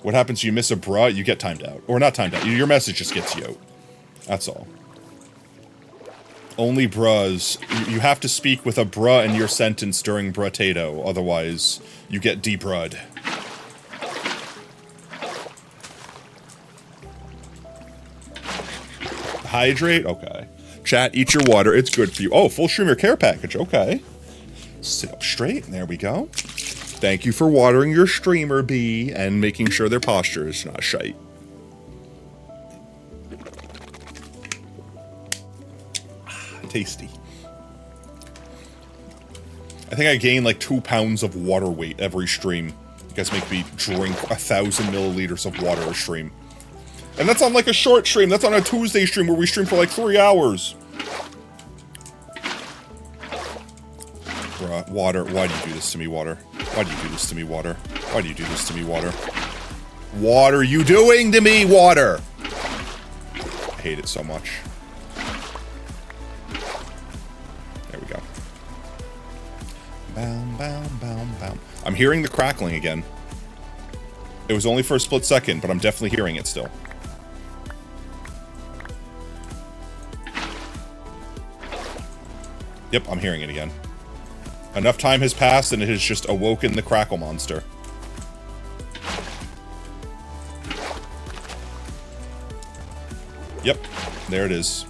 What happens, you miss a bruh, you get timed out. Or not timed out, your message just gets yoked. That's all. Only bruhs. You have to speak with a bruh in your sentence during brutato, otherwise you get debrud. Hydrate? Okay. Chat, eat your water, it's good for you. Oh, full streamer care package, okay. Sit up straight, there we go. Thank you for watering your streamer bee and making sure their posture is not shite. Tasty. I think I gain like 2 pounds of water weight every stream. You guys make me drink 1,000 milliliters of water a stream. And that's on like a short stream. That's on a Tuesday stream where we stream for like 3 hours. Bruh, water. Why do you do this to me, water? Why do you do this to me, water? Why do you do this to me, water? What are you doing to me, water? I hate it so much. There we go. Boom, boom, boom, boom. I'm hearing the crackling again. It was only for a split second, but I'm definitely hearing it still. Yep, I'm hearing it again. Enough time has passed and it has just awoken the crackle monster. Yep, there it is.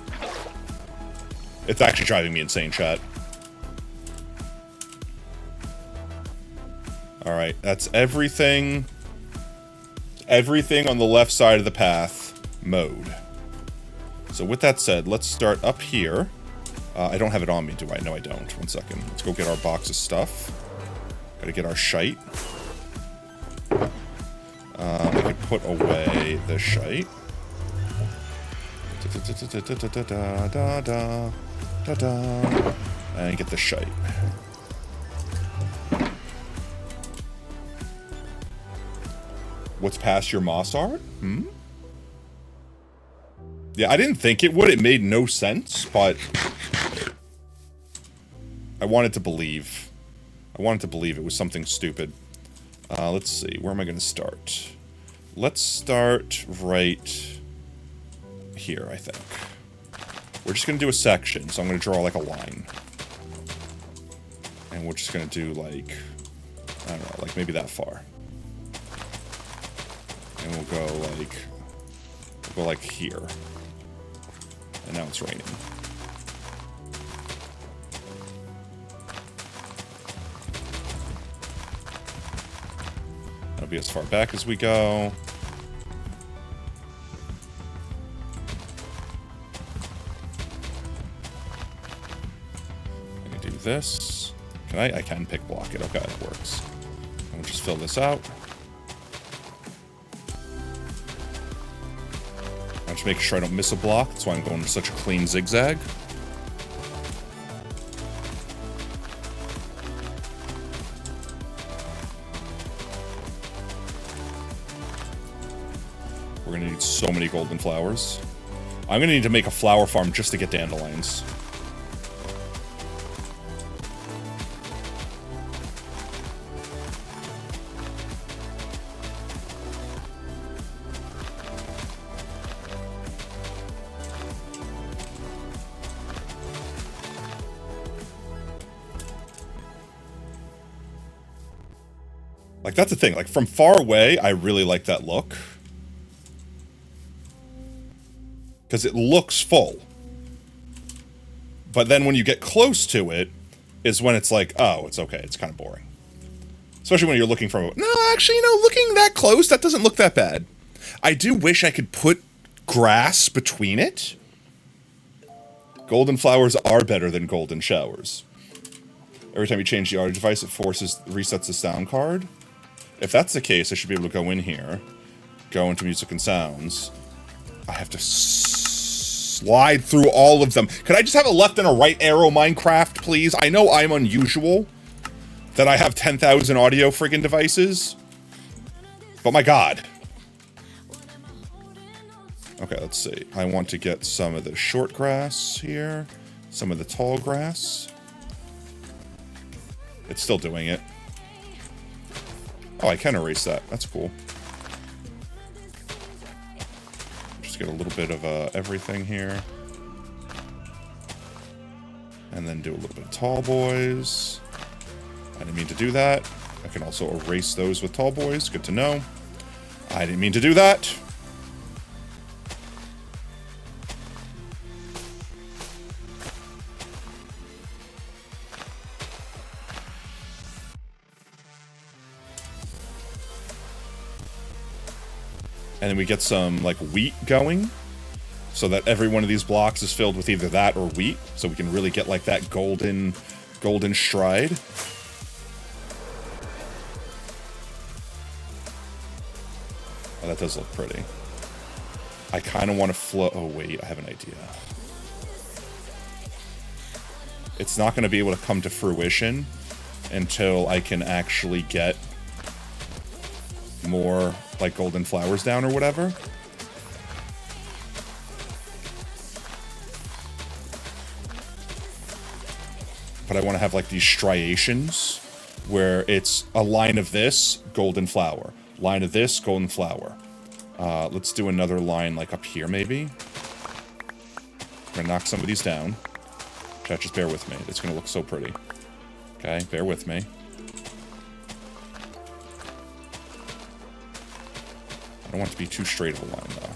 It's actually driving me insane, chat. Alright, that's everything. Everything on the left side of the path mowed. So with that said, let's start up here. I don't have it on me, do I? No, I don't. 1 second. Let's go get our box of stuff. Gotta get our shite. I could put away the shite. And get the shite. What's past your moss art? Yeah, I didn't think it would. It made no sense, but I wanted to believe. I wanted to believe it was something stupid. Let's see. Where am I going to start? Let's start right here, I think. We're just going to do a section, so I'm going to draw like a line. And we're just going to do like, I don't know, like maybe that far. And we'll go like here. And now it's raining. That'll be as far back as we go. I can do this. Can I? I can pick block it. Okay, that works. And we'll just fill this out. I'm just making sure I don't miss a block. That's why I'm going such a clean zigzag. We're gonna need so many golden flowers. I'm gonna need to make a flower farm just to get dandelions. Like, that's the thing. Like, from far away, I really like that look. Because it looks full. But then when you get close to it, is when it's like, oh, it's okay. It's kind of boring. Especially when you're looking from... No, actually, looking that close, that doesn't look that bad. I do wish I could put grass between it. Golden flowers are better than golden showers. Every time you change the audio device, it resets the sound card. If that's the case, I should be able to go in here, go into music and sounds. I have to slide through all of them. Could I just have a left and a right arrow Minecraft, please? I know I'm unusual that I have 10,000 audio friggin' devices, but my god. Okay, let's see. I want to get some of the short grass here, some of the tall grass. It's still doing it. Oh, I can erase that. That's cool. Just get a little bit of everything here. And then do a little bit of tall boys. I didn't mean to do that. I can also erase those with tall boys. Good to know. I didn't mean to do that. And then we get some, like, wheat going, so that every one of these blocks is filled with either that or wheat, so we can really get, like, that golden stride. Oh, that does look pretty. I kind of want to flow... Oh, wait, I have an idea. It's not going to be able to come to fruition until I can actually get more, like, golden flowers down or whatever. But I want to have, like, these striations where it's a line of this, golden flower. Line of this, golden flower. Let's do another line, like, up here, maybe. I'm gonna knock some of these down. Chat, just bear with me. It's gonna look so pretty. Okay, bear with me. I don't want it to be too straight of a line, though.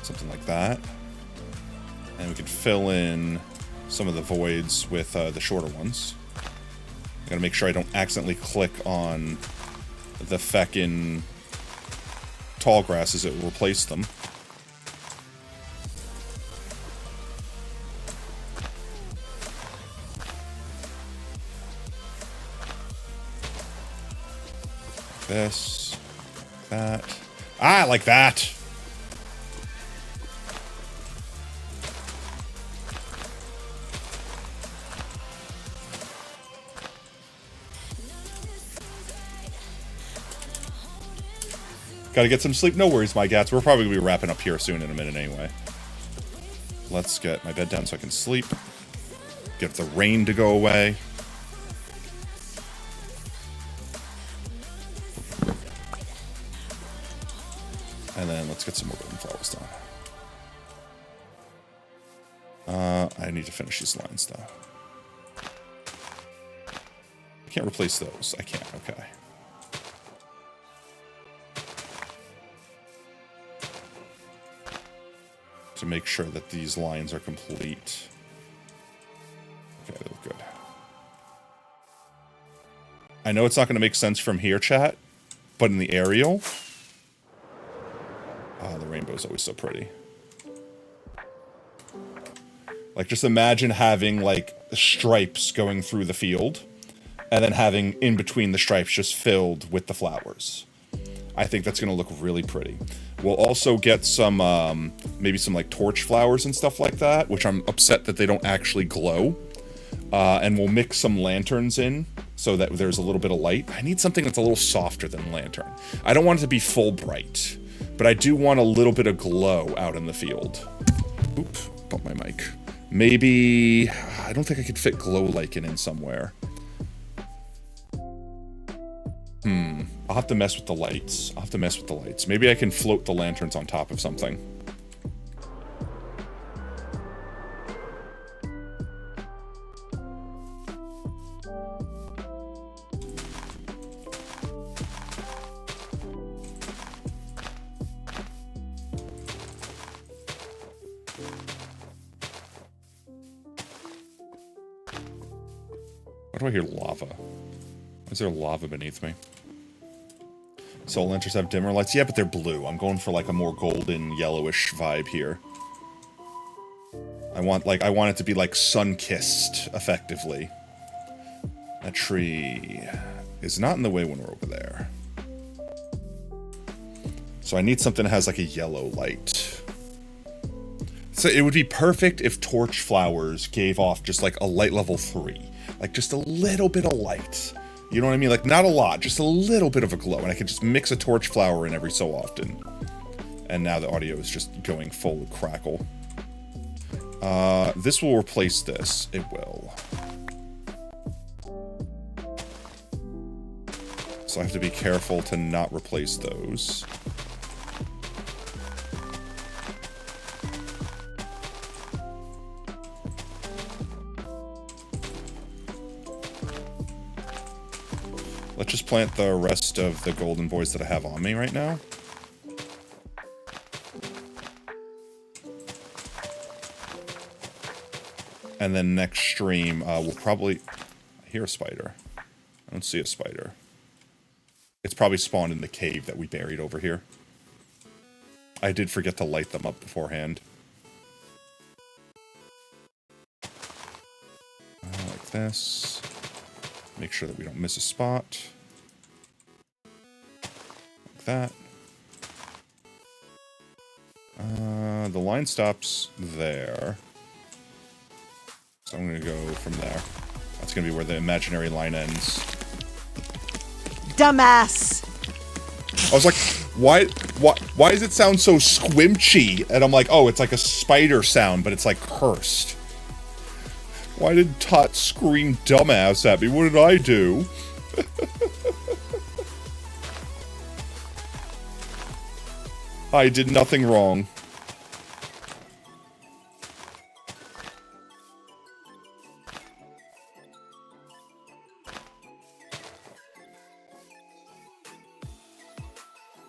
Something like that. And we could fill in some of the voids with the shorter ones. I gotta make sure I don't accidentally click on the feckin' tall grasses that will replace them. This, that. Ah, like that. Gotta get some sleep. No worries, my gats. We're probably gonna be wrapping up here soon in a minute anyway. Let's get my bed down so I can sleep. Get the rain to go away. And then let's get some more golden flowers down. I need to finish these lines, though. I can't replace those. I can't. Okay. To make sure that these lines are complete. Okay, they look good. I know it's not going to make sense from here, chat, but in the aerial... Oh, the rainbow's always so pretty. Like, just imagine having, like, stripes going through the field, and then having in between the stripes just filled with the flowers. I think that's going to look really pretty. We'll also get some, maybe some, like, torch flowers and stuff like that, which I'm upset that they don't actually glow. And we'll mix some lanterns in, so that there's a little bit of light. I need something that's a little softer than lantern. I don't want it to be full bright, but I do want a little bit of glow out in the field. Oop, bump my mic. Maybe... I don't think I could fit glow lichen in somewhere. I'll have to mess with the lights. Maybe I can float the lanterns on top of something. Why do I hear lava? Why is there lava beneath me? Soul lanterns have dimmer lights. Yeah, but they're blue. I'm going for like a more golden, yellowish vibe here. I want it to be like sun-kissed, effectively. That tree is not in the way when we're over there. So I need something that has like a yellow light. So it would be perfect if torch flowers gave off just like a light level 3. Like just a little bit of light. You know what I mean? Like not a lot, just a little bit of a glow. And I could just mix a torch flower in every so often. And now the audio is just going full crackle. This will replace this. It will. So I have to be careful to not replace those. Let's just plant the rest of the golden boys that I have on me right now. And then next stream, we'll probably... I hear a spider. I don't see a spider. It's probably spawned in the cave that we buried over here. I did forget to light them up beforehand. Like this. Make sure that we don't miss a spot. Like that. The line stops there. So I'm going to go from there. That's going to be where the imaginary line ends. Dumbass! I was like, why does it sound so squinchy? And I'm like, oh, it's like a spider sound, but it's like cursed. Why did Tot scream dumbass at me? What did I do? I did nothing wrong.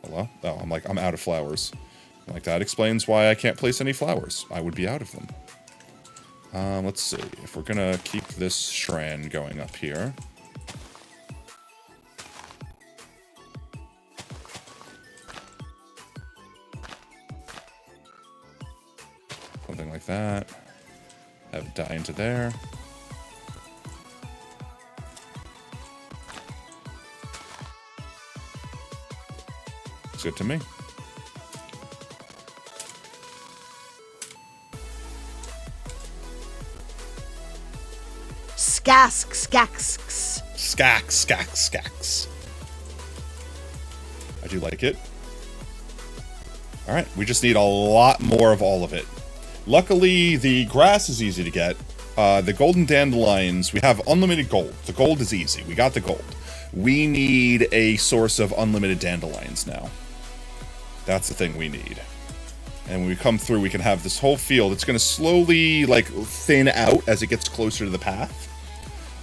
Hello? Oh, I'm out of flowers. Like, that explains why I can't place any flowers. I would be out of them. Let's see. If we're gonna keep this strand going up here. Something like that. Have it die into there. It's good to me. Skacks. I do like it. Alright, we just need a lot more of all of it. Luckily, the grass is easy to get. The golden dandelions, we have unlimited gold. The gold is easy. We got the gold. We need a source of unlimited dandelions now. That's the thing we need. And when we come through, we can have this whole field. It's going to slowly, like, thin out as it gets closer to the path.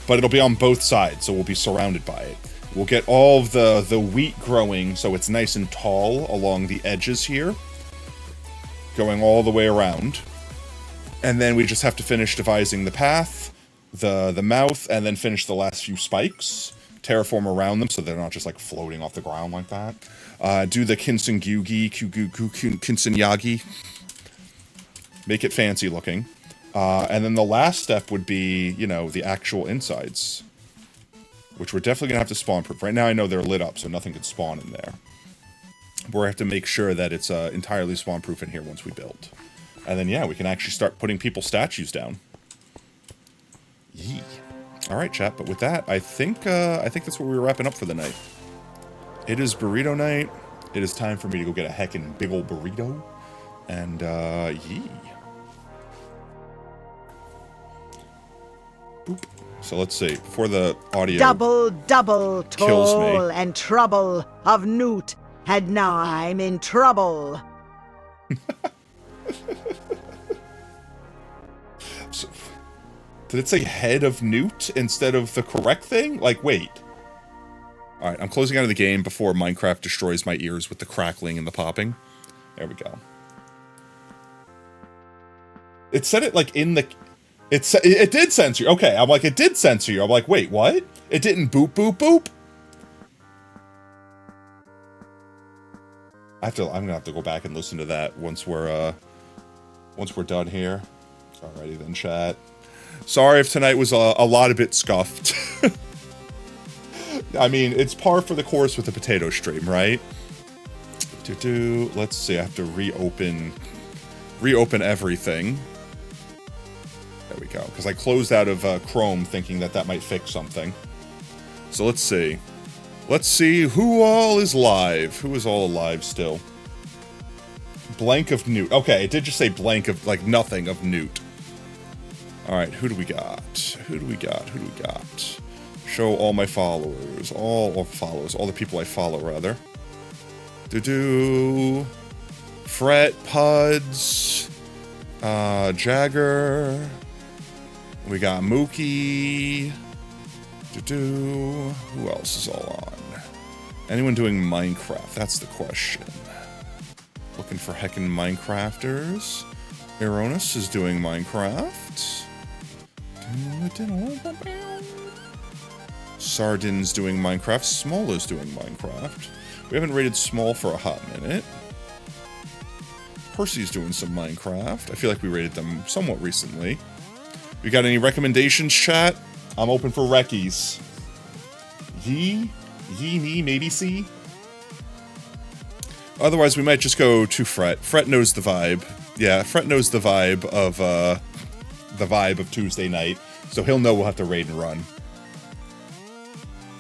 But it'll be on both sides, so we'll be surrounded by it. We'll get all of the wheat growing so it's nice and tall along the edges here. Going all the way around. And then we just have to finish devising the path, the mouth, and then finish the last few spikes. Terraform around them so they're not just like floating off the ground like that. Do the Kinsengyugi, Kinsenyagi. Make it fancy looking. And then the last step would be, you know, the actual insides, which we're definitely going to have to spawn proof. Right now I know they're lit up, so nothing could spawn in there. But we have to make sure that it's entirely spawn proof in here once we build. And then, yeah, we can actually start putting people's statues down. Yee. All right, chat. But with that, I think that's what we were wrapping up for the night. It is burrito night. It is time for me to go get a heckin' big old burrito. And, yee. Boop. So let's see. Before the audio Double kills toll me. and trouble of Newt, and now I'm in trouble. So, did it say head of Newt instead of the correct thing? Like, wait. Alright, I'm closing out of the game before Minecraft destroys my ears with the crackling and the popping. There we go. It said it like in the... It did censor you. Okay, I'm like, it did censor you. I'm like, wait, what? It didn't boop, boop, boop? I'm gonna have to go back and listen to that once we're done here. Alrighty then, chat. Sorry if tonight was a lot of bit scuffed. I mean, it's par for the course with the potato stream, right? Let's see, I have to reopen everything. There we go, because I closed out of Chrome thinking that might fix something. So let's see. Let's see who all is live. Who is all alive still? Blank of Newt. Okay, it did just say blank of, like, nothing of Newt. Alright, who do we got? Who do we got? Show all my followers. All the people I follow, rather. Fret, Puds, Jagger. We got Mookie. Who else is all on? Anyone doing Minecraft? That's the question. Looking for heckin' Minecrafters. Ironis is doing Minecraft. Sardin's doing Minecraft. Small is doing Minecraft. We haven't rated Small for a hot minute. Percy's doing some Minecraft. I feel like we rated them somewhat recently. You got any recommendations, chat? I'm open for recce's. Ye, me, maybe C. Otherwise, we might just go to Fret. Fret knows the vibe. Yeah, Fret knows the vibe of Tuesday night, so he'll know we'll have to raid and run.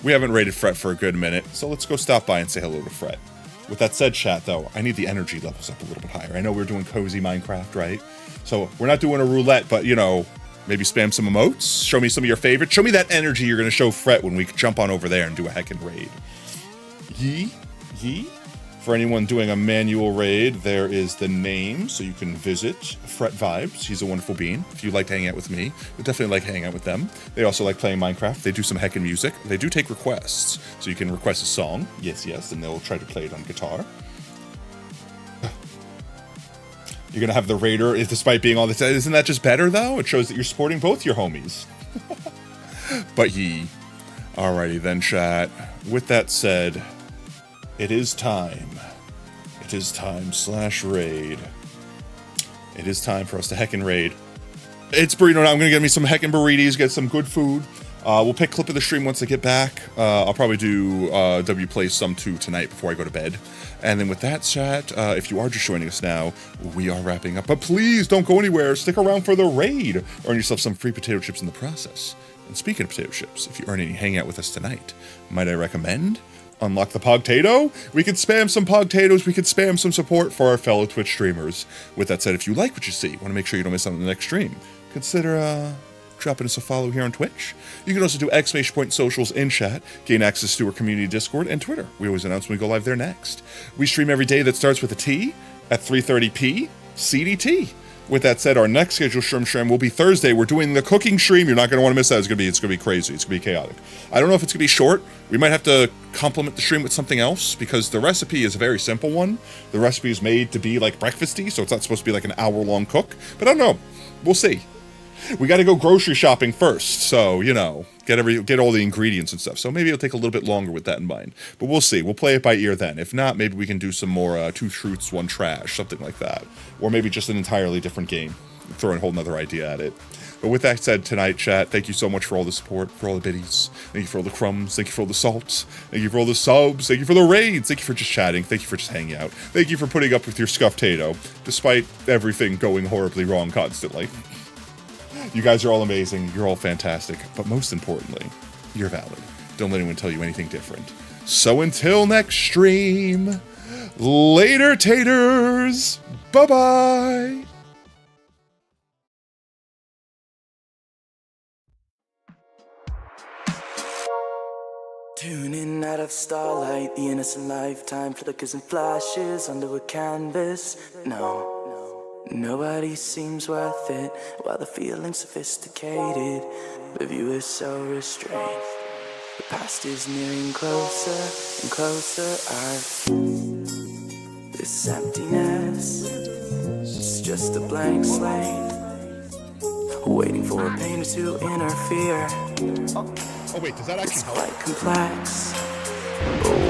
We haven't raided Fret for a good minute, so let's go stop by and say hello to Fret. With that said, chat, though, I need the energy levels up a little bit higher. I know we're doing cozy Minecraft, right? So we're not doing a roulette, but, you know, maybe spam some emotes, show me some of your favorites. Show me that energy you're going to show Fret when we jump on over there and do a heckin' raid. Yee? For anyone doing a manual raid, there is the name, so you can visit Fret Vibes. He's a wonderful bean. If you like to hang out with me, you definitely like hanging out with them. They also like playing Minecraft. They do some heckin' music. They do take requests, so you can request a song. Yes, and they'll try to play it on guitar. You're gonna have the raider, despite being all this. Isn't that just better, though? It shows that you're supporting both your homies. But ye. Alrighty then, chat. With that said, it is time. It is time /raid. It is time for us to heckin' raid. It's burrito now. I'm gonna get me some heckin' burritos, get some good food. We'll pick clip of the stream once I get back. I'll probably do W Play some too tonight before I go to bed. And then with that, chat, if you are just joining us now, we are wrapping up. But please don't go anywhere. Stick around for the raid. Earn yourself some free potato chips in the process. And speaking of potato chips, if you earn any, hang out with us tonight. Might I recommend? Unlock the Pogtato? We could spam some Pogtatoes. We could spam some support for our fellow Twitch streamers. With that said, if you like what you see, want to make sure you don't miss out on the next stream, consider dropping us a follow here on Twitch. You can also do !point socials in chat, gain access to our community Discord, and Twitter. We always announce when we go live there next. We stream every day that starts with a T at 3:30 CDT. With that said, our next scheduled stream will be Thursday. We're doing the cooking stream. You're not going to want to miss that. It's going to be crazy. It's going to be chaotic. I don't know if it's going to be short. We might have to complement the stream with something else because the recipe is a very simple one. The recipe is made to be like breakfasty, so it's not supposed to be like an hour-long cook. But I don't know. We'll see. We got to go grocery shopping first, so you know, get all the ingredients and stuff. So maybe it'll take a little bit longer with that in mind. But we'll see. We'll play it by ear then. If not, maybe we can do some more 2 truths, 1 trash, something like that, or maybe just an entirely different game. Throw a whole nother idea at it. But with that said, tonight, chat, thank you so much for all the support, for all the biddies. Thank you for all the crumbs. Thank you for all the salt. Thank you for all the subs. Thank you for the raids. Thank you for just chatting. Thank you for just hanging out. Thank you for putting up with your scuffed tato, despite everything going horribly wrong constantly. You guys are all amazing. You're all fantastic. But most importantly, you're valid. Don't let anyone tell you anything different. So until next stream, later, taters. Bye-bye. Tuning out of starlight, the innocent lifetime flickers and flashes under a canvas. No, nobody seems worth it, while the feeling's sophisticated. The view is so restrained. The past is nearing closer and closer. This emptiness, it's just a blank slate, waiting for a painter to interfere. Oh wait, does that actually It's help? quite complex, but